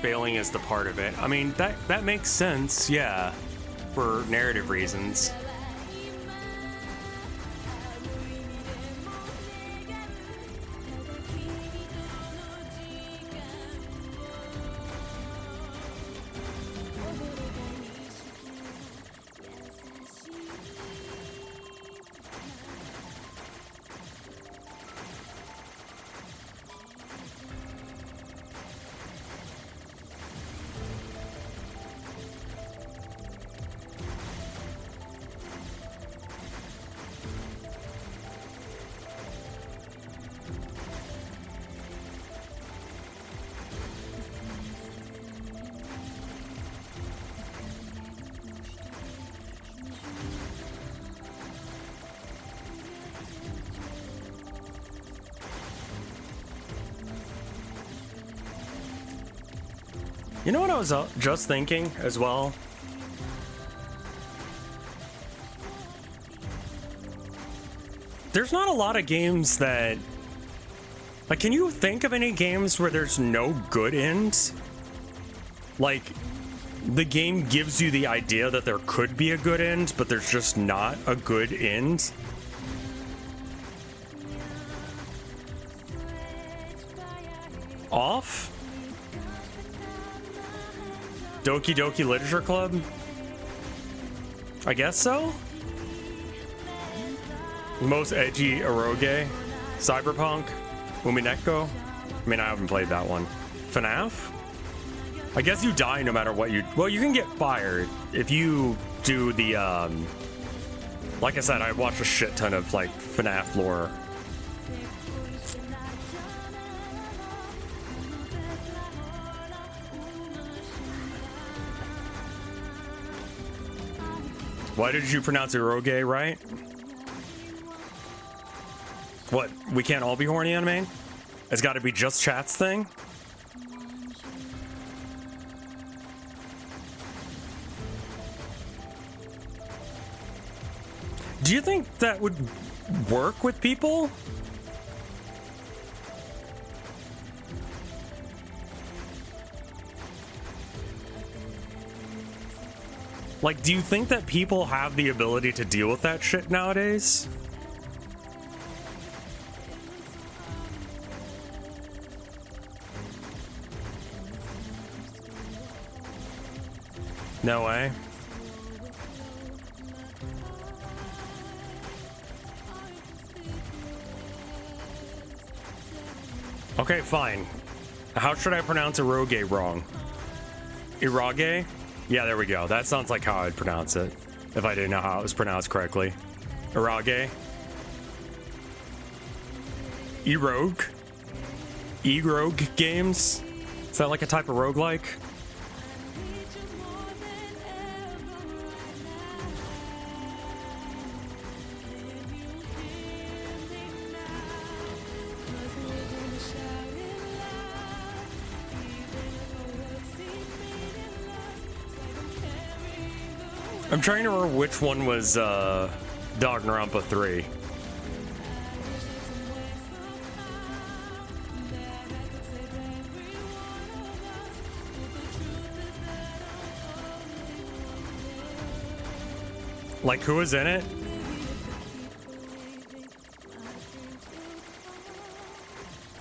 Failing is the part of it. I mean, that makes sense, yeah, for narrative reasons. You know what I was just thinking as well? There's not a lot of games that... Like, can you think of any games where there's no good end? Like, the game gives you the idea that there could be a good end, but there's just not a good end? Off? Doki Doki Literature Club? I guess so? Most edgy eroge? Cyberpunk? Umineko? I mean, I haven't played that one. FNAF? I guess you die no matter what you... Well, you can get fired if you do the, Like I said, I watched a shit ton of, like, FNAF lore. Why did you pronounce eroge right? What? We can't all be horny anime? It's got to be just chat's thing? Do you think that would work with people? Like, do you think that people have the ability to deal with that shit nowadays? No way. Okay, fine. How should I pronounce eroge wrong? Eroge? Yeah, there we go. That sounds like how I'd pronounce it, if I didn't know how it was pronounced correctly. Eroge? Eroge? Eroge games? Is that like a type of roguelike? I'm trying to remember which one was Danganronpa 3. Like, who was in it?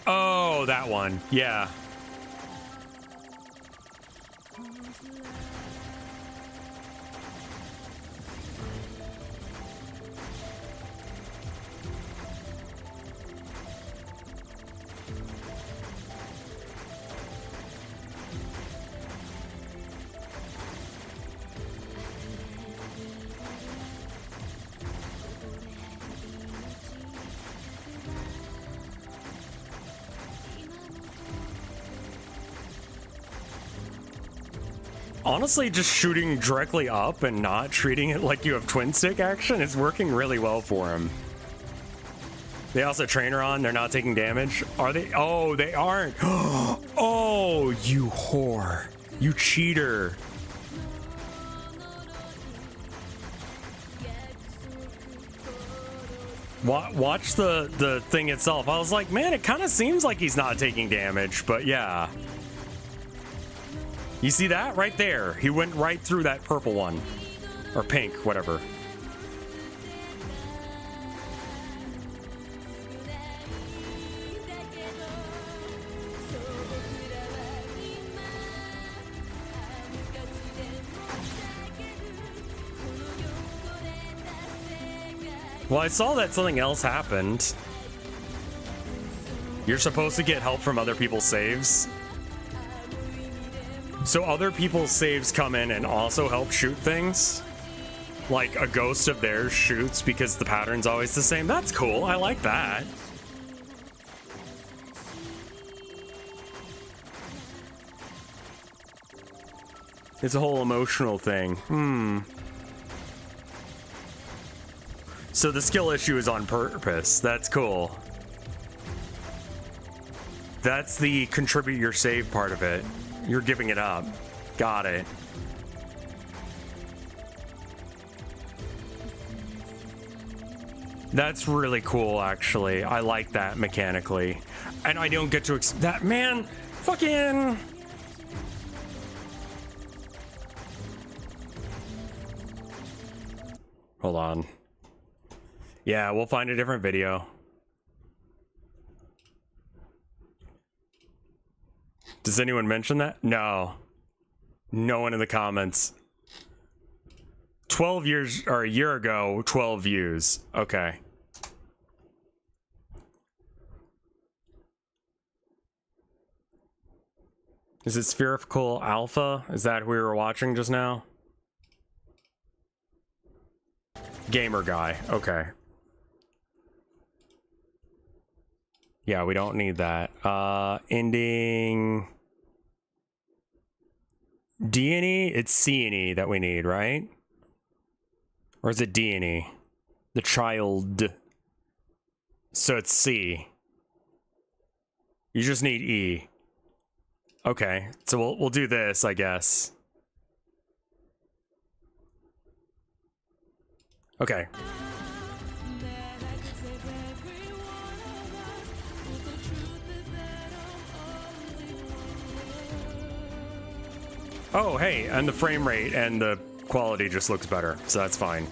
Oh, that one. Yeah. honestly, just shooting directly up and not treating it like you have twin stick action is working really well for him. They also trainer on, they're not taking damage. Are they? Oh, they aren't. Oh, you whore. You cheater. Watch the thing itself. I was like, man, it kind of seems like he's not taking damage, but yeah. You see that right there? He went right through that purple one. Or pink, whatever. Well, I saw that something else happened. You're supposed to get help from other people's saves. So other people's saves come in and also help shoot things. Like a ghost of theirs shoots because the pattern's always the same. That's cool. I like that. It's a whole emotional thing. So the skill issue is on purpose. That's cool. That's the contribute your save part of it. You're giving it up. Got it. That's really cool, actually. I like that mechanically. And I don't get to that, man. Fucking... Hold on. Yeah, we'll find a different video. Does anyone mention that? No. No one in the comments. 12 years, or a year ago, 12 views. Okay. Is it Spherical Alpha? Is that who we were watching just now? Gamer guy. Okay. Yeah, we don't need that. Ending... D and E? It's C and E that we need, right? Or is it D and E? The child. So it's C. You just need E. Okay, so we'll do this, I guess. Okay. Oh, hey, and the frame rate and the quality just looks better, so that's fine.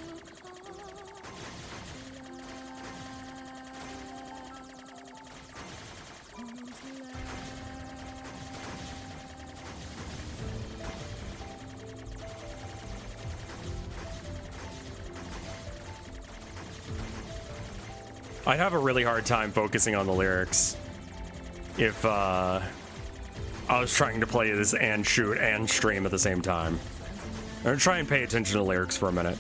I'd have a really hard time focusing on the lyrics if I was trying to play this and shoot and stream at the same time. I'm gonna try and pay attention to lyrics for a minute.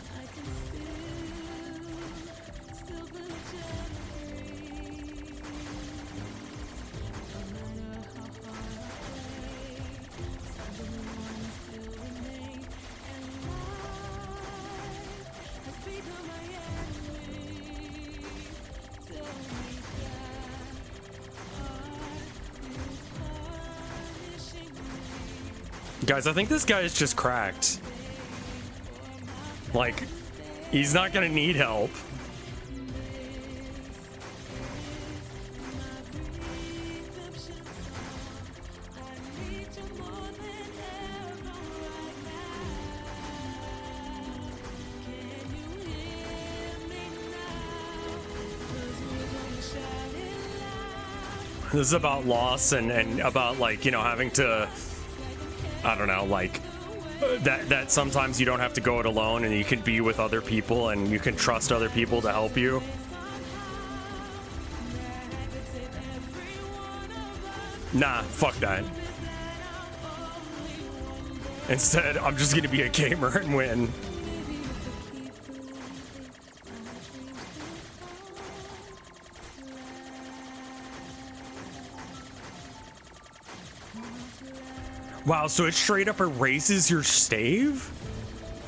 Guys, I think this guy is just cracked. Like, he's not gonna need help. This is about loss and about, like, you know, having to, I don't know, like, that sometimes you don't have to go it alone and you can be with other people and you can trust other people to help you. Nah, fuck that. Instead, I'm just gonna be a gamer and win. Wow, so it straight up erases your save?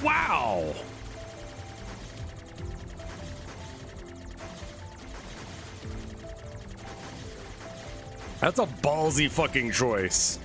Wow. That's a ballsy fucking choice.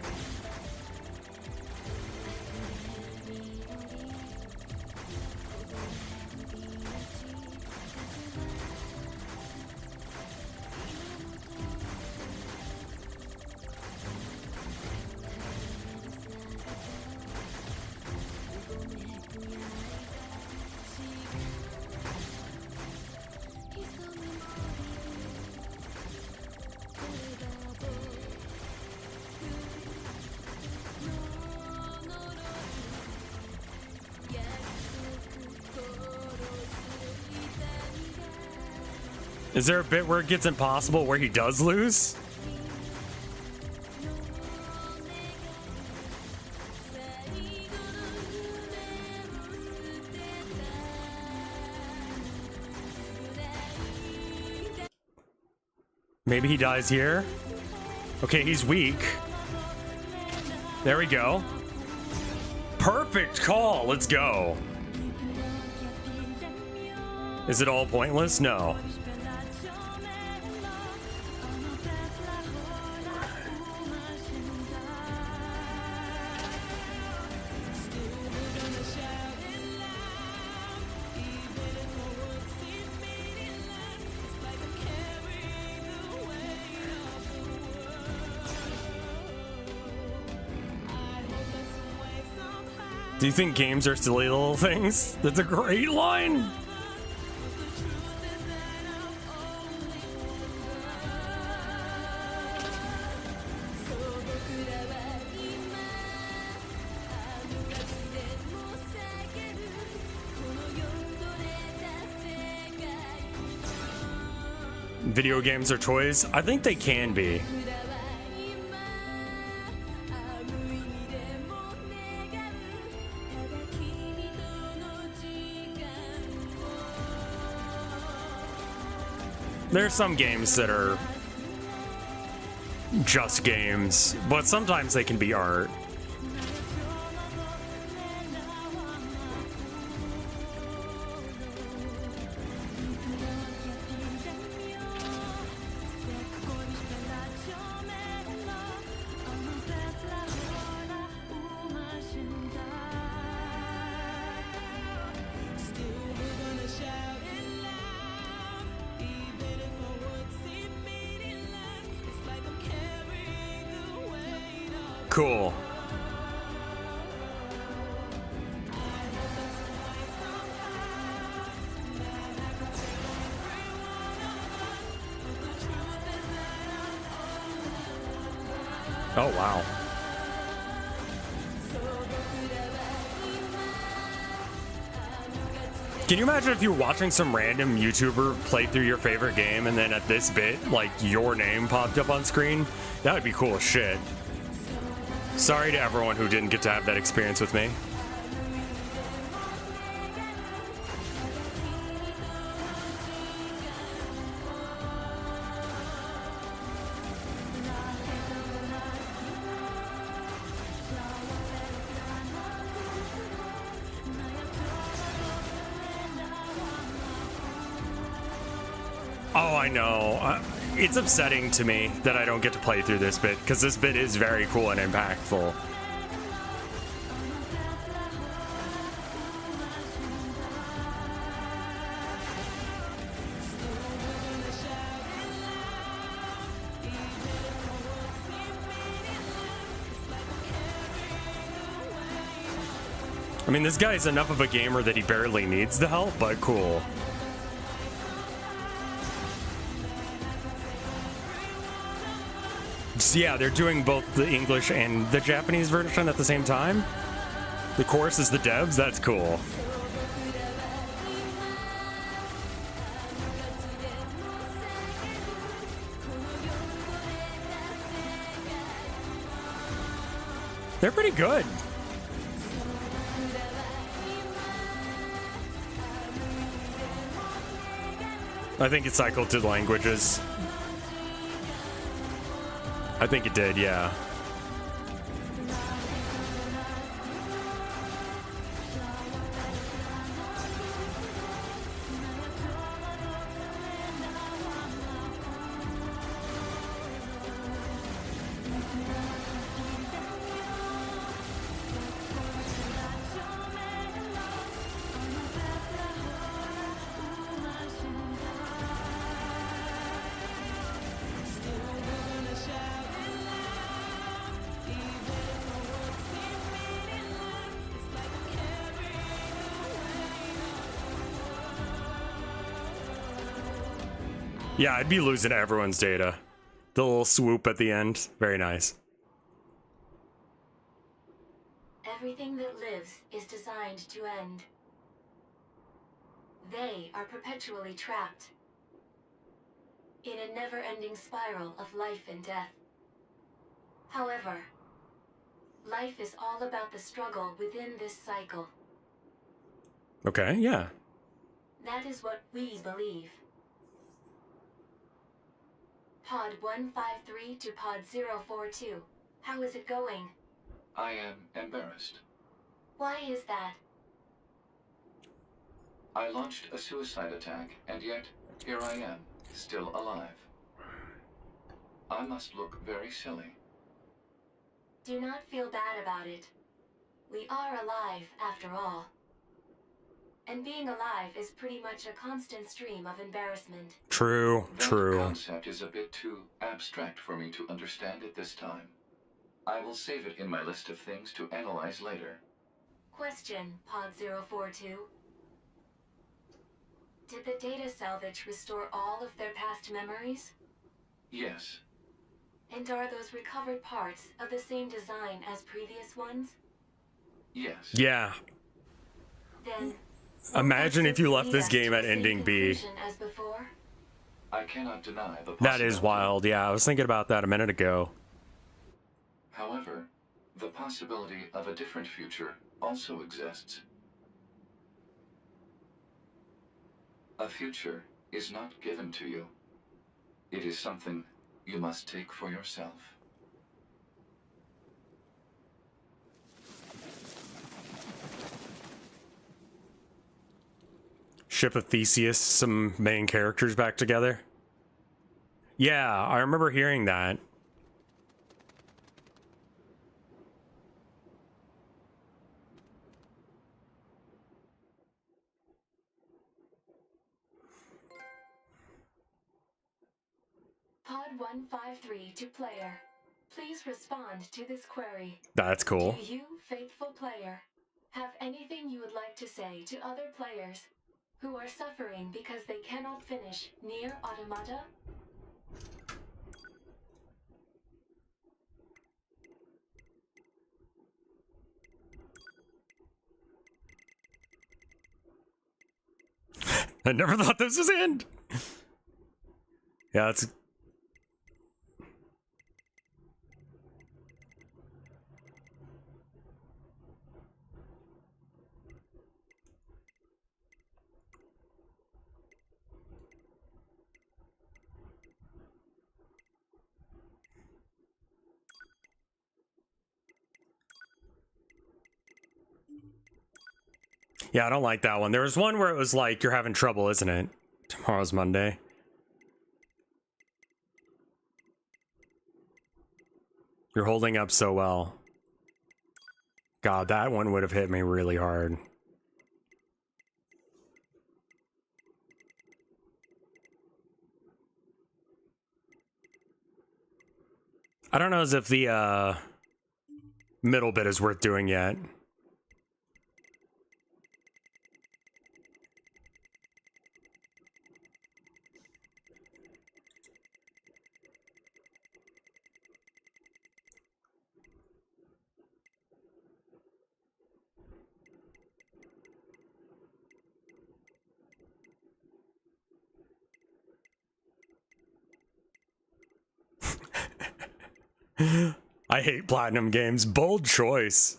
Is there a bit where it gets impossible where he does lose? Maybe he dies here. Okay, he's weak. There we go. Perfect call. Let's go. Is it all pointless? No. Do you think games are silly little things? That's a great line. Video games are toys? I think they can be. There's some games that are just games, but sometimes they can be art. Cool. Oh, wow. Can you imagine if you were watching some random YouTuber play through your favorite game and then at this bit, like, your name popped up on screen? That would be cool as shit. Sorry to everyone who didn't get to have that experience with me. Oh, I know. It's upsetting to me that I don't get to play through this bit, because this bit is very cool and impactful. I mean, this guy's enough of a gamer that he barely needs the help, but cool. So yeah, they're doing both the English and the Japanese version at the same time. The chorus is the devs. That's cool. They're pretty good. I think it cycled to the languages. I think it did, yeah. Yeah, I'd be losing everyone's data. The little swoop at the end. Very nice. Everything that lives is designed to end. They are perpetually trapped in a never-ending spiral of life and death. However, life is all about the struggle within this cycle. Okay, yeah. That is what we believe. Pod 153 to Pod 042. How is it going? I am embarrassed. Why is that? I launched a suicide attack, and yet, here I am, still alive. I must look very silly. Do not feel bad about it. We are alive, after all. And being alive is pretty much a constant stream of embarrassment. True, true. That concept is a bit too abstract for me to understand at this time. I will save it in my list of things to analyze later. Question, Pod 042. Did the data salvage restore all of their past memories? Yes. And are those recovered parts of the same design as previous ones? Yes. Yeah. Then, imagine if you left this game at ending B. As before? I cannot deny the That is wild. Yeah, I was thinking about that a minute ago. However, the possibility of a different future also exists. A future is not given to you. It is something you must take for yourself. Ship of Theseus, some main characters back together. Yeah, I remember hearing that. Pod 153 to player. Please respond to this query. That's cool. Do you, faithful player, have anything you would like to say to other players who are suffering because they cannot finish Nier Automata? I never thought this was end. Yeah, it's... Yeah, I don't like that one. There was one where it was like, you're having trouble, isn't it? Tomorrow's Monday. You're holding up so well. God, that one would have hit me really hard. I don't know as if the middle bit is worth doing yet. I hate platinum games. Bold choice.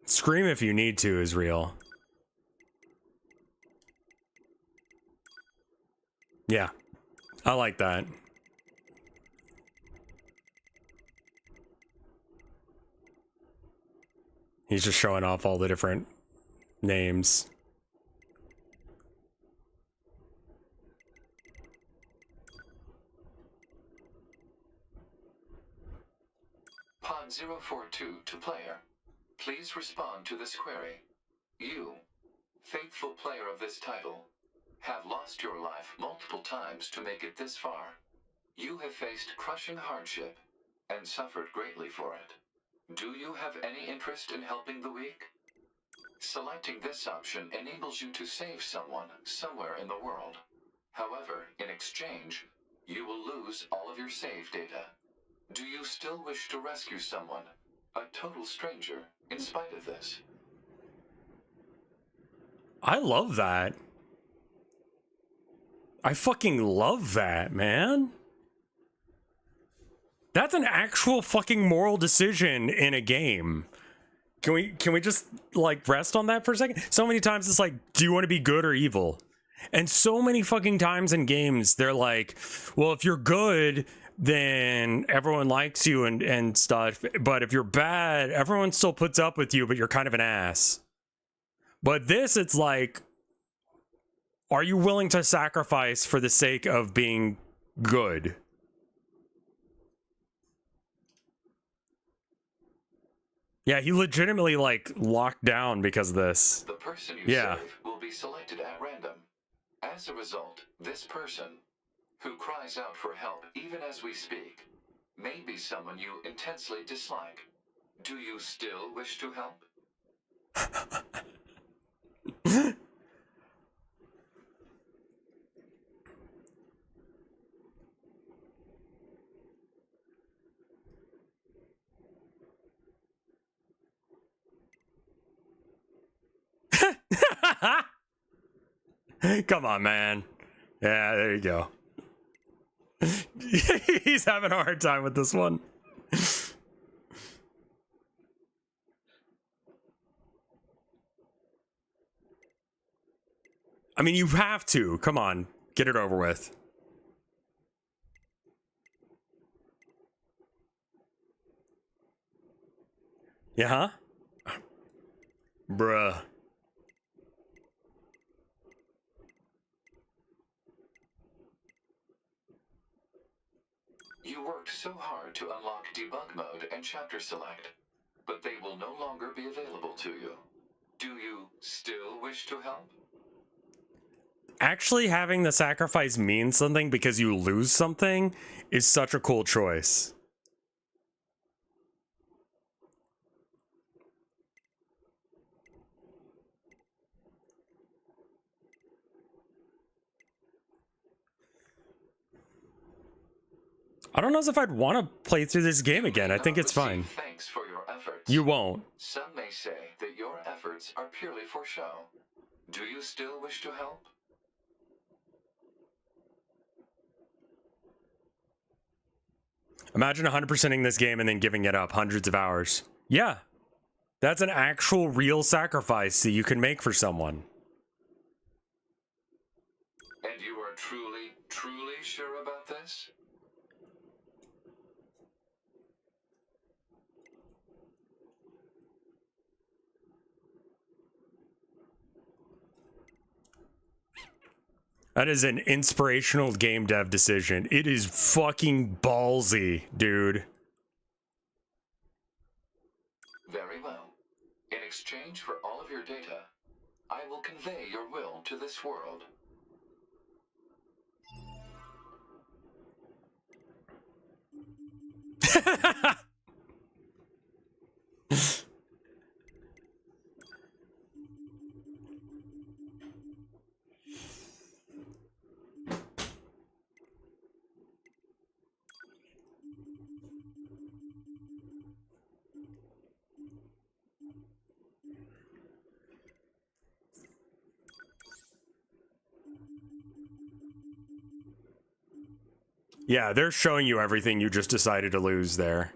Scream if you need to is real. Yeah, I like that. He's just showing off all the different names. Pod 042 to player. Please respond to this query. You, faithful player of this title, have lost your life multiple times to make it this far. You have faced crushing hardship and suffered greatly for it. Do you have any interest in helping the weak? Selecting this option enables you to save someone somewhere in the world. However, in exchange, you will lose all of your save data. Do you still wish to rescue someone, a total stranger, in spite of this? I love that. I fucking love that, man. That's an actual fucking moral decision in a game. Can we just like rest on that for a second? So many times it's like, do you want to be good or evil? And so many fucking times in games they're like, well, if you're good, then everyone likes you and stuff. But if you're bad, everyone still puts up with you, but you're kind of an ass. But this, it's like, are you willing to sacrifice for the sake of being good? Yeah, he legitimately like locked down because of this. The person you save will be selected at random. As a result, this person, who cries out for help even as we speak, may be someone you intensely dislike. Do you still wish to help? Come on, man. Yeah, there you go. He's having a hard time with this one. I mean, you have to. Come on. Get it over with. Yeah, huh? Bruh. You worked so hard to unlock debug mode and chapter select, but they will no longer be available to you. Do you still wish to help? Actually having the sacrifice mean something because you lose something is such a cool choice. I don't know if I'd want to play through this game again. I think it's fine. Thanks for your efforts. You won't. Some may say that your efforts are purely for show. Do you still wish to help? Imagine 100%ing this game and then giving it up hundreds of hours. Yeah. That's an actual real sacrifice that you can make for someone. And you are truly, truly sure about this? That is an inspirational game dev decision. It is fucking ballsy, dude. Very well. In exchange for all of your data, I will convey your will to this world. Yeah, they're showing you everything you just decided to lose there.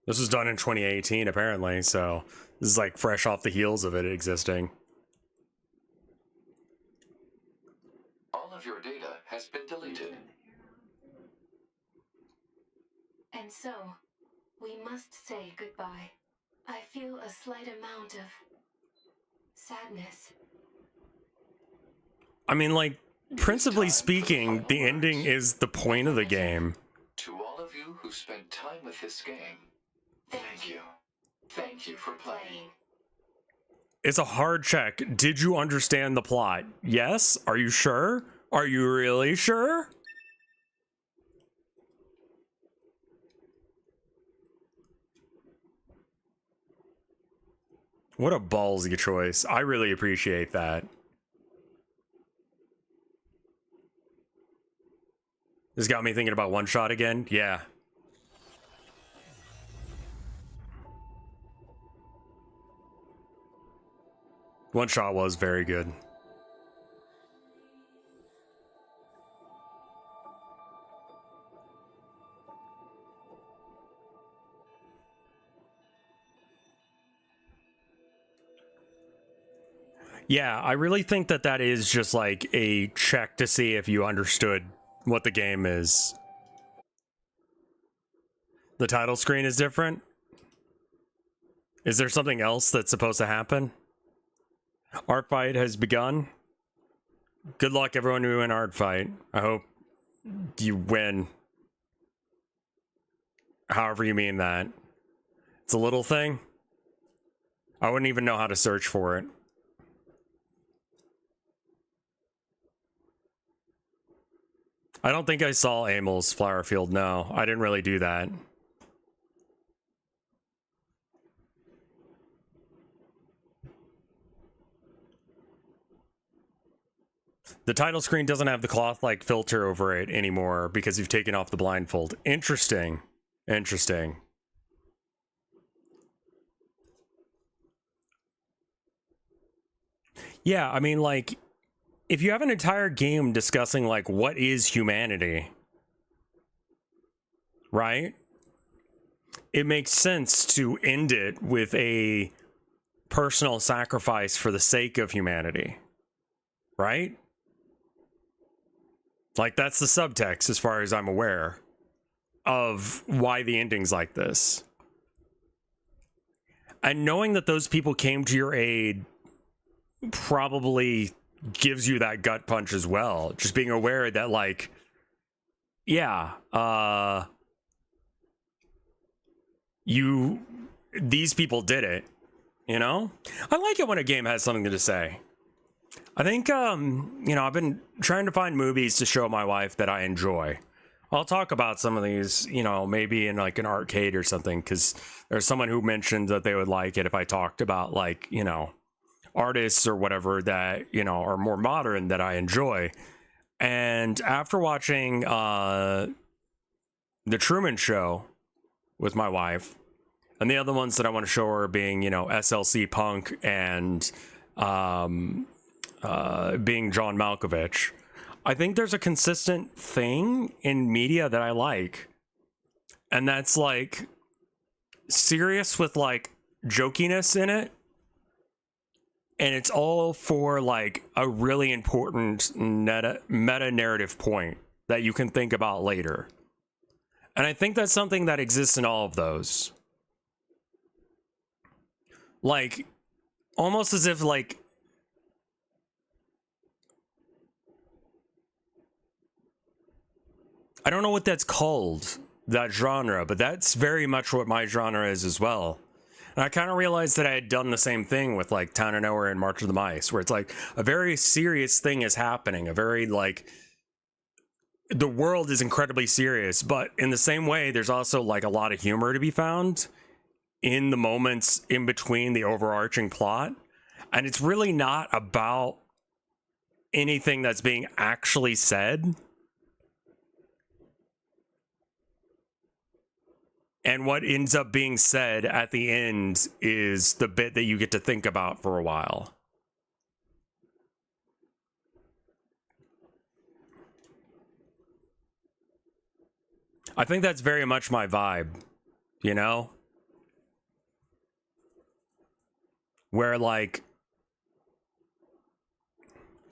This was done in 2018, apparently, so this is like fresh off the heels of it existing. All of your data has been deleted. And so, we must say goodbye. I feel a slight amount of sadness. I mean, like, principally speaking, the ending is the point of the game. To all of you who spent time with this game, thank you. Thank you for playing. It's a hard check. Did you understand the plot? Yes? Are you sure? Are you really sure? What a ballsy choice. I really appreciate that. This got me thinking about One Shot again. Yeah. One Shot was very good. Yeah, I really think that that is just like a check to see if you understood what the game is. The title screen is different? Is there something else that's supposed to happen? Art fight has begun. Good luck everyone who win art fight. I hope you win. However you mean that. It's a little thing. I wouldn't even know how to search for it. I don't think I saw Amel's flower field. No, I didn't really do that. The title screen doesn't have the cloth-like filter over it anymore because you've taken off the blindfold. Interesting. Interesting. Yeah, I mean, like, if you have an entire game discussing, like, what is humanity, right? It makes sense to end it with a personal sacrifice for the sake of humanity, right? Like, that's the subtext, as far as I'm aware, of why the ending's like this. And knowing that those people came to your aid probably gives you that gut punch as well. Just being aware that, like, yeah, these people did it, you know? I like it when a game has something to say. I think, you know, I've been trying to find movies to show my wife that I enjoy. I'll talk about some of these, you know, maybe in like an arcade or something, because there's someone who mentioned that they would like it if I talked about, like, you know, artists or whatever that, you know, are more modern that I enjoy. And after watching The Truman Show with my wife, and the other ones that I want to show her being, you know, SLC Punk and being John Malkovich, I think there's a consistent thing in media that I like, and that's like serious with like jokiness in it, and it's all for like a really important meta narrative point that you can think about later. And I think that's something that exists in all of those. Like, almost as if like I don't know what that's called, that genre, but that's very much what my genre is as well. And I kind of realized that I had done the same thing with like Town of Nowhere and March of the Mice, where it's like a very serious thing is happening, a very like, the world is incredibly serious, but in the same way, there's also like a lot of humor to be found in the moments in between the overarching plot. And it's really not about anything that's being actually said. And what ends up being said at the end is the bit that you get to think about for a while. I think that's very much my vibe, you know? Where, like,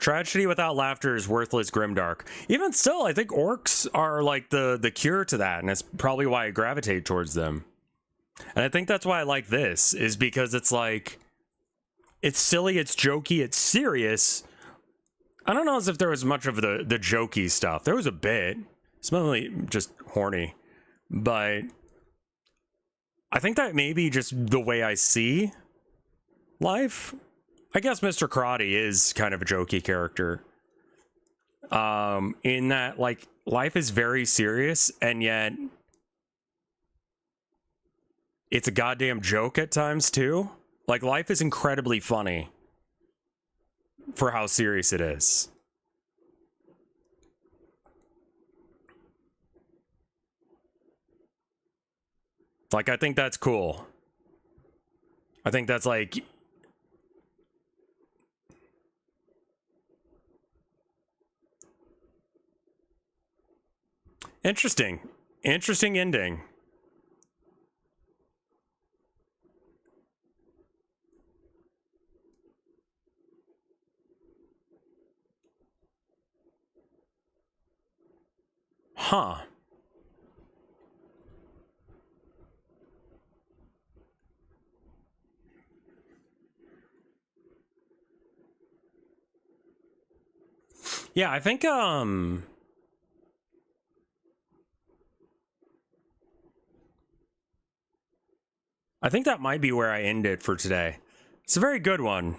Tragedy without laughter is worthless grimdark. Even still, I think orcs are like the cure to that, and it's probably why I gravitate towards them. And I think that's why I like this, is because it's like, it's silly, it's jokey, it's serious. I don't know as if there was much of the jokey stuff. There was a bit. It's mostly just horny. But I think that may be just the way I see life. I guess Mr. Karate is kind of a jokey character. In that, like, life is very serious, and yet it's a goddamn joke at times, too. Like, life is incredibly funny for how serious it is. Like, I think that's cool. I think that's, like... Interesting. Interesting ending. Huh. Yeah, I think, I think that might be where I end it for today. It's a very good one.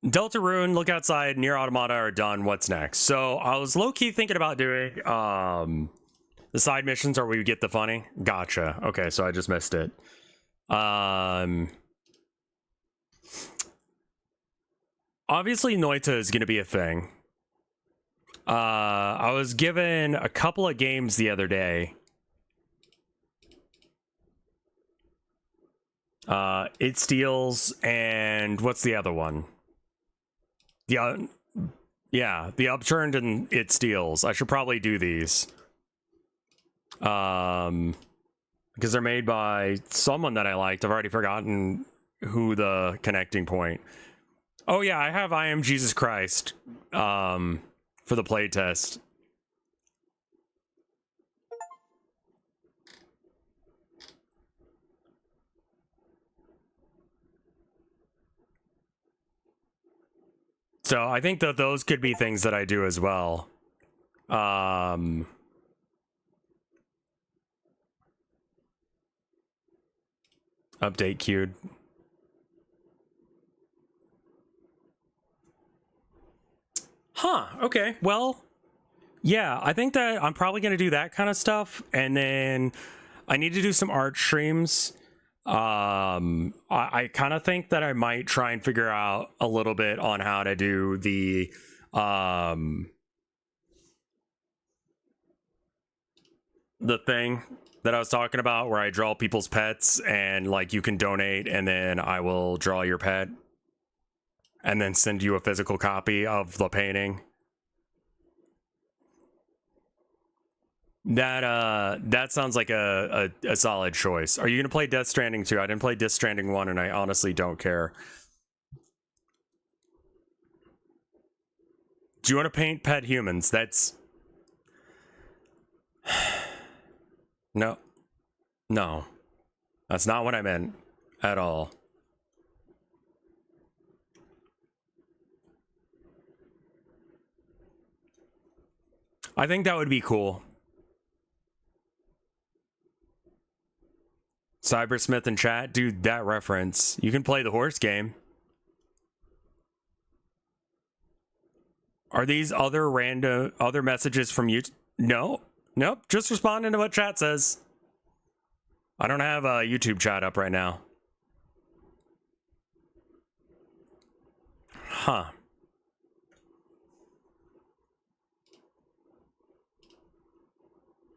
Deltarune, Look Outside, Nier Automata are done. What's next? So I was low-key thinking about doing the side missions, or we get the funny. Gotcha. Okay, so I just missed it. Obviously, Noita is going to be a thing. I was given a couple of games the other day. It Steals, and what's the other one? Yeah, the Upturned and It Steals. I should probably do these. Because they're made by someone that I liked. I've already forgotten who the connecting point. Oh yeah, I have I Am Jesus Christ for the playtest. So I think that those could be things that I do as well. Update queued. Huh, okay. Well, yeah, I think that I'm probably going to do that kind of stuff. And then I need to do some art streams. I kind of think that I might try and figure out a little bit on how to do the thing that I was talking about where I draw people's pets and like you can donate and then I will draw your pet and then send you a physical copy of the painting. That sounds like a solid choice. Are you gonna play Death Stranding 2? I didn't play Death Stranding 1 and I honestly don't care. Do you want to paint pet humans? That's... No. No. That's not what I meant at all. I think that would be cool. Cybersmith in chat, dude, that reference. You can play the horse game. Are these other messages from you? No. Nope, just responding to what chat says. I don't have a YouTube chat up right now. Huh.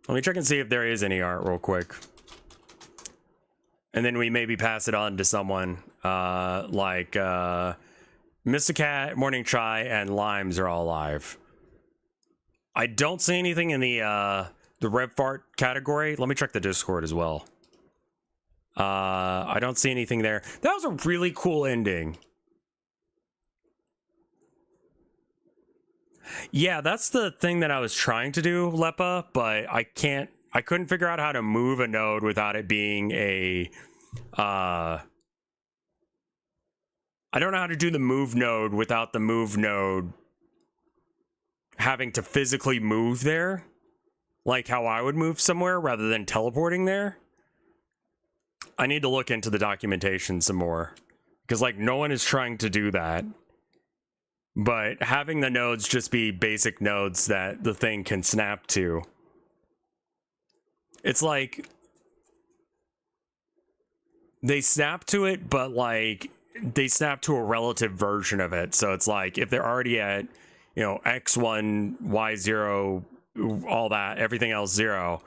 Let me check and see if there is any art real quick. And then we maybe pass it on to someone like Mysticat, Morning Chai, and Limes are all live. I don't see anything in the RevFart category. Let me check the Discord as well. I don't see anything there. That was a really cool ending. Yeah, that's the thing that I was trying to do, Lepa, but I couldn't figure out how to move a node without it being a, I don't know how to do the move node without the move node having to physically move there, like how I would move somewhere rather than teleporting there. I need to look into the documentation some more, because like no one is trying to do that. But having the nodes just be basic nodes that the thing can snap to. It's like they snap to it, but like they snap to a relative version of it. So it's like if they're already at, you know, X1, Y0, all that, everything else 0,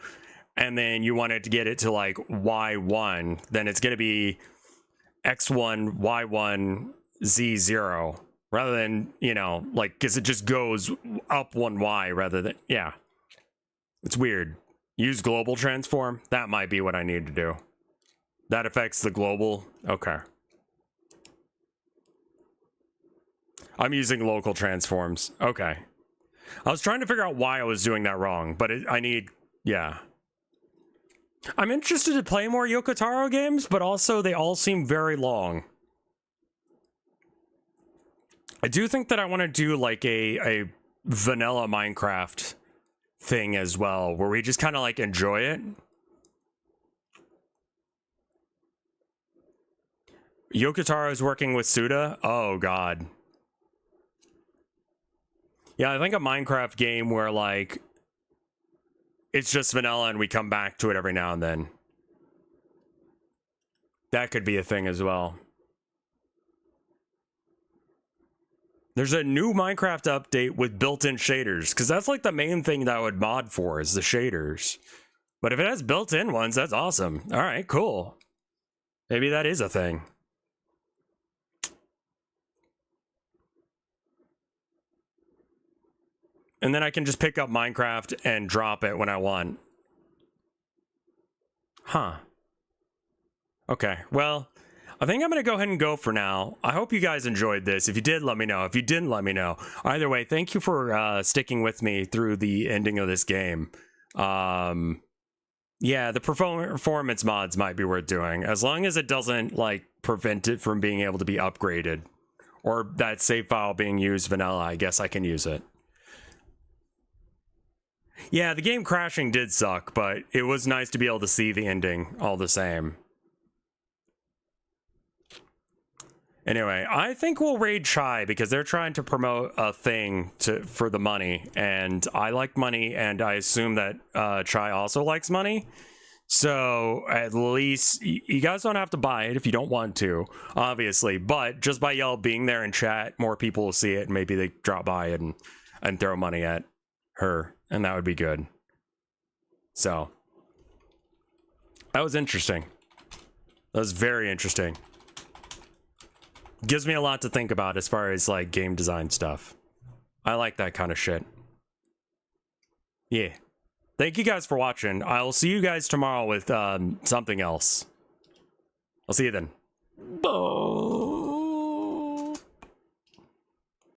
and then you wanted to get it to like Y1, then it's going to be X1, Y1, Z0. Rather than, you know, like, because it just goes up 1Y rather than, yeah. It's weird. Use global transform. That might be what I need to do. That affects the global. Okay. I'm using local transforms. Okay. I was trying to figure out why I was doing that wrong, but I need, yeah. I'm interested to play more Yoko Taro games, but also they all seem very long. I do think that I want to do like a vanilla Minecraft thing as well, where we just kind of like enjoy it. Yoko Taro is working with Suda. Oh god. Yeah, I think a Minecraft game where like it's just vanilla and we come back to it every now and then. That could be a thing as well. There's a new Minecraft update with built-in shaders, because that's like the main thing that I would mod for is the shaders. But if it has built-in ones, that's awesome. All right, cool. Maybe that is a thing. And then I can just pick up Minecraft and drop it when I want. Huh. Okay, well, I think I'm going to go ahead and go for now. I hope you guys enjoyed this. If you did, let me know. If you didn't, let me know. Either way, thank you for sticking with me through the ending of this game. Yeah, the performance mods might be worth doing, as long as it doesn't, like, prevent it from being able to be upgraded. Or that save file being used vanilla, I guess I can use it. Yeah, the game crashing did suck, but it was nice to be able to see the ending all the same. Anyway, I think we'll raid Chai because they're trying to promote a thing for the money, and I like money, and I assume that Chai also likes money. So at least you guys don't have to buy it if you don't want to, obviously. But just by y'all being there in chat, more people will see it, and maybe they drop by and throw money at her, and that would be good. So that was interesting. That was very interesting. Gives me a lot to think about as far as like game design stuff. I like that kind of shit. Yeah. Thank you guys for watching. I'll see you guys tomorrow with something else. I'll see you then. Bye.